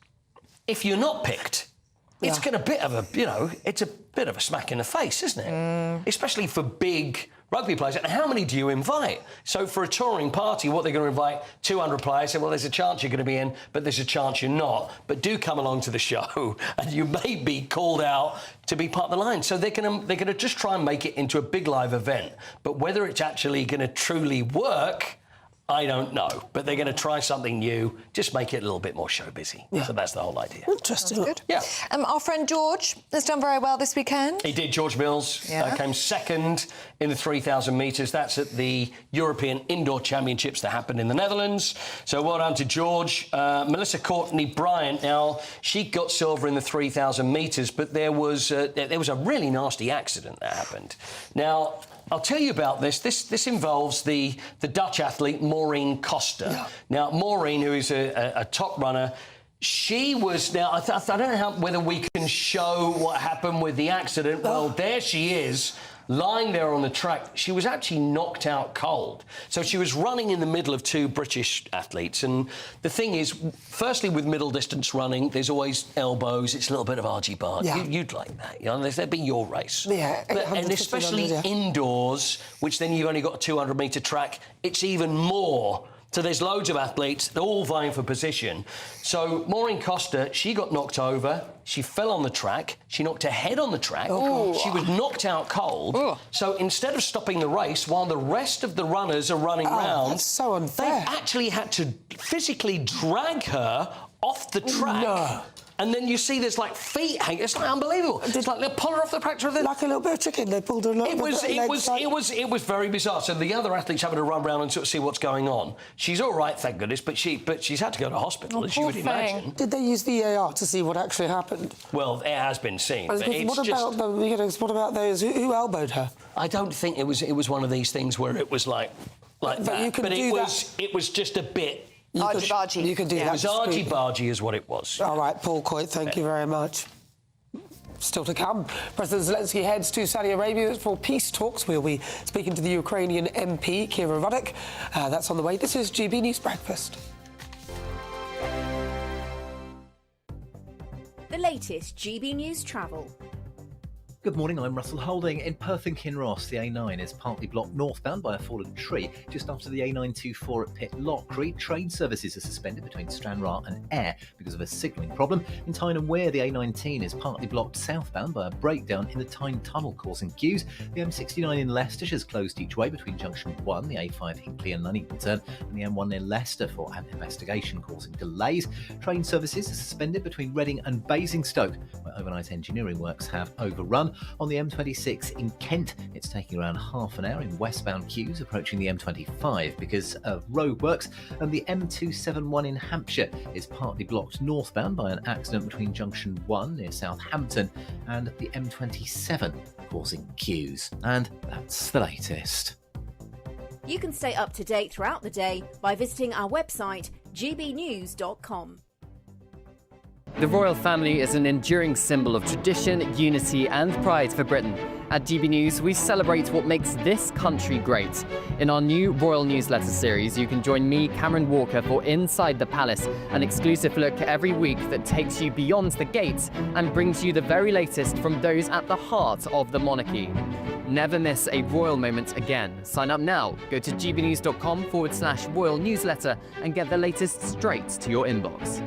if you're not picked? It's going to it's a bit of a smack in the face, isn't it? Especially for big rugby players. And how many do you invite? So for a touring party, what they're going to invite 200 players. Say, well, there's a chance you're going to be in, but there's a chance you're not. But do come along to the show, and you may be called out to be part of the line. So they're going to just try and make it into a big live event. But whether it's actually going to truly work, I don't know, but they're going to try something new, just make it a little bit more show busy. Yeah. So that's the whole idea. Interesting. Good. Yeah. Our friend George has done very well this weekend. He did. George Mills came second in the 3,000 metres. That's at the European Indoor Championships that happened in the Netherlands. So well done to George. Melissa Courtney Bryant, now, she got silver in the 3,000 metres, but there was a really nasty accident that happened. Now, I'll tell you about this. This involves the Dutch athlete Maureen Koster. Yeah. Now, Maureen, who is a top runner, she was... Now, I don't know whether we can show what happened with the accident. Well, there she is, lying there on the track. She was actually knocked out cold. So she was running in the middle of 2 British athletes. And the thing is, firstly, with middle distance running, there's always elbows. It's a little bit of argy-bargy. Yeah. You'd like that, that'd be your race. Yeah. And especially indoors, which then you've only got a 200-metre track, it's even more. So there's loads of athletes, they're all vying for position. So Maureen Koster, she got knocked over, she fell on the track, she knocked her head on the track, she was knocked out cold. Ooh. So instead of stopping the race, while the rest of the runners are running round, that's so unfair. they actually had to physically drag her off the track and then you see there's like feet hanging. It's like unbelievable. It's like they pull her off the tractor. Like a little bit of chicken. They pulled her. It was very bizarre. So the other athletes having to run around and sort of see what's going on. She's all right, thank goodness, but she's had to go to hospital, as you would imagine. Did they use VAR to see what actually happened? Well, it has been seen. What about those who elbowed her? I don't think it was one of these things where it was like but that. You can but do it was just a bit. Argy-bargy. You can do that. It was argy-bargy is what it was. All right, Paul Coit, thank you very much. Still to come, President Zelensky heads to Saudi Arabia for peace talks. We'll be speaking to the Ukrainian MP, Kira Ruddock. That's on the way. This is GB News Breakfast. The latest GB News travel. Good morning, I'm Russell Holding. In Perth and Kinross, the A9 is partly blocked northbound by a fallen tree. Just after the A924 at Pit Lockery, train services are suspended between Stranraer and Ayr because of a signalling problem. In Tyne and Wear, the A19 is partly blocked southbound by a breakdown in the Tyne Tunnel, causing queues. The M69 in Leicestershire is closed each way between Junction 1, the A5 Hinckley and Nuneaton turn, and the M1 near Leicester for an investigation causing delays. Train services are suspended between Reading and Basingstoke, where overnight engineering works have overrun. On the M26 in Kent, it's taking around half an hour in westbound queues approaching the M25 because of roadworks, and the M271 in Hampshire is partly blocked northbound by an accident between Junction 1 near Southampton and the M27, causing queues. And that's the latest. You can stay up to date throughout the day by visiting our website, gbnews.com. The royal family is an enduring symbol of tradition, unity and pride for Britain. At GB News, we celebrate what makes this country great. In our new royal newsletter series, you can join me, Cameron Walker, for Inside the Palace, an exclusive look every week that takes you beyond the gates and brings you the very latest from those at the heart of the monarchy. Never miss a royal moment again. Sign up now. Go to gbnews.com/royal newsletter and get the latest straight to your inbox.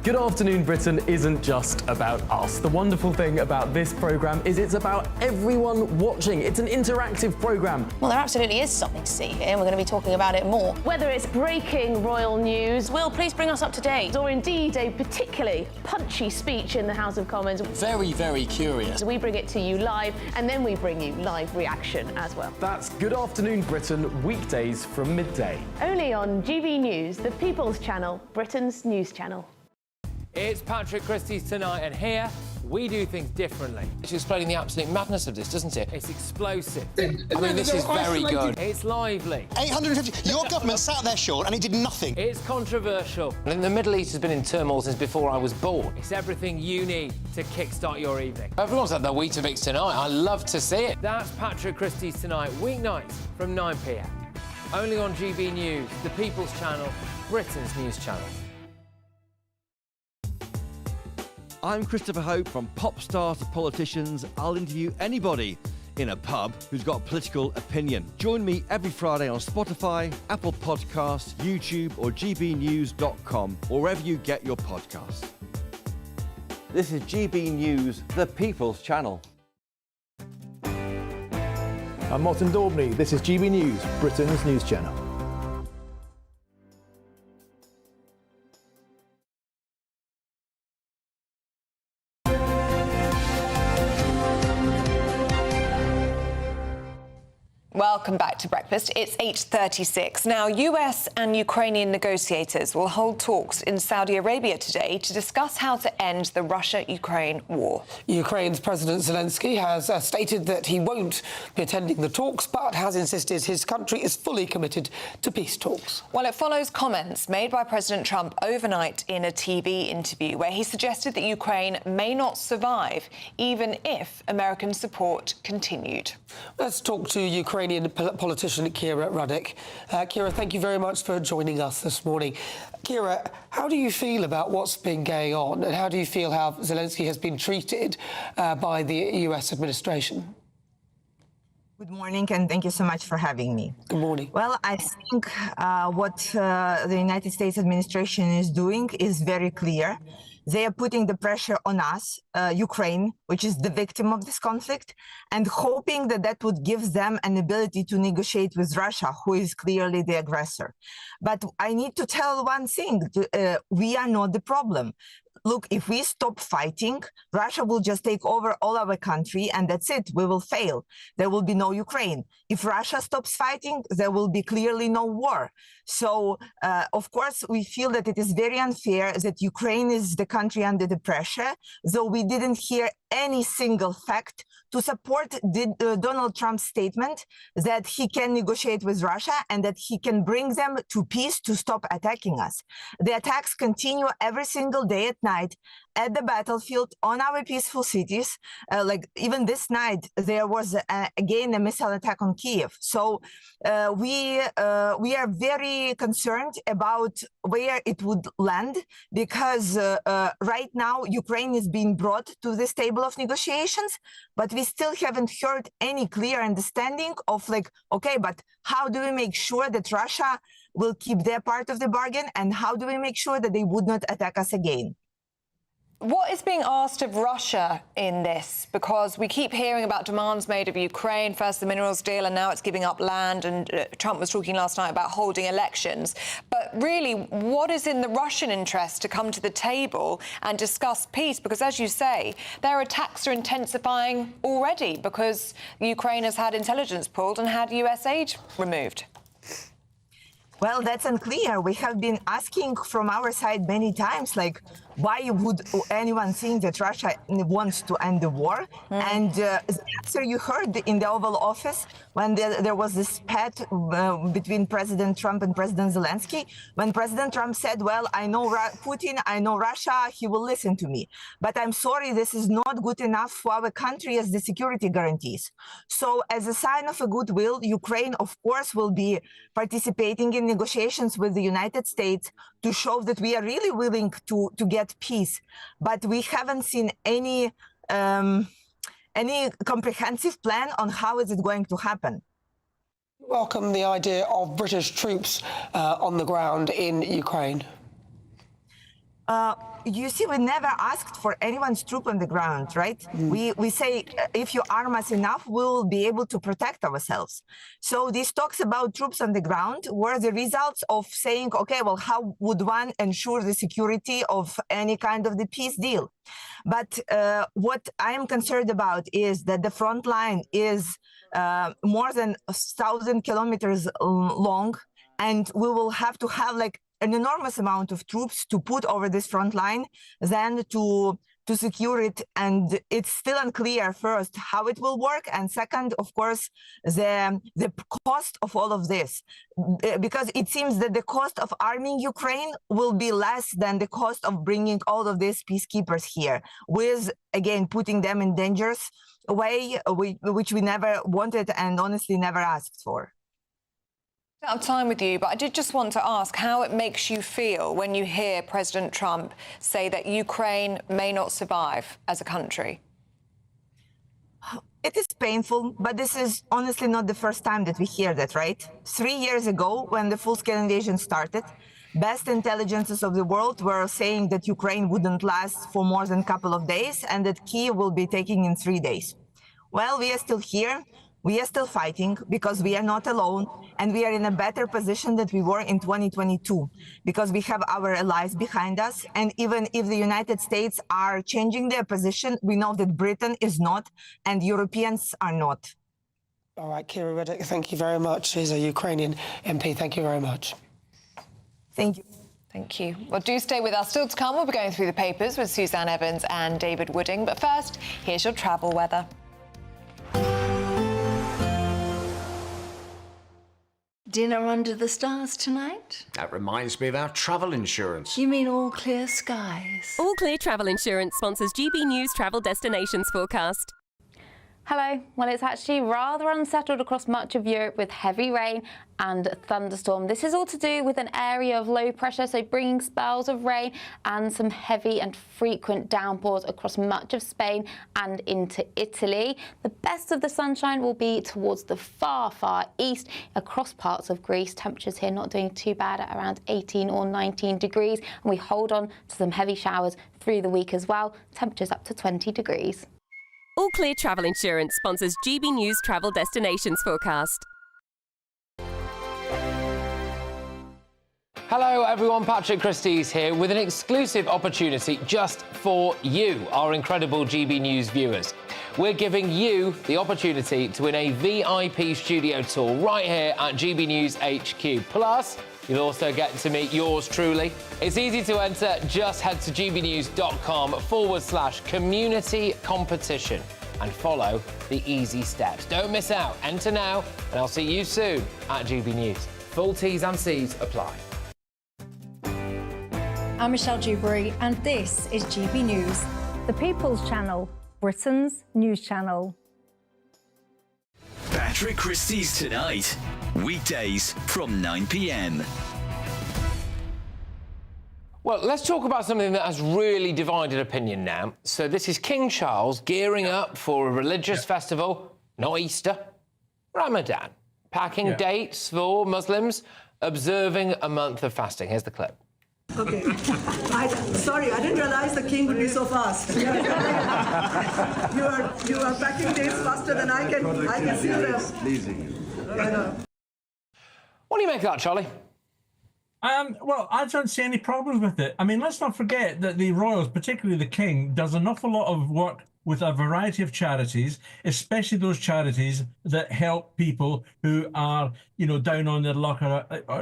Good Afternoon Britain isn't just about us. The wonderful thing about this programme is it's about everyone watching. It's an interactive programme. Well, there absolutely is something to see here, and we're going to be talking about it more. Whether it's breaking royal news, Will, please bring us up to date. or indeed a particularly punchy speech in the House of Commons. Very, very curious. We bring it to you live, and then we bring you live reaction as well. That's Good Afternoon Britain, weekdays from midday. Only on GB News, the People's Channel, Britain's news channel. It's Patrick Christie's Tonight, and here we do things differently. It's explaining the absolute madness of this, doesn't it? It's explosive. I mean, this is very good. It's lively. 850. Your government sat there, Sean, and it did nothing. It's controversial. And the Middle East has been in turmoil since before I was born. It's everything you need to kickstart your evening. Everyone's had their Weetabix tonight. I love to see it. That's Patrick Christie's Tonight, weeknights from 9 p.m. Only on GB News, the People's Channel, Britain's news channel. I'm Christopher Hope. From pop stars to politicians, I'll interview anybody in a pub who's got a political opinion. Join me every Friday on Spotify, Apple Podcasts, YouTube or gbnews.com, or wherever you get your podcasts. This is GB News, the People's Channel. I'm Martin Daubney. This is GB News, Britain's news channel. Welcome back to Breakfast. It's 8:36. Now, US and Ukrainian negotiators will hold talks in Saudi Arabia today to discuss how to end the Russia-Ukraine war. Ukraine's President Zelensky has stated that he won't be attending the talks, but has insisted his country is fully committed to peace talks. Well, it follows comments made by President Trump overnight in a TV interview where he suggested that Ukraine may not survive even if American support continued. Let's talk to Ukrainian politician Kira Ruddock. Kira, thank you very much for joining us this morning. Kira, how do you feel about what's been going on, and how do you feel how Zelensky has been treated by the US administration? Good morning, and thank you so much for having me. Good morning. Well, I think what the United States administration is doing is very clear. They are putting the pressure on us, Ukraine, which is the victim of this conflict, and hoping that that would give them an ability to negotiate with Russia, who is clearly the aggressor. But I need to tell one thing, we are not the problem. Look, if we stop fighting, Russia will just take over all our country, and that's it. We will fail. There will be no Ukraine. If Russia stops fighting, there will be clearly no war. So, of course, we feel that it is very unfair that Ukraine is the country under the pressure, though we didn't hear any single fact to support Donald Trump's statement that he can negotiate with Russia and that he can bring them to peace to stop attacking us. The attacks continue every single day at night at the battlefield on our peaceful cities. Like even this night, there was again a missile attack on Kiev. So we are very concerned about where it would land, because right now Ukraine is being brought to this table of negotiations, but we still haven't heard any clear understanding of like, okay, but how do we make sure that Russia will keep their part of the bargain, and how do we make sure that they would not attack us again? What is being asked of Russia in this? Because we keep hearing about demands made of Ukraine, first the minerals deal, and now it's giving up land, and Trump was talking last night about holding elections. But really, what is in the Russian interest to come to the table and discuss peace? Because, as you say, their attacks are intensifying already because Ukraine has had intelligence pulled and had US aid removed. Well, that's unclear. We have been asking from our side many times, like, why would anyone think that Russia wants to end the war? And the answer you heard in the Oval Office when there was this spat between President Trump and President Zelensky, when President Trump said, well, I know Putin, I know Russia, he will listen to me. But I'm sorry, this is not good enough for our country as the security guarantees. So as a sign of a goodwill, Ukraine, of course, will be participating in negotiations with the United States to show that we are really willing to get peace, but we haven't seen any comprehensive plan on how is it going to happen. Welcome the idea of British troops on the ground in Ukraine. You see, we never asked for anyone's troop on the ground, right? We say, if you arm us enough, we'll be able to protect ourselves. So these talks about troops on the ground were the results of saying, okay, well, how would one ensure the security of any kind of the peace deal? But what I am concerned about is that the front line is more than 1,000 kilometers long, and we will have to have like an enormous amount of troops to put over this front line, then to secure it. And it's still unclear, first, how it will work, and second, of course, the cost of all of this. Because it seems that the cost of arming Ukraine will be less than the cost of bringing all of these peacekeepers here, with, again, putting them in dangerous way, which we never wanted and honestly never asked for. Out of time with you, but I did just want to ask how it makes you feel when you hear President Trump say that Ukraine may not survive as a country. It is painful, but this is honestly not the first time that we hear that, right? 3 years ago, when the full-scale invasion started, best intelligences of the world were saying that Ukraine wouldn't last for more than a couple of days and that Kyiv will be taken in 3 days. Well, we are still here. We are still fighting because we are not alone, and we are in a better position than we were in 2022 because we have our allies behind us. And even if the United States are changing their position, we know that Britain is not and Europeans are not. All right, Kira Reddick, thank you very much. She's a Ukrainian MP. Thank you very much. Thank you. Thank you. Well, do stay with us. Still to come, we'll be going through the papers with Suzanne Evans and David Wooding. But first, here's your travel weather. Dinner under the stars tonight? That reminds me of our travel insurance. You mean All Clear Skies? All Clear Travel Insurance sponsors GB News Travel Destinations Forecast. Hello. Well, it's actually rather unsettled across much of Europe with heavy rain and thunderstorm. This is all to do with an area of low pressure, so bringing spells of rain and some heavy and frequent downpours across much of Spain and into Italy. The best of the sunshine will be towards the far, far east across parts of Greece. Temperatures here not doing too bad at around 18 or 19 degrees, and we hold on to some heavy showers through the week as well. Temperatures up to 20 degrees. All Clear Travel Insurance sponsors GB News Travel Destinations Forecast. Hello everyone, Patrick Christie's here with an exclusive opportunity just for you, our incredible GB News viewers. We're giving you the opportunity to win a VIP studio tour right here at GB News HQ. Plus, you'll also get to meet yours truly. It's easy to enter. Just head to gbnews.com/community competition and follow the easy steps. Don't miss out. Enter now, and I'll see you soon at GB News. Full T's and C's apply. I'm Michelle Dewberry, and this is GB News, the People's Channel, Britain's news channel. Patrick Christie's Tonight, weekdays from 9 p.m. Well, let's talk about something that has really divided opinion now. So this is King Charles gearing up for a religious festival, not Easter, Ramadan, packing dates for Muslims, observing a month of fasting. Here's the clip. Okay. Sorry, I didn't realize the king would be so fast. You are packing dates faster than I can see them. What do you make of that, Charlie? Well, I don't see any problems with it. I mean, let's not forget that the royals, particularly the king, does an awful lot of work with a variety of charities, especially those charities that help people who are, down on their luck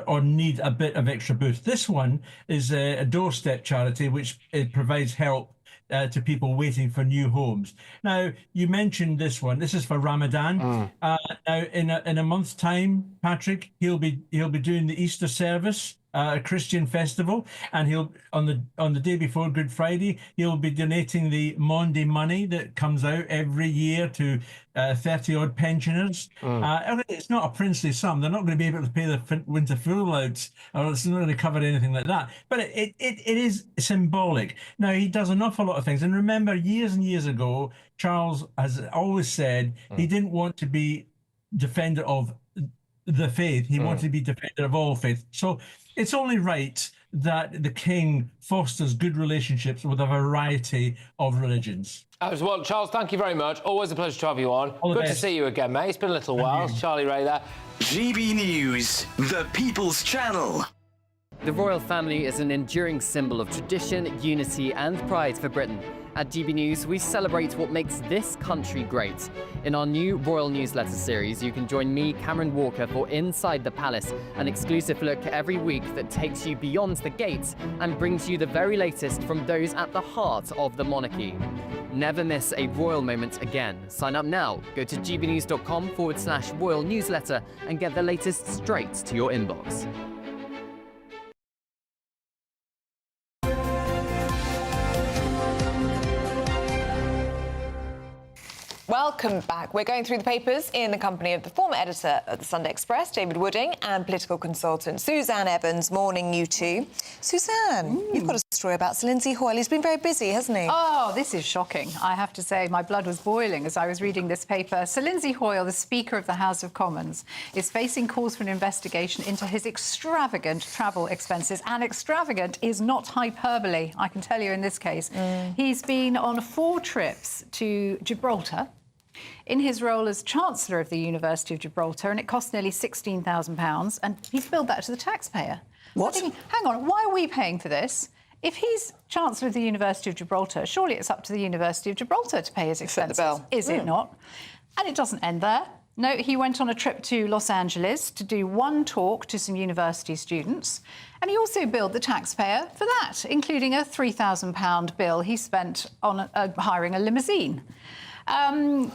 or need a bit of extra boost. This one is a doorstep charity which provides help to people waiting for new homes. Now, you mentioned this one. This is for Ramadan. Now, in a month's time, Patrick, he'll be doing the Easter service. A Christian festival, and he'll on the day before Good Friday he'll be donating the Monday money that comes out every year to 30-odd pensioners. It's not a princely sum. They're not going to be able to pay the winter fuel allowance, or it's not going to cover anything like that. But it is symbolic. Now, he does an awful lot of things. And remember, years and years ago, Charles has always said he didn't want to be defender of the faith. He wanted to be defender of all faith. So it's only right that the king fosters good relationships with a variety of religions. As well, Charles, thank you very much. Always a pleasure to have you on. Good to see you again, mate. It's been a little while. It's Charlie Ray there. GB News, the People's Channel. The royal family is an enduring symbol of tradition, unity and pride for Britain. At GB News, we celebrate what makes this country great. In our new royal newsletter series, you can join me, Cameron Walker, for Inside the Palace, an exclusive look every week that takes you beyond the gates and brings you the very latest from those at the heart of the monarchy. Never miss a royal moment again. Sign up now. Go to gbnews.com/royal newsletter and get the latest straight to your inbox. Welcome back. We're going through the papers in the company of the former editor of the Sunday Express, David Wooding, and political consultant Suzanne Evans. Morning, you two. Suzanne, you've got a story about Sir Lindsay Hoyle. He's been very busy, hasn't he? Oh, this is shocking. I have to say, my blood was boiling as I was reading this paper. Sir Lindsay Hoyle, the Speaker of the House of Commons, is facing calls for an investigation into his extravagant travel expenses. And extravagant is not hyperbole, I can tell you in this case. He's been on 4 trips to Gibraltar in his role as Chancellor of the University of Gibraltar, and it cost nearly £16,000, and he's billed that to the taxpayer. What? Thinking, hang on, why are we paying for this? If he's Chancellor of the University of Gibraltar, surely it's up to the University of Gibraltar to pay his expenses. the bill. Is it not? And it doesn't end there. No, he went on a trip to Los Angeles to do one talk to some university students, and he also billed the taxpayer for that, including a £3,000 bill he spent on hiring a limousine. Then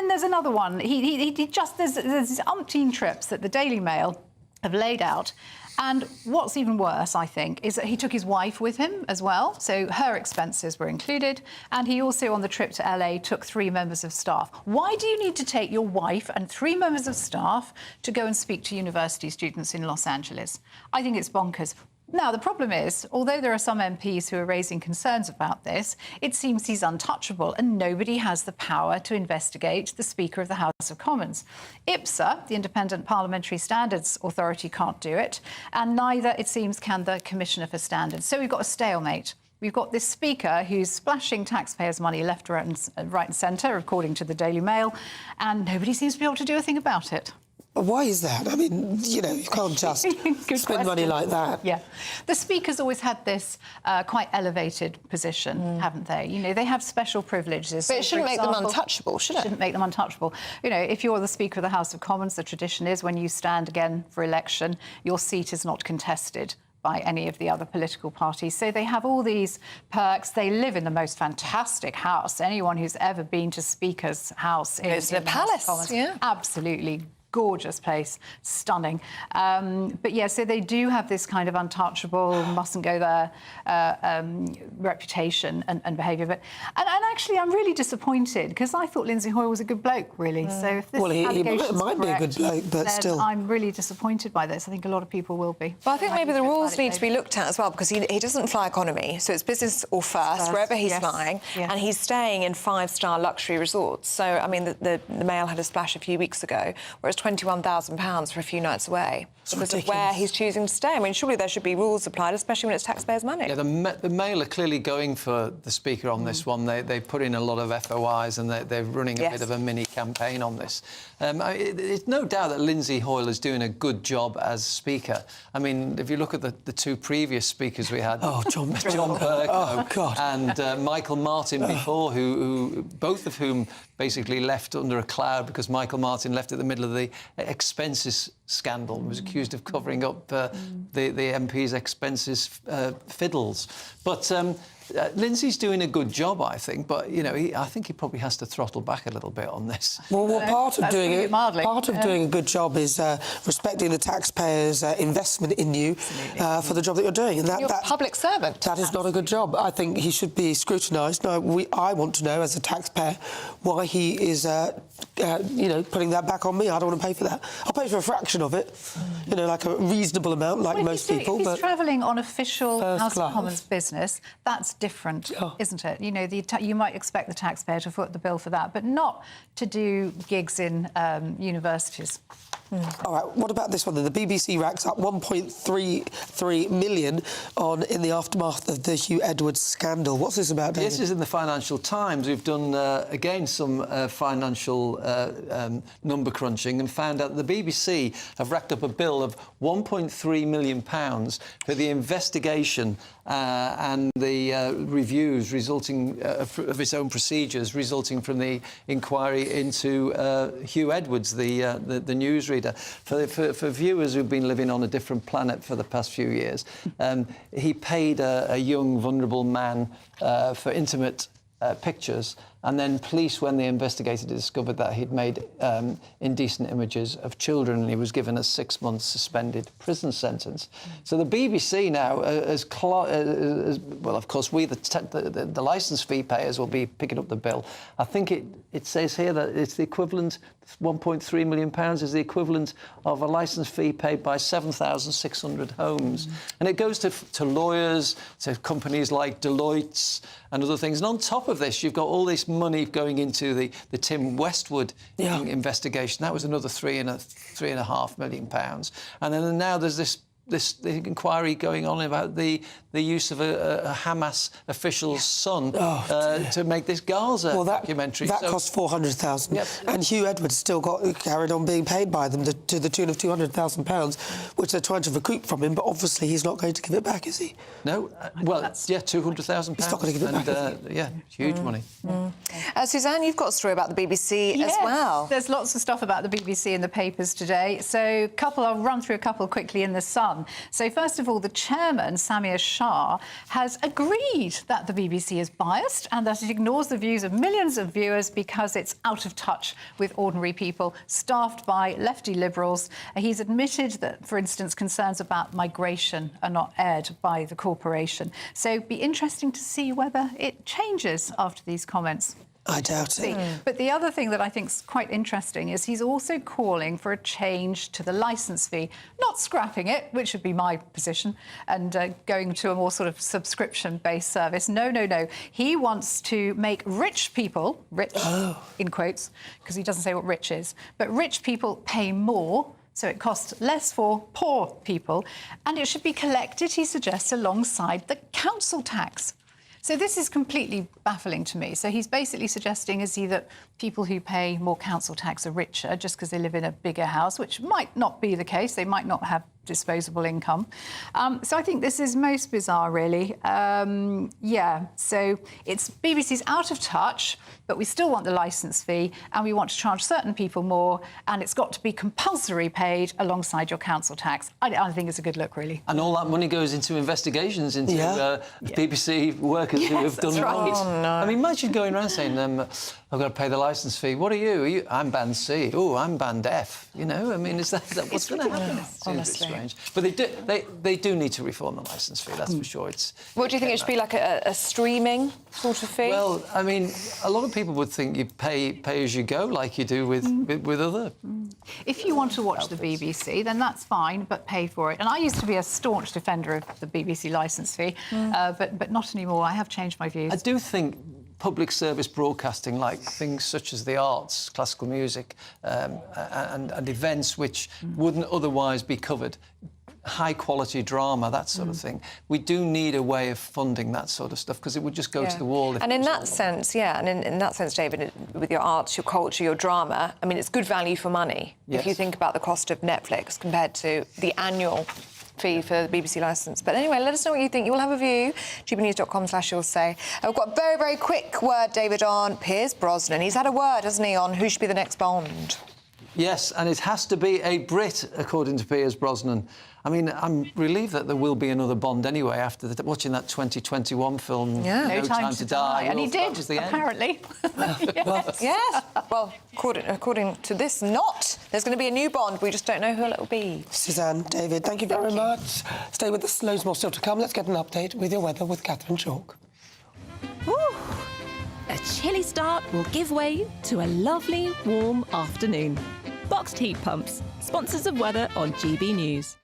there's another one. There's umpteen trips that the Daily Mail have laid out. And what's even worse, I think, is that he took his wife with him as well. So her expenses were included. And he also, on the trip to LA, took 3 members of staff. Why do you need to take your wife and 3 members of staff to go and speak to university students in Los Angeles? I think it's bonkers. Now, the problem is, although there are some MPs who are raising concerns about this, it seems he's untouchable and nobody has the power to investigate the Speaker of the House of Commons. IPSA, the Independent Parliamentary Standards Authority, can't do it, and neither, it seems, can the Commissioner for Standards. So we've got a stalemate. we've got this Speaker who's splashing taxpayers' money left, right and centre, according to the Daily Mail, and nobody seems to be able to do a thing about it. Why is that? I mean, you know, you can't just spend money like that. Yeah. The Speaker's always had this quite elevated position, haven't they? You know, they have special privileges. But it shouldn't make them untouchable, should it? Shouldn't make them untouchable. You know, if you're the Speaker of the House of Commons, the tradition is when you stand again for election, your seat is not contested by any of the other political parties. So they have all these perks. They live in the most fantastic house. Anyone who's ever been to Speaker's house Goes to the palace, yeah. Absolutely gorgeous place, stunning. But yeah, so they do have this kind of untouchable, mustn't go there reputation and behaviour. But and actually, I'm really disappointed because I thought Lindsay Hoyle was a good bloke, really. So if this he allegation's might be a good bloke, but then still, I'm really disappointed by this. I think a lot of people will be. Well, I think maybe the rules need to be looked at as well, because he doesn't fly economy, so it's business or first wherever he's flying, and he's staying in 5-star luxury resorts. So, I mean, the Mail had a splash a few weeks ago where it's £21,000 for a few nights away because of where he's choosing to stay. I mean, surely there should be rules applied, especially when it's taxpayers' money. Yeah, the Mail are clearly going for the Speaker on this one. They put in a lot of FOIs and they're running a bit of a mini campaign on this. It's no doubt that Lindsay Hoyle is doing a good job as Speaker. I mean, if you look at the two previous Speakers we had, John Bercow and Michael Martin before, who both of whom basically left under a cloud because Michael Martin left at the middle of the expenses scandal and was accused of covering up the MP's expenses fiddles. But Lindsay's doing a good job, I think, but, you know, I think he probably has to throttle back a little bit on this. Well, part of doing a good job is respecting the taxpayers' investment in you for the job that you're doing. And you're a public servant. That is not a good job. I think he should be scrutinised. I want to know, as a taxpayer, why he is, you know, putting that back on me. I don't want to pay for that. I'll pay for a fraction of it, you know, like a reasonable amount, like most people. If he's travelling on official House of Commons business, that's different, isn't it? You know, you might expect the taxpayer to foot the bill for that, but not to do gigs in universities. All right, what about this one then? The BBC racks up $1.33 million in the aftermath of the Hugh Edwards scandal. What's this about, David? This is in the Financial Times. We've done, again, some financial number crunching and found out that the BBC have racked up a bill of £1.3 million for the investigation and the reviews resulting of its own procedures resulting from the inquiry into Hugh Edwards, the newsreader. For viewers who've been living on a different planet for the past few years, he paid a young, vulnerable man for intimate pictures, and then police, when they investigated, discovered that he'd made indecent images of children, and he was given a 6-month suspended prison sentence. So the BBC now, well, of course, we, the licence fee payers, will be picking up the bill. I think it says here that it's the equivalent, £1.3 million is the equivalent of a licence fee paid by 7,600 homes. And it goes to lawyers, to companies like Deloitte's and other things. And on top of this, you've got all this money going into the Tim Westwood investigation. That was another £3.5 million. And then now there's this inquiry going on about the use of a Hamas official's son to make this Gaza documentary. That cost $400,000, and Hugh Edwards still carried on being paid by them to the tune of £200,000, which they're trying to recoup from him. But obviously, he's not going to give it back, is he? No. £200,000. He's not going to give it back. Huge money. Suzanne, you've got a story about the BBC as well. There's lots of stuff about the BBC in the papers today. So, I'll run through a couple quickly in The Sun. So, first of all, the chairman, Samir Shah, has agreed that the BBC is biased and that it ignores the views of millions of viewers because it's out of touch with ordinary people, staffed by lefty liberals. He's admitted that, for instance, concerns about migration are not aired by the corporation. So, it'd be interesting to see whether it changes after these comments. I doubt it. But the other thing that I think is quite interesting is he's also calling for a change to the licence fee, not scrapping it, which would be my position, and going to a more sort of subscription-based service. No. He wants to make rich people, in quotes, because he doesn't say what rich is, but rich people pay more, so it costs less for poor people, and it should be collected, he suggests, alongside the council tax. So this is completely baffling to me. So he's basically suggesting, is he, that people who pay more council tax are richer just because they live in a bigger house, which might not be the case. They might not have disposable income. So I think this is most bizarre, really. Yeah, so it's BBC's out of touch, but we still want the licence fee and we want to charge certain people more, and it's got to be compulsory paid alongside your council tax. I think it's a good look, really. And all that money goes into investigations into BBC workers who have done wrong. Oh, no. I mean, imagine going around saying, I've got to pay the licence fee. What are you? I'm band C. Oh, I'm band F. You know, I mean, is that what's going to happen? Honestly. Strange. But they do need to reform the licence fee, that's for sure. What do you think it should be, like a streaming sort of fee? Well, I mean, a lot of people would think you pay as you go, like you do with other. If you want to watch the BBC, then that's fine, but pay for it. And I used to be a staunch defender of the BBC licence fee, but not anymore. I have changed my views. I do think public service broadcasting, like things such as the arts, classical music, and events which wouldn't otherwise be covered, high-quality drama, that sort of thing. We do need a way of funding that sort of stuff, because it would just go to the wall. And in that sense, and in that sense, David, with your arts, your culture, your drama, I mean, it's good value for money. Yes. If you think about the cost of Netflix compared to the annual fee for the BBC licence. But anyway, let us know what you think. You will have a view. gbnews.com/you'll say. We've got a very, very quick word, David, on Piers Brosnan. He's had a word, hasn't he, on who should be the next Bond? Yes, and it has to be a Brit, according to Piers Brosnan. I mean, I'm relieved that there will be another Bond anyway after watching that 2021 film, No Time to Die. And he did, apparently. Yes. Well, according to this, not. There's going to be a new Bond. We just don't know who it'll be. Suzanne, David, thank you very much. Stay with us. Loads more still to come. Let's get an update with your weather with Catherine Chalk. A chilly start will give way to a lovely, warm afternoon. Boxed heat pumps, sponsors of weather on GB News.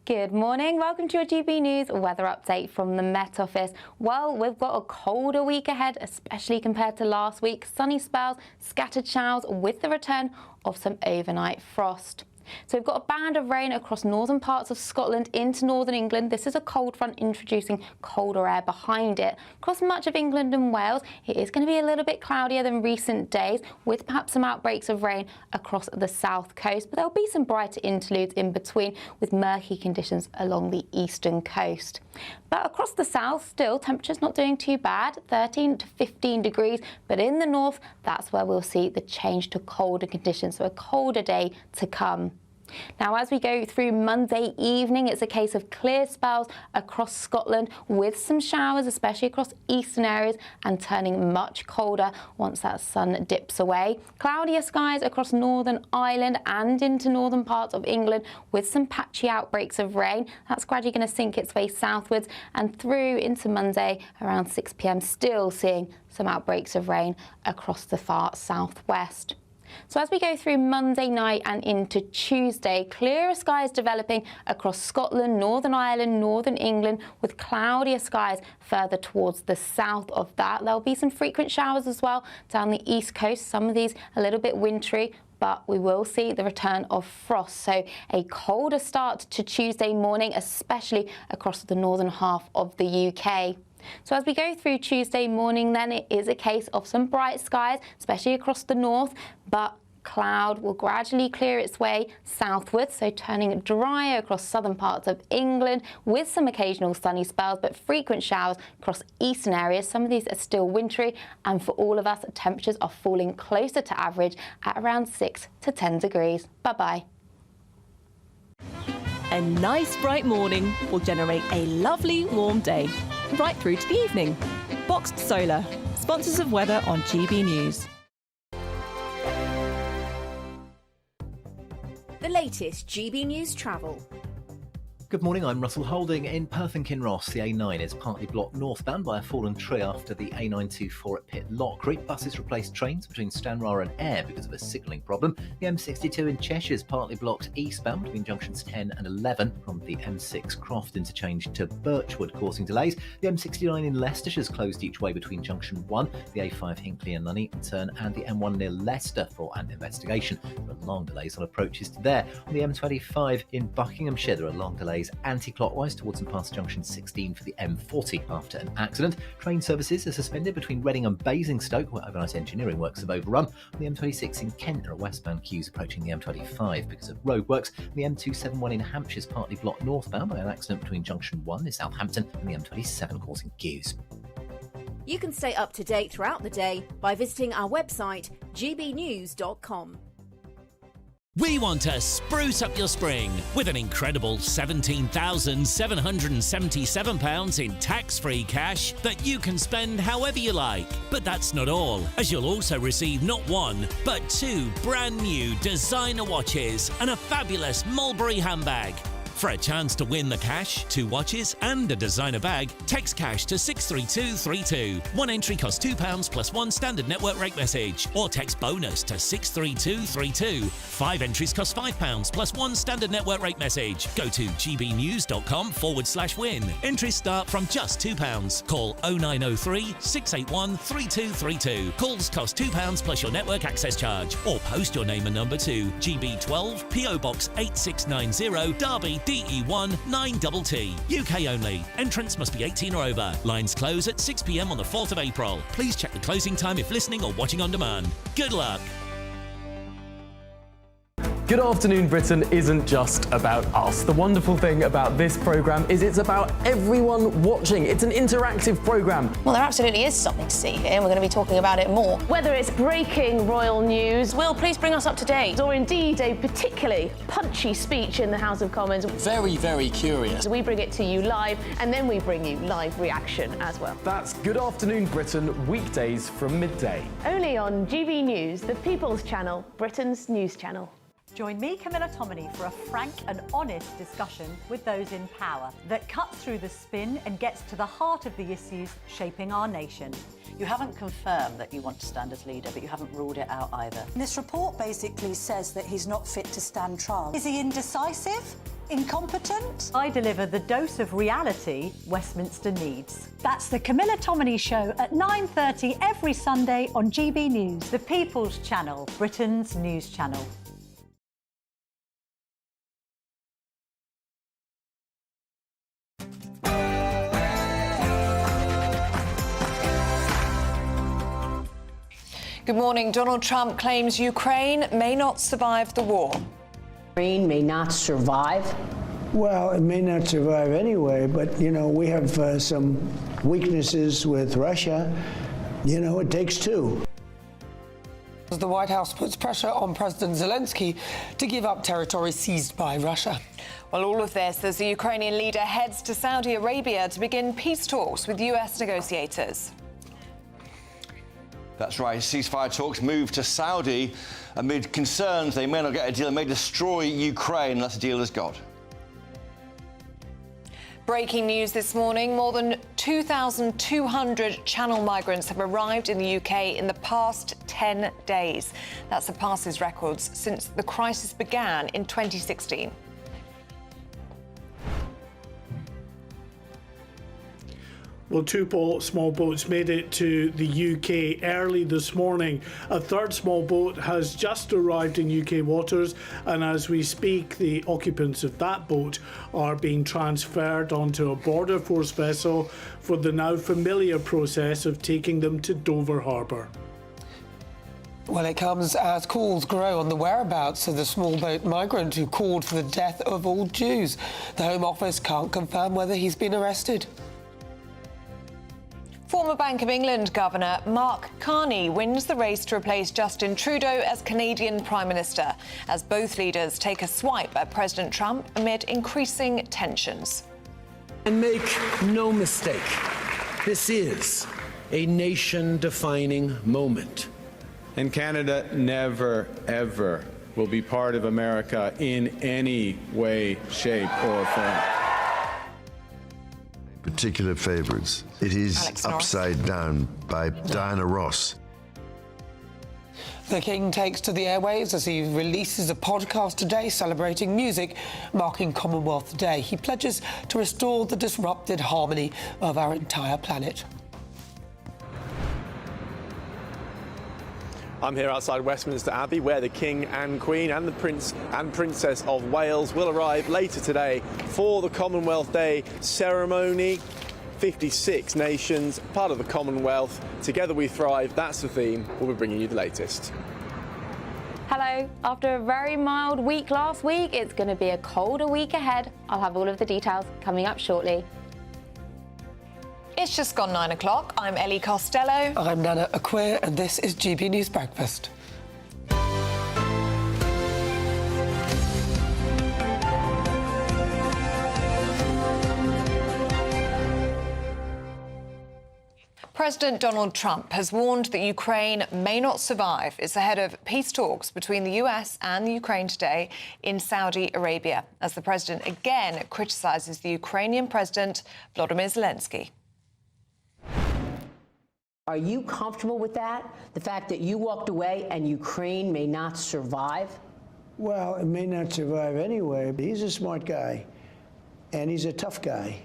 Good morning. Welcome to your GB News weather update from the Met Office. Well, we've got a colder week ahead, especially compared to last week. Sunny spells, scattered showers with the return of some overnight frost. So we've got a band of rain across northern parts of Scotland into northern England. This is a cold front introducing colder air behind it. Across much of England and Wales, it is going to be a little bit cloudier than recent days, with perhaps some outbreaks of rain across the south coast. But there'll be some brighter interludes in between, with murky conditions along the eastern coast. But across the south, still, temperatures not doing too bad, 13 to 15 degrees. But in the north, that's where we'll see the change to colder conditions, so a colder day to come. Now, as we go through Monday evening, it's a case of clear spells across Scotland with some showers, especially across eastern areas, and turning much colder once that sun dips away. Cloudier skies across Northern Ireland and into northern parts of England with some patchy outbreaks of rain. That's gradually going to sink its way southwards and through into Monday around 6 p.m, still seeing some outbreaks of rain across the far southwest. So as we go through Monday night and into Tuesday, clearer skies developing across Scotland, Northern Ireland, Northern England, with cloudier skies further towards the south of that. There'll be some frequent showers as well down the east coast, some of these a little bit wintry, but we will see the return of frost. So a colder start to Tuesday morning, especially across the northern half of the UK. So as we go through Tuesday morning, then it is a case of some bright skies, especially across the north, but cloud will gradually clear its way southwards, so turning drier across southern parts of England with some occasional sunny spells, but frequent showers across eastern areas. Some of these are still wintry, and for all of us, temperatures are falling closer to average at around 6 to 10 degrees. Bye-bye. A nice bright morning will generate a lovely warm day, right through to the evening. Boxed Solar, sponsors of weather on GB News. The latest GB News travel. Good morning, I'm Russell Holding. In Perth and Kinross, the A9 is partly blocked northbound by a fallen tree after the A924 at Pit Lockery. Buses replaced trains between Stranraer and Ayr because of a signalling problem. The M62 in Cheshire is partly blocked eastbound between junctions 10 and 11 from the M6 Croft interchange to Birchwood, causing delays. The M69 in Leicestershire is closed each way between junction 1, the A5 Hinckley and Nuneaton turn, and the M1 near Leicester for an investigation. There are long delays on approaches to there. On the M25 in Buckinghamshire, there are long delays delays anti-clockwise towards St Pass Junction 16 for the M40 after an accident. Train services are suspended between Reading and Basingstoke, where overnight engineering works have overrun. On the M26 in Kent, there are westbound queues approaching the M25 because of roadworks. The M271 in Hampshire is partly blocked northbound by an accident between Junction 1 in Southampton and the M27 causing queues. You can stay up to date throughout the day by visiting our website, gbnews.com. We want to spruce up your spring with an incredible £17,777 in tax-free cash that you can spend however you like. But that's not all, as you'll also receive not one, but 2 brand new designer watches and a fabulous Mulberry handbag. For a chance to win the cash, 2 watches and a designer bag, text cash to 63232. One entry costs £2 plus 1 standard network rate message, or text bonus to 63232. 5 entries cost £5 plus 1 standard network rate message. Go to gbnews.com/win. Entries start from just £2. Call 0903 681 3232. Calls cost £2 plus your network access charge, or post your name and number to GB12 PO Box 8690 Derby DE1 9TT. UK only. Entrants must be 18 or over. Lines close at 6 p.m. on the 4th of April. Please check the closing time if listening or watching on demand. Good luck. Good Afternoon Britain isn't just about us. The wonderful thing about this programme is it's about everyone watching. It's an interactive programme. Well, there absolutely is something to see here, and we're going to be talking about it more. Whether it's breaking royal news, Will, please bring us up to date. Or indeed a particularly punchy speech in the House of Commons. Very, very curious. We bring it to you live, and then we bring you live reaction as well. That's Good Afternoon Britain, weekdays from midday. Only on GB News, the People's Channel, Britain's news channel. Join me, Camilla Tominey, for a frank and honest discussion with those in power that cuts through the spin and gets to the heart of the issues shaping our nation. You haven't confirmed that you want to stand as leader, but you haven't ruled it out either. This report basically says that he's not fit to stand trial. Is he indecisive? Incompetent? I deliver the dose of reality Westminster needs. That's the Camilla Tominey Show at 9:30 every Sunday on GB News, the People's Channel, Britain's news channel. Good morning. Donald Trump claims Ukraine may not survive the war. Ukraine may not survive? Well, it may not survive anyway, but, you know, we have some weaknesses with Russia. You know, it takes 2. The White House puts pressure on President Zelensky to give up territory seized by Russia. Well, all of this as the Ukrainian leader heads to Saudi Arabia to begin peace talks with US negotiators. That's right. Ceasefire talks move to Saudi amid concerns they may not get a deal and may destroy Ukraine unless a deal is got. Breaking news this morning, more than 2,200 Channel migrants have arrived in the UK in the past 10 days. That surpasses records since the crisis began in 2016. Well, 2 small boats made it to the UK early this morning. A 3rd small boat has just arrived in UK waters, and as we speak, the occupants of that boat are being transferred onto a Border Force vessel for the now familiar process of taking them to Dover Harbour. Well, it comes as calls grow on the whereabouts of the small boat migrant who called for the death of all Jews. The Home Office can't confirm whether he's been arrested. Former Bank of England Governor Mark Carney wins the race to replace Justin Trudeau as Canadian Prime Minister, as both leaders take a swipe at President Trump amid increasing tensions. And make no mistake, this is a nation-defining moment. And Canada never, ever will be part of America in any way, shape, or form. Particular favourites. It is Upside Down by Diana Ross. The King takes to the airwaves as he releases a podcast today celebrating music, marking Commonwealth Day. He pledges to restore the disrupted harmony of our entire planet. I'm here outside Westminster Abbey, where the King and Queen and the Prince and Princess of Wales will arrive later today for the Commonwealth Day ceremony. 56 nations, part of the Commonwealth. Together we thrive, that's the theme. We'll be bringing you the latest. Hello. After a very mild week last week, it's going to be a colder week ahead. I'll have all of the details coming up shortly. It's just gone 9 o'clock. I'm Ellie Costello. I'm Nana Acquia, and this is GB News Breakfast. President Donald Trump has warned that Ukraine may not survive. It's ahead of peace talks between the US and Ukraine today in Saudi Arabia, as the president again criticises the Ukrainian President Volodymyr Zelensky. Are you comfortable with that? The fact that you walked away and Ukraine may not survive? Well, it may not survive anyway, but he's a smart guy, and he's a tough guy.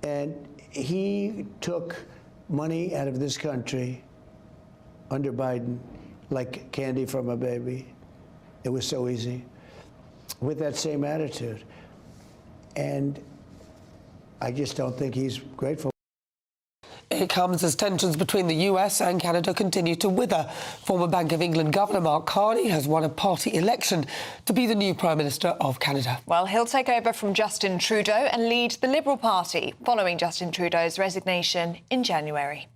And he took money out of this country under Biden like candy from a baby. It was so easy, with that same attitude. And I just don't think he's grateful. It comes as tensions between the US and Canada continue to wither. Former Bank of England Governor Mark Carney has won a party election to be the new Prime Minister of Canada. Well, he'll take over from Justin Trudeau and lead the Liberal Party following Justin Trudeau's resignation in January.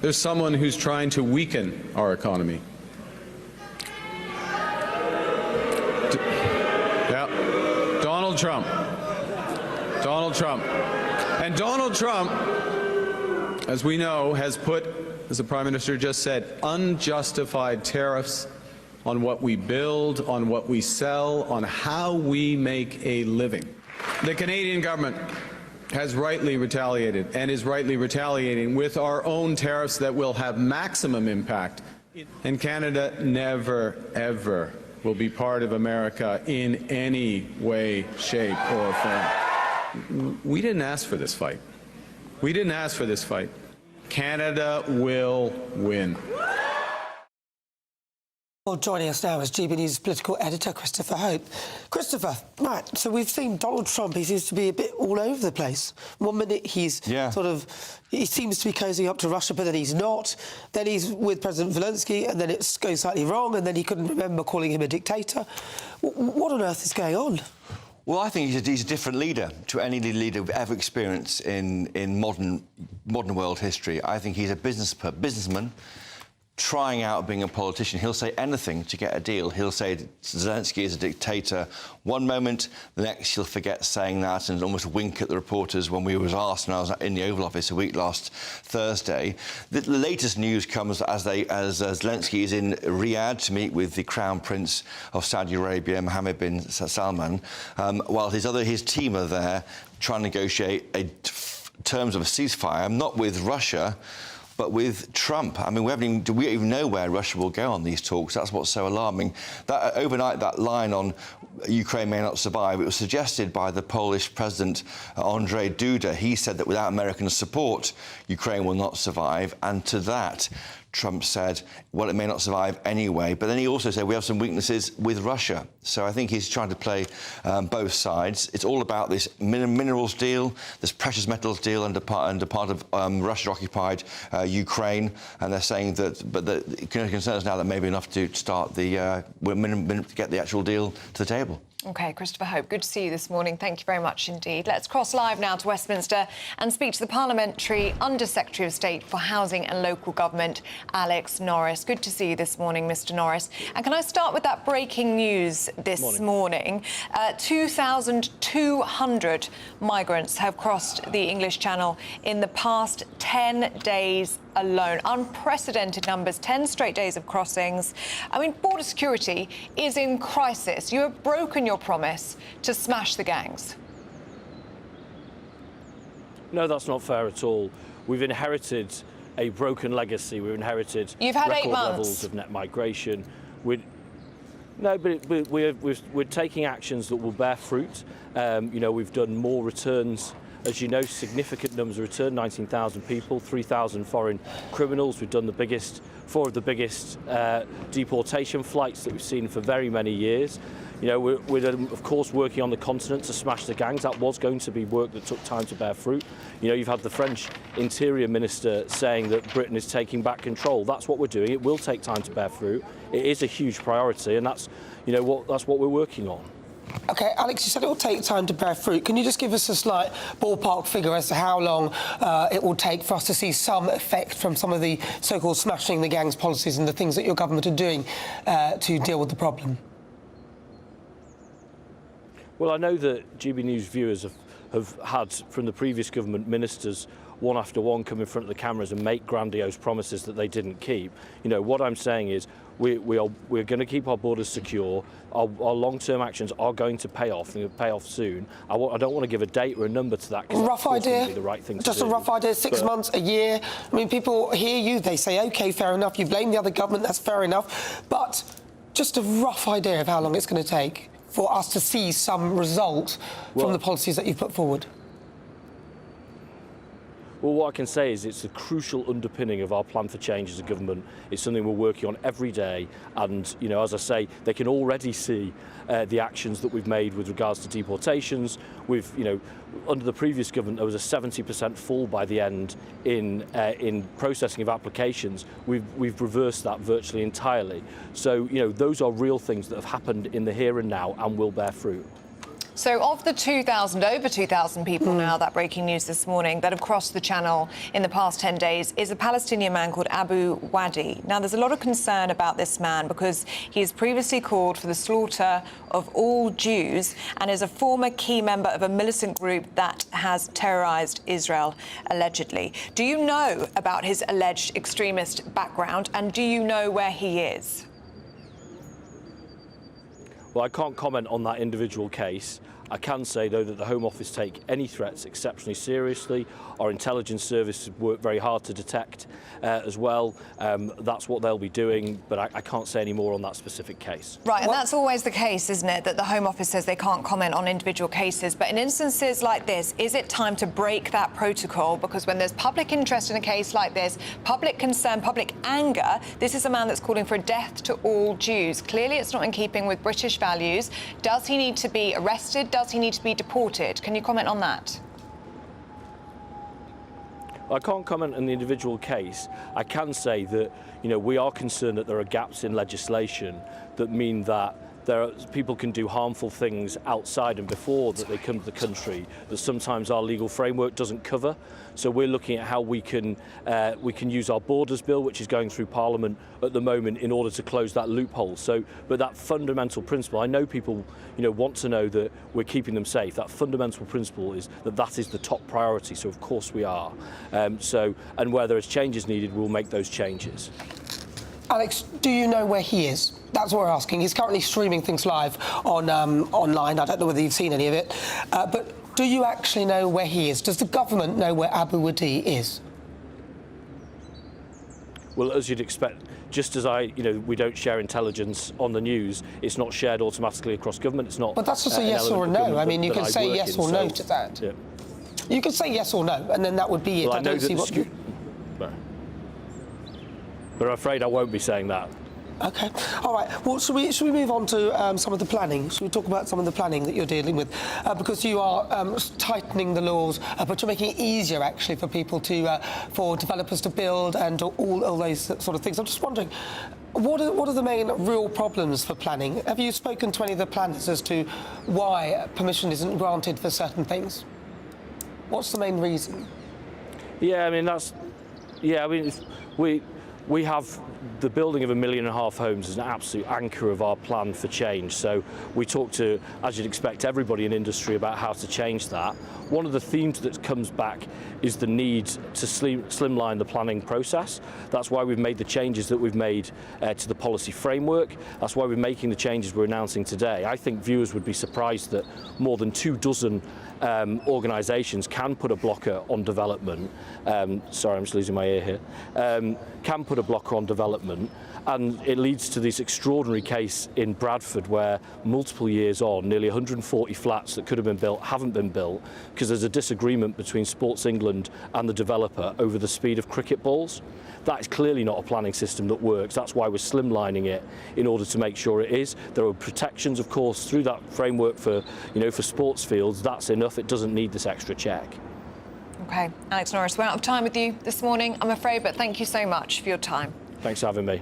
There's someone who's trying to weaken our economy. Donald Trump. Donald Trump. And Donald Trump, as we know, has put, as the Prime Minister just said, unjustified tariffs on what we build, on what we sell, on how we make a living. The Canadian government has rightly retaliated and is rightly retaliating with our own tariffs that will have maximum impact. And Canada never, ever will be part of America in any way, shape, or form. We didn't ask for this fight. We didn't ask for this fight. Canada will win. Well, joining us now is GB News political editor Christopher Hope. Christopher, right, so we've seen Donald Trump, he seems to be a bit all over the place. One minute he's he seems to be cozying up to Russia, but then he's not. Then he's with President Zelensky, and then it's going slightly wrong, and then he couldn't remember calling him a dictator. What on earth is going on? Well, I think he's a different leader to any leader we've ever experienced in modern world history. I think he's a businessman trying out being a politician. He'll say anything to get a deal. He'll say Zelensky is a dictator one moment, the next he'll forget saying that and almost wink at the reporters when we was asked, and I was in the Oval Office a week last Thursday. The latest news comes as Zelensky is in Riyadh to meet with the Crown Prince of Saudi Arabia, Mohammed bin Salman, while his team are there trying to negotiate terms of a ceasefire, not with Russia, but with Trump. I mean, do we even know where Russia will go on these talks? That's what's so alarming. That overnight, that line on Ukraine may not survive, it was suggested by the Polish President, Andrzej Duda. He said that without American support, Ukraine will not survive. And to that, Trump said, well, it may not survive anyway. But then he also said we have some weaknesses with Russia. So I think he's trying to play both sides. It's all about this minerals deal, this precious metals deal under part of Russia-occupied Ukraine. And they're saying that, but the concerns now that maybe enough to start get the actual deal to the table. OK, Christopher Hope, good to see you this morning. Thank you very much indeed. Let's cross live now to Westminster and speak to the Parliamentary Under-Secretary of State for Housing and Local Government, Alex Norris. Good to see you this morning, Mr Norris. And can I start with that breaking news this morning? 2,200 migrants have crossed the English Channel in the past 10 days alone. Unprecedented numbers, 10 straight days of crossings. I mean, border security is in crisis. You have broken your promise to smash the gangs. No, that's not fair at all. We've inherited a broken legacy. We've inherited You've had record 8 months. levels of net migration. We're taking actions that will bear fruit. We've done more returns as you know, significant numbers returned, 19,000 people, 3,000 foreign criminals. We've done four of the biggest deportation flights that we've seen for very many years. You know, we're of course working on the continent to smash the gangs. That was going to be work that took time to bear fruit. You know, you've had the French Interior Minister saying that Britain is taking back control. That's what we're doing. It will take time to bear fruit. It is a huge priority, and that's what we're working on. OK, Alex, you said it will take time to bear fruit. Can you just give us a slight ballpark figure as to how long it will take for us to see some effect from some of the so-called smashing the gangs policies and the things that your government are doing to deal with the problem? Well, I know that GB News viewers have had, from the previous government, ministers one after one come in front of the cameras and make grandiose promises that they didn't keep. You know, what I'm saying is we're going to keep our borders secure. Our long-term actions are going to pay off, and they'll pay off soon. I don't want to give a date or a number to that, because rough idea, be the right thing just to a do. rough idea, 6 months, a year. I mean, people hear you, they say, OK, fair enough, you blame the other government, that's fair enough. But just a rough idea of how long it's going to take for us to see some result from the policies that you've put forward? Well, what I can say is it's a crucial underpinning of our plan for change as a government. It's something we're working on every day, and, you know, as I say, they can already see the actions that we've made with regards to deportations. We've, you know, under the previous government, there was a 70% fall by the end in processing of applications. We've reversed that virtually entirely. So, you know, those are real things that have happened in the here and now and will bear fruit. So of the over 2,000 people now, that breaking news this morning, that have crossed the channel in the past 10 days is a Palestinian man called Abu Wadi. Now, there's a lot of concern about this man because he has previously called for the slaughter of all Jews and is a former key member of a militant group that has terrorised Israel, allegedly. Do you know about his alleged extremist background, and do you know where he is? Well, I can't comment on that individual case. I can say, though, that the Home Office take any threats exceptionally seriously. Our intelligence services work very hard to detect as well. That's what they'll be doing, but I can't say any more on that specific case. Right, and that's always the case, isn't it, that the Home Office says they can't comment on individual cases. But in instances like this, is it time to break that protocol? Because when there's public interest in a case like this, public concern, public anger, this is a man that's calling for a death to all Jews. Clearly, it's not in keeping with British values. Does he need to be arrested? Does he need to be deported? Can you comment on that? I can't comment on the individual case. I can say that, you know, we are concerned that there are gaps in legislation that mean that people can do harmful things outside and before that they come to the country that sometimes our legal framework doesn't cover. So we're looking at how we can use our Borders Bill, which is going through Parliament at the moment, in order to close that loophole. So, but that fundamental principle, I know people, you know, want to know that we're keeping them safe. That fundamental principle is that is the top priority. So of course we are. And where there is changes needed, we'll make those changes. Alex, do you know where he is? That's what we're asking. He's currently streaming things live on online. I don't know whether you've seen any of it. But do you actually know where he is? Does the government know where Abu Wadi is? Well, as you'd expect, just as we don't share intelligence on the news, it's not shared automatically across government. It's not. But that's just a yes or a no. I mean, you can say yes or no to that. Yeah. You could say yes or no, and then that would be it. Well, I don't see what. But I'm afraid I won't be saying that. OK. All right. Well, should we move on to some of the planning? Should we talk about some of the planning that you're dealing with? Because you are tightening the laws, but you're making it easier, actually, for people for developers to build and all those sort of things. I'm just wondering, what are the main real problems for planning? Have you spoken to any of the planners as to why permission isn't granted for certain things? What's the main reason? Yeah, I mean, we have the building of 1.5 million homes as an absolute anchor of our plan for change. So we talk to, as you'd expect, everybody in industry about how to change that. One of the themes that comes back is the need to slimline the planning process. That's why we've made the changes that we've made to the policy framework. That's why we're making the changes we're announcing today. I think viewers would be surprised that more than 24 organisations can put a blocker on development. Sorry, I'm just losing my ear here. Can put a blocker on development, And it leads to this extraordinary case in Bradford where multiple years on, nearly 140 flats that could have been built haven't been built because there's a disagreement between Sports England and the developer over the speed of cricket balls. That is clearly not a planning system that works. That's why we're slimlining it in order to make sure it is. There are protections, of course, through that framework for, for sports fields. That's enough. It doesn't need this extra check. OK, Alex Norris, we're out of time with you this morning, I'm afraid, but thank you so much for your time. Thanks for having me.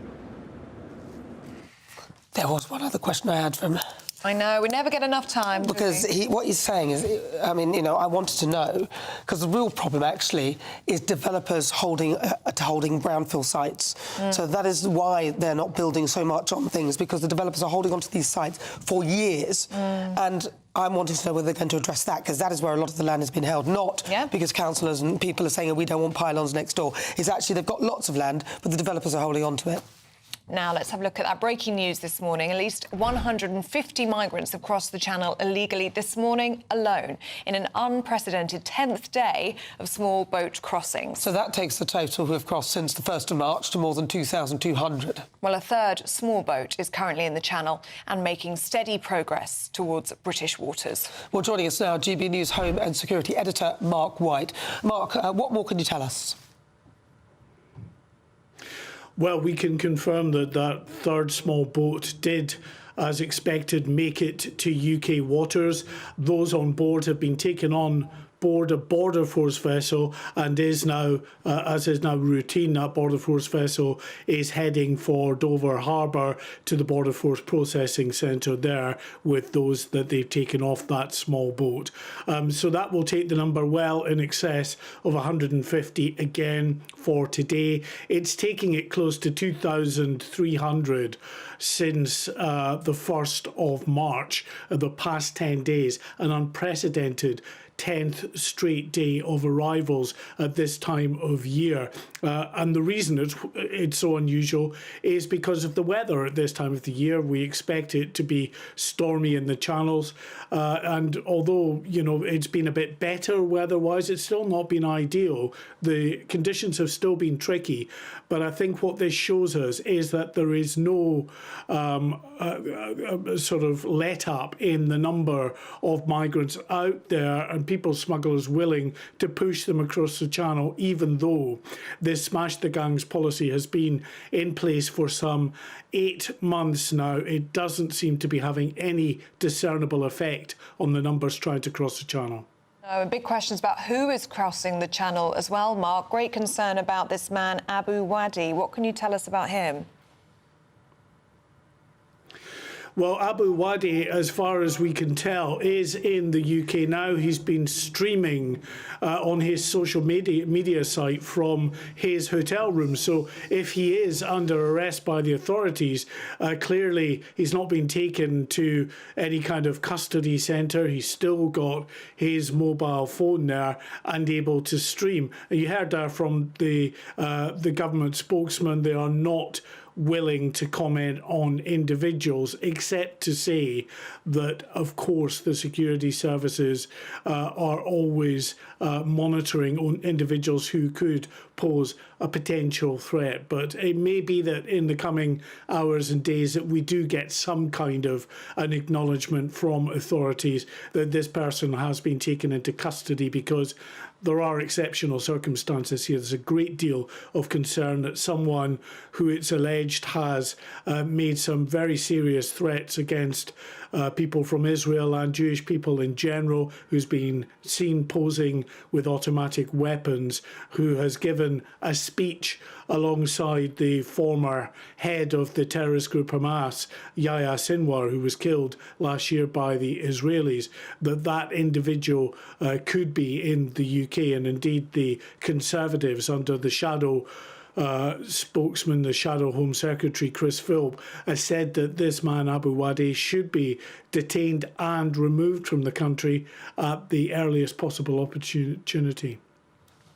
There was one other question I had from... I know, we never get enough time. Because what he's saying is, I mean, I wanted to know, because the real problem, actually, is developers holding brownfield sites. So that is why they're not building so much on things, because the developers are holding onto these sites for years. And I'm wanting to know whether they're going to address that, because that is where a lot of the land has been held, not because councillors and people are saying, we don't want pylons next door. It's actually they've got lots of land, but the developers are holding on to it. Now, let's have a look at that breaking news this morning. At least 150 migrants have crossed the Channel illegally this morning alone, in an unprecedented 10th day of small boat crossings. So that takes the total who have crossed since the 1st of March to more than 2,200. Well, a third small boat is currently in the Channel and making steady progress towards British waters. Well, joining us now, GB News Home and Security Editor Mark White. Mark, what more can you tell us? Well, we can confirm that that third small boat did, as expected, make it to UK waters. Those on board have been taken on board a Border Force vessel and is now, as is now routine, that Border Force vessel is heading for Dover Harbour to the Border Force Processing Centre there with those that they've taken off that small boat. So that will take the number well in excess of 150 again for today. It's taking it close to 2,300 since the 1st of March, the past 10 days, an unprecedented 10th straight day of arrivals at this time of year. And the reason it's so unusual is because of the weather at this time of the year. We expect it to be stormy in the channels. And although, it's been a bit better weather-wise, it's still not been ideal. The conditions have still been tricky. But I think what this shows us is that there is no sort of let-up in the number of migrants out there and people smugglers willing to push them across the channel, even though this smash the gangs policy has been in place for some 8 months now. It doesn't seem to be having any discernible effect on the numbers trying to cross the channel. Big questions about who is crossing the channel as well, Mark. Great concern about this man, Abu Wadi. What can you tell us about him? Well, Abu Wadi, as far as we can tell, is in the UK now. He's been streaming on his social media site from his hotel room. So if he is under arrest by the authorities, clearly he's not been taken to any kind of custody centre. He's still got his mobile phone there and able to stream. You heard that from the government spokesman. They are not willing to comment on individuals, except to say that, of course, the security services are always monitoring on individuals who could pose a potential threat. But it may be that in the coming hours and days that we do get some kind of an acknowledgement from authorities that this person has been taken into custody, because there are exceptional circumstances here. There's a great deal of concern that someone who it's alleged has made some very serious threats against people from Israel and Jewish people in general, who's been seen posing with automatic weapons, who has given a speech alongside the former head of the terrorist group Hamas, Yahya Sinwar, who was killed last year by the Israelis, that individual could be in the UK. And indeed, the Conservatives, under the shadow spokesman, the shadow Home Secretary Chris Philp, has said that this man, Abu Wadi, should be detained and removed from the country at the earliest possible opportunity.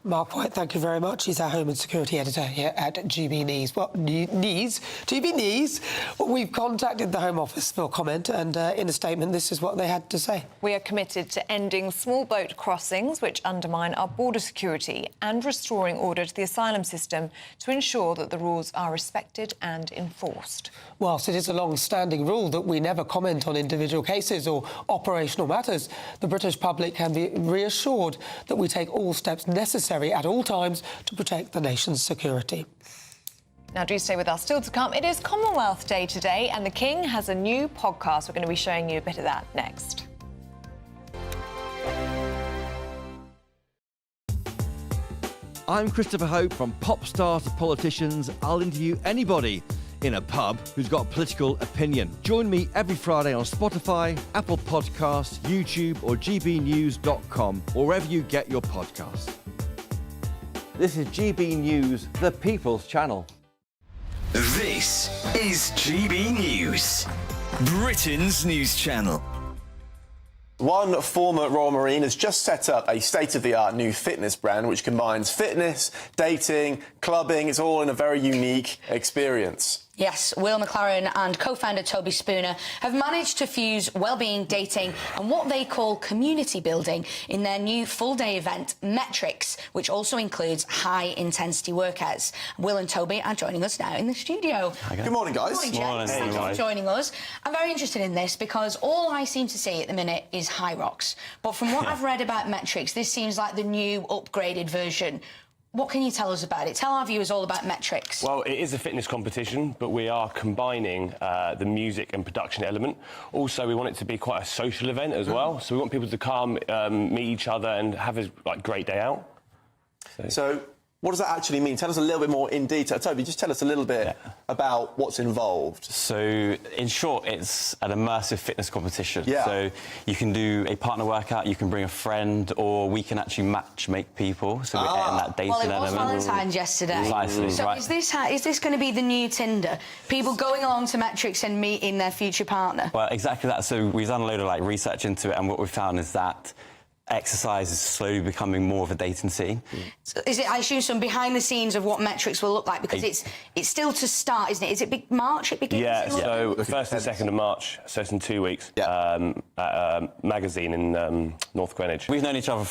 Mark White, thank you very much. He's our Home and Security Editor here at GB News. GB News. Well, we've contacted the Home Office for comment, and in a statement, this is what they had to say. We are committed to ending small boat crossings, which undermine our border security, and restoring order to the asylum system to ensure that the rules are respected and enforced. Whilst it is a long-standing rule that we never comment on individual cases or operational matters, the British public can be reassured that we take all steps necessary at all times to protect the nation's security. Now, do stay with us. Still to come, it is Commonwealth Day today, and the King has a new podcast. We're going to be showing you a bit of that next. I'm Christopher Hope. From pop star to politicians, I'll interview anybody in a pub who's got a political opinion. Join me every Friday on Spotify, Apple Podcasts, YouTube or gbnews.com, or wherever you get your podcasts. This is GB News, the People's Channel. This is GB News, Britain's news channel. One former Royal Marine has just set up a state-of-the-art new fitness brand which combines fitness, dating, clubbing. It's all in a very unique experience. Yes, Will McLaren and co-founder Toby Spooner have managed to fuse well-being, dating and what they call community building in their new full-day event, Metrics, which also includes high-intensity workouts. Will and Toby are joining us now in the studio. Good morning, guys. Good morning, gents. Thank you for joining us. I'm very interested in this because all I seem to see at the minute is high rocks. But from what I've read about Metrics, this seems like the new upgraded version. What can you tell us about it? Tell our viewers all about Metrics. Well, it is a fitness competition, but we are combining the music and production element. Also, we want it to be quite a social event as well. So we want people to come, meet each other and have a great day out. So what does that actually mean? Tell us a little bit more in detail. Toby, just tell us a little bit about what's involved. So, in short, it's an immersive fitness competition. Yeah. So you can do a partner workout, you can bring a friend, or we can actually make people. So we're adding that dating element. Well, it was Valentine's yesterday. Precisely, so right. is this going to be the new Tinder? People going along to Metrics and meeting their future partner? Well, exactly that. So we've done a load of research into it, and what we've found is that exercise is slowly becoming more of a dating scene. So is it, I assume, some behind the scenes of what Metrics will look like? Because it's still to start, isn't it? Is it big March? It begins. Yeah. So the 1st and 2nd of March. So it's in 2 weeks. At a magazine in North Greenwich. We've known each other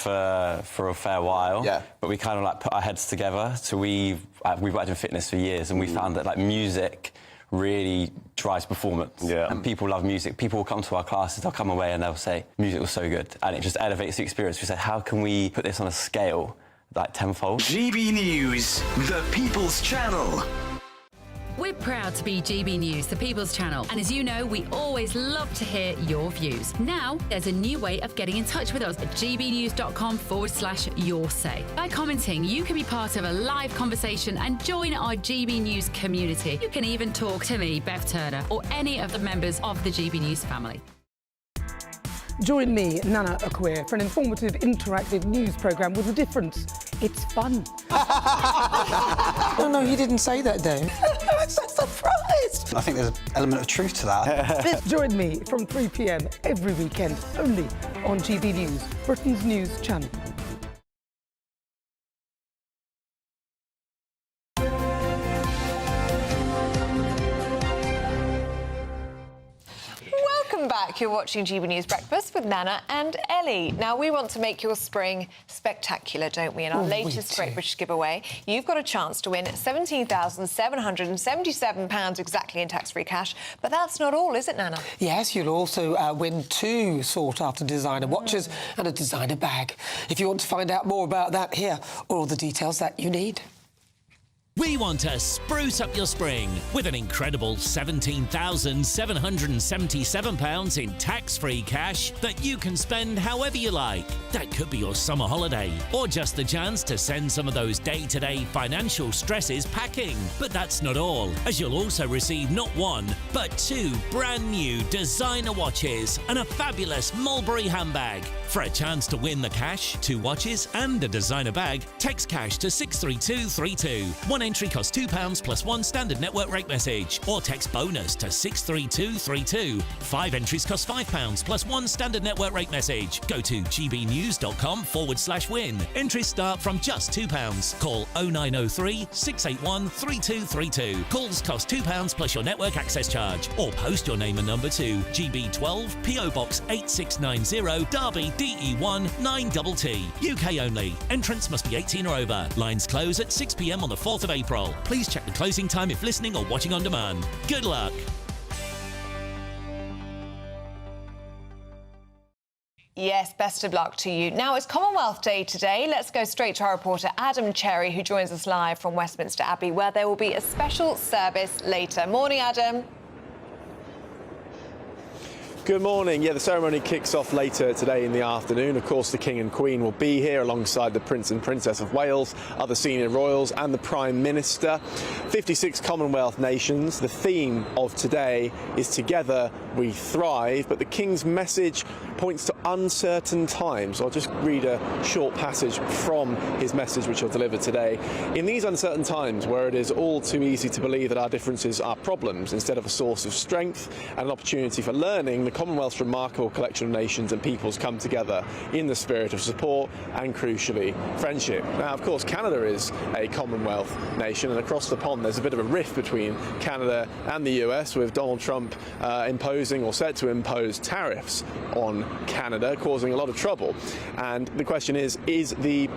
for a fair while. Yeah. But we kind of put our heads together. So we've worked in fitness for years, and we found that music really drives performance. Yeah. And people love music. People will come to our classes, they'll come away and they'll say, music was so good. And it just elevates the experience. We said, how can we put this on a scale tenfold? GB News, the People's Channel. We're proud to be GB News, the People's Channel. And as you know, we always love to hear your views. Now, there's a new way of getting in touch with us at gbnews.com/yoursay. By commenting, you can be part of a live conversation and join our GB News community. You can even talk to me, Bev Turner, or any of the members of the GB News family. Join me, Nana Akweer, for an informative, interactive news programme with a difference. It's fun. No, he didn't say that, Dave. I'm so surprised. I think there's an element of truth to that. Join me from 3 p.m. every weekend, only on GB News, Britain's news channel. Welcome back. You're watching GB News Breakfast with Nana and Ellie. Now, we want to make your spring spectacular, don't we? In our latest Great British giveaway, you've got a chance to win £17,777 exactly in tax-free cash. But that's not all, is it, Nana? Yes, you'll also win 2 sought-after designer watches and a designer bag. If you want to find out more about that, here are all the details that you need. We want to spruce up your spring with an incredible £17,777 in tax-free cash that you can spend however you like. That could be your summer holiday, or just the chance to send some of those day-to-day financial stresses packing. But that's not all, as you'll also receive not 1, but 2 brand new designer watches and a fabulous Mulberry handbag. For a chance to win the cash, 2 watches and a designer bag, text cash to 63232. entry costs £2 plus 1 standard network rate message, or text bonus to 63232. 5 entries cost £5 plus 1 standard network rate message. Go to gbnews.com/win. Entries start from just £2. Call 0903 681 3232. Calls cost £2 plus your network access charge, or post your name and number to GB12 PO Box 8690 Derby DE1 9TT. UK only. Entrance must be 18 or over. Lines close at 6 p.m. on the 4th of April. Please check the closing time if listening or watching on demand. Good luck. Yes, best of luck to you. Now, it's Commonwealth Day today. Let's go straight to our reporter, Adam Cherry, who joins us live from Westminster Abbey, where there will be a special service later. Morning, Adam. Good morning. Yeah, the ceremony kicks off later today in the afternoon. Of course, the King and Queen will be here alongside the Prince and Princess of Wales, other senior royals and the Prime Minister. 56 Commonwealth nations. The theme of today is Together We Thrive, but the King's message points to uncertain times. I'll just read a short passage from his message which he'll deliver today. In these uncertain times, where it is all too easy to believe that our differences are problems instead of a source of strength and an opportunity for learning, the Commonwealth's remarkable collection of nations and peoples come together in the spirit of support and, crucially, friendship. Now, of course, Canada is a Commonwealth nation, and across the pond there's a bit of a rift between Canada and the US, with Donald Trump imposing or set to impose tariffs on Canada, causing a lot of trouble. And the question is the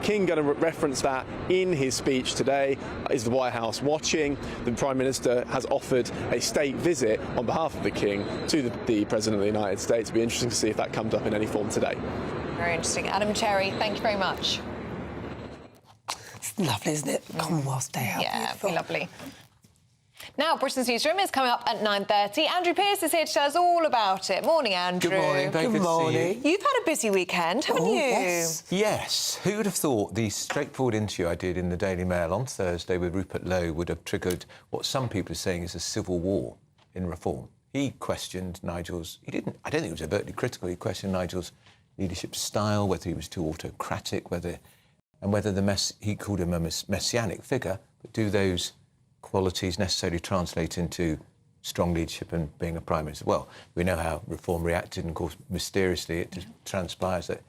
King going to reference that in his speech today? Is the White House watching? The Prime Minister has offered a state visit on behalf of the King to the President of the United States. It'll be interesting to see if that comes up in any form today. Very interesting. Adam Cherry, thank you very much. It's lovely, isn't it? Commonwealth Day. Yeah, it'd be lovely. Now, Britain's Newsroom is coming up at 9:30. Andrew Pearce is here to tell us all about it. Morning, Andrew. Good morning. Very good to see you. You've had a busy weekend, haven't you? Yes. Yes. Who would have thought the straightforward interview I did in the Daily Mail on Thursday with Rupert Lowe would have triggered what some people are saying is a civil war in reform? He questioned Nigel's... I don't think he was overtly critical. He questioned Nigel's leadership style, whether he was too autocratic, whether he called him a messianic figure, but do those qualities necessarily translate into strong leadership and being a Prime Minister? Well, we know how Reform reacted, and of course, mysteriously, it just transpires that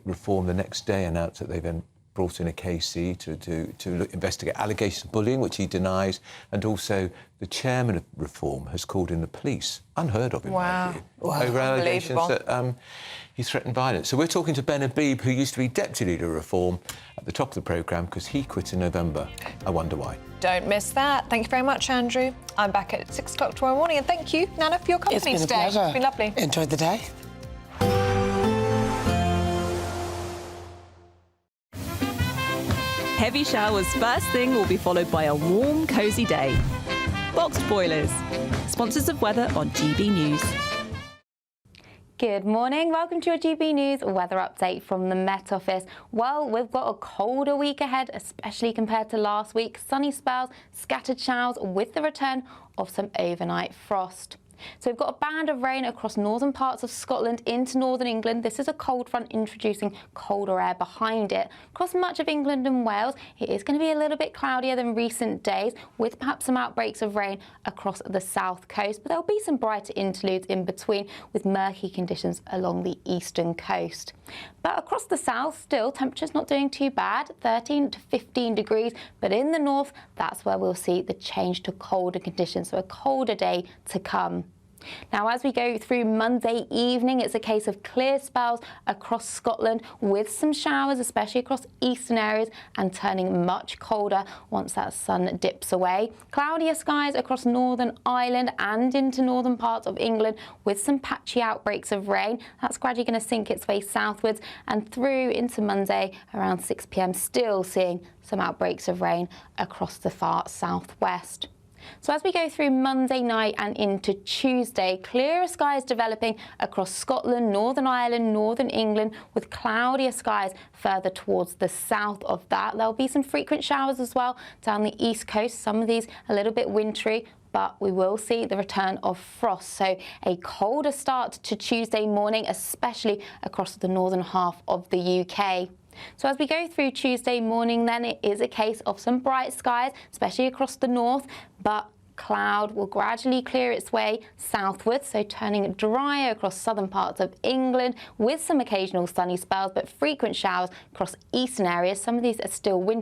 Reform the next day announced that they've then brought in a KC to investigate allegations of bullying, which he denies, and also the chairman of Reform has called in the police, unheard of in my view, over allegations that he threatened violence. So we're talking to Ben Habib, who used to be Deputy Leader of Reform, at the top of the programme, because he quit in November. I wonder why. Don't miss that. Thank you very much, Andrew. I'm back at 6 o'clock tomorrow morning, and thank you, Nana, for your company today. It's been a pleasure. It's been lovely. Enjoyed the day. Heavy showers first thing will be followed by a warm, cosy day. Boxed boilers, sponsors of weather on GB News. Good morning. Welcome to your GB News weather update from the Met Office. Well, we've got a colder week ahead, especially compared to last week. Sunny spells, scattered showers with the return of some overnight frost. So we've got a band of rain across northern parts of Scotland into northern England. This is a cold front introducing colder air behind it. Across much of England and Wales, it is going to be a little bit cloudier than recent days, with perhaps some outbreaks of rain across the south coast. But there'll be some brighter interludes in between, with murky conditions along the eastern coast. But across the south, still, temperatures not doing too bad, 13 to 15 degrees. But in the north, that's where we'll see the change to colder conditions, so a colder day to come. Now, as we go through Monday evening, it's a case of clear spells across Scotland with some showers, especially across eastern areas, and turning much colder once that sun dips away. Cloudier skies across Northern Ireland and into northern parts of England with some patchy outbreaks of rain. That's gradually going to sink its way southwards and through into Monday around 6 p.m, still seeing some outbreaks of rain across the far southwest. So as we go through Monday night and into Tuesday, clearer skies developing across Scotland, Northern Ireland, Northern England, with cloudier skies further towards the south of that. There'll be some frequent showers as well down the east coast, some of these a little bit wintry, but we will see the return of frost. So a colder start to Tuesday morning, especially across the northern half of the UK. So as we go through Tuesday morning, then it is a case of some bright skies, especially across the north, but cloud will gradually clear its way southwards, so turning drier across southern parts of England with some occasional sunny spells, but frequent showers across eastern areas. Some of these are still wintry.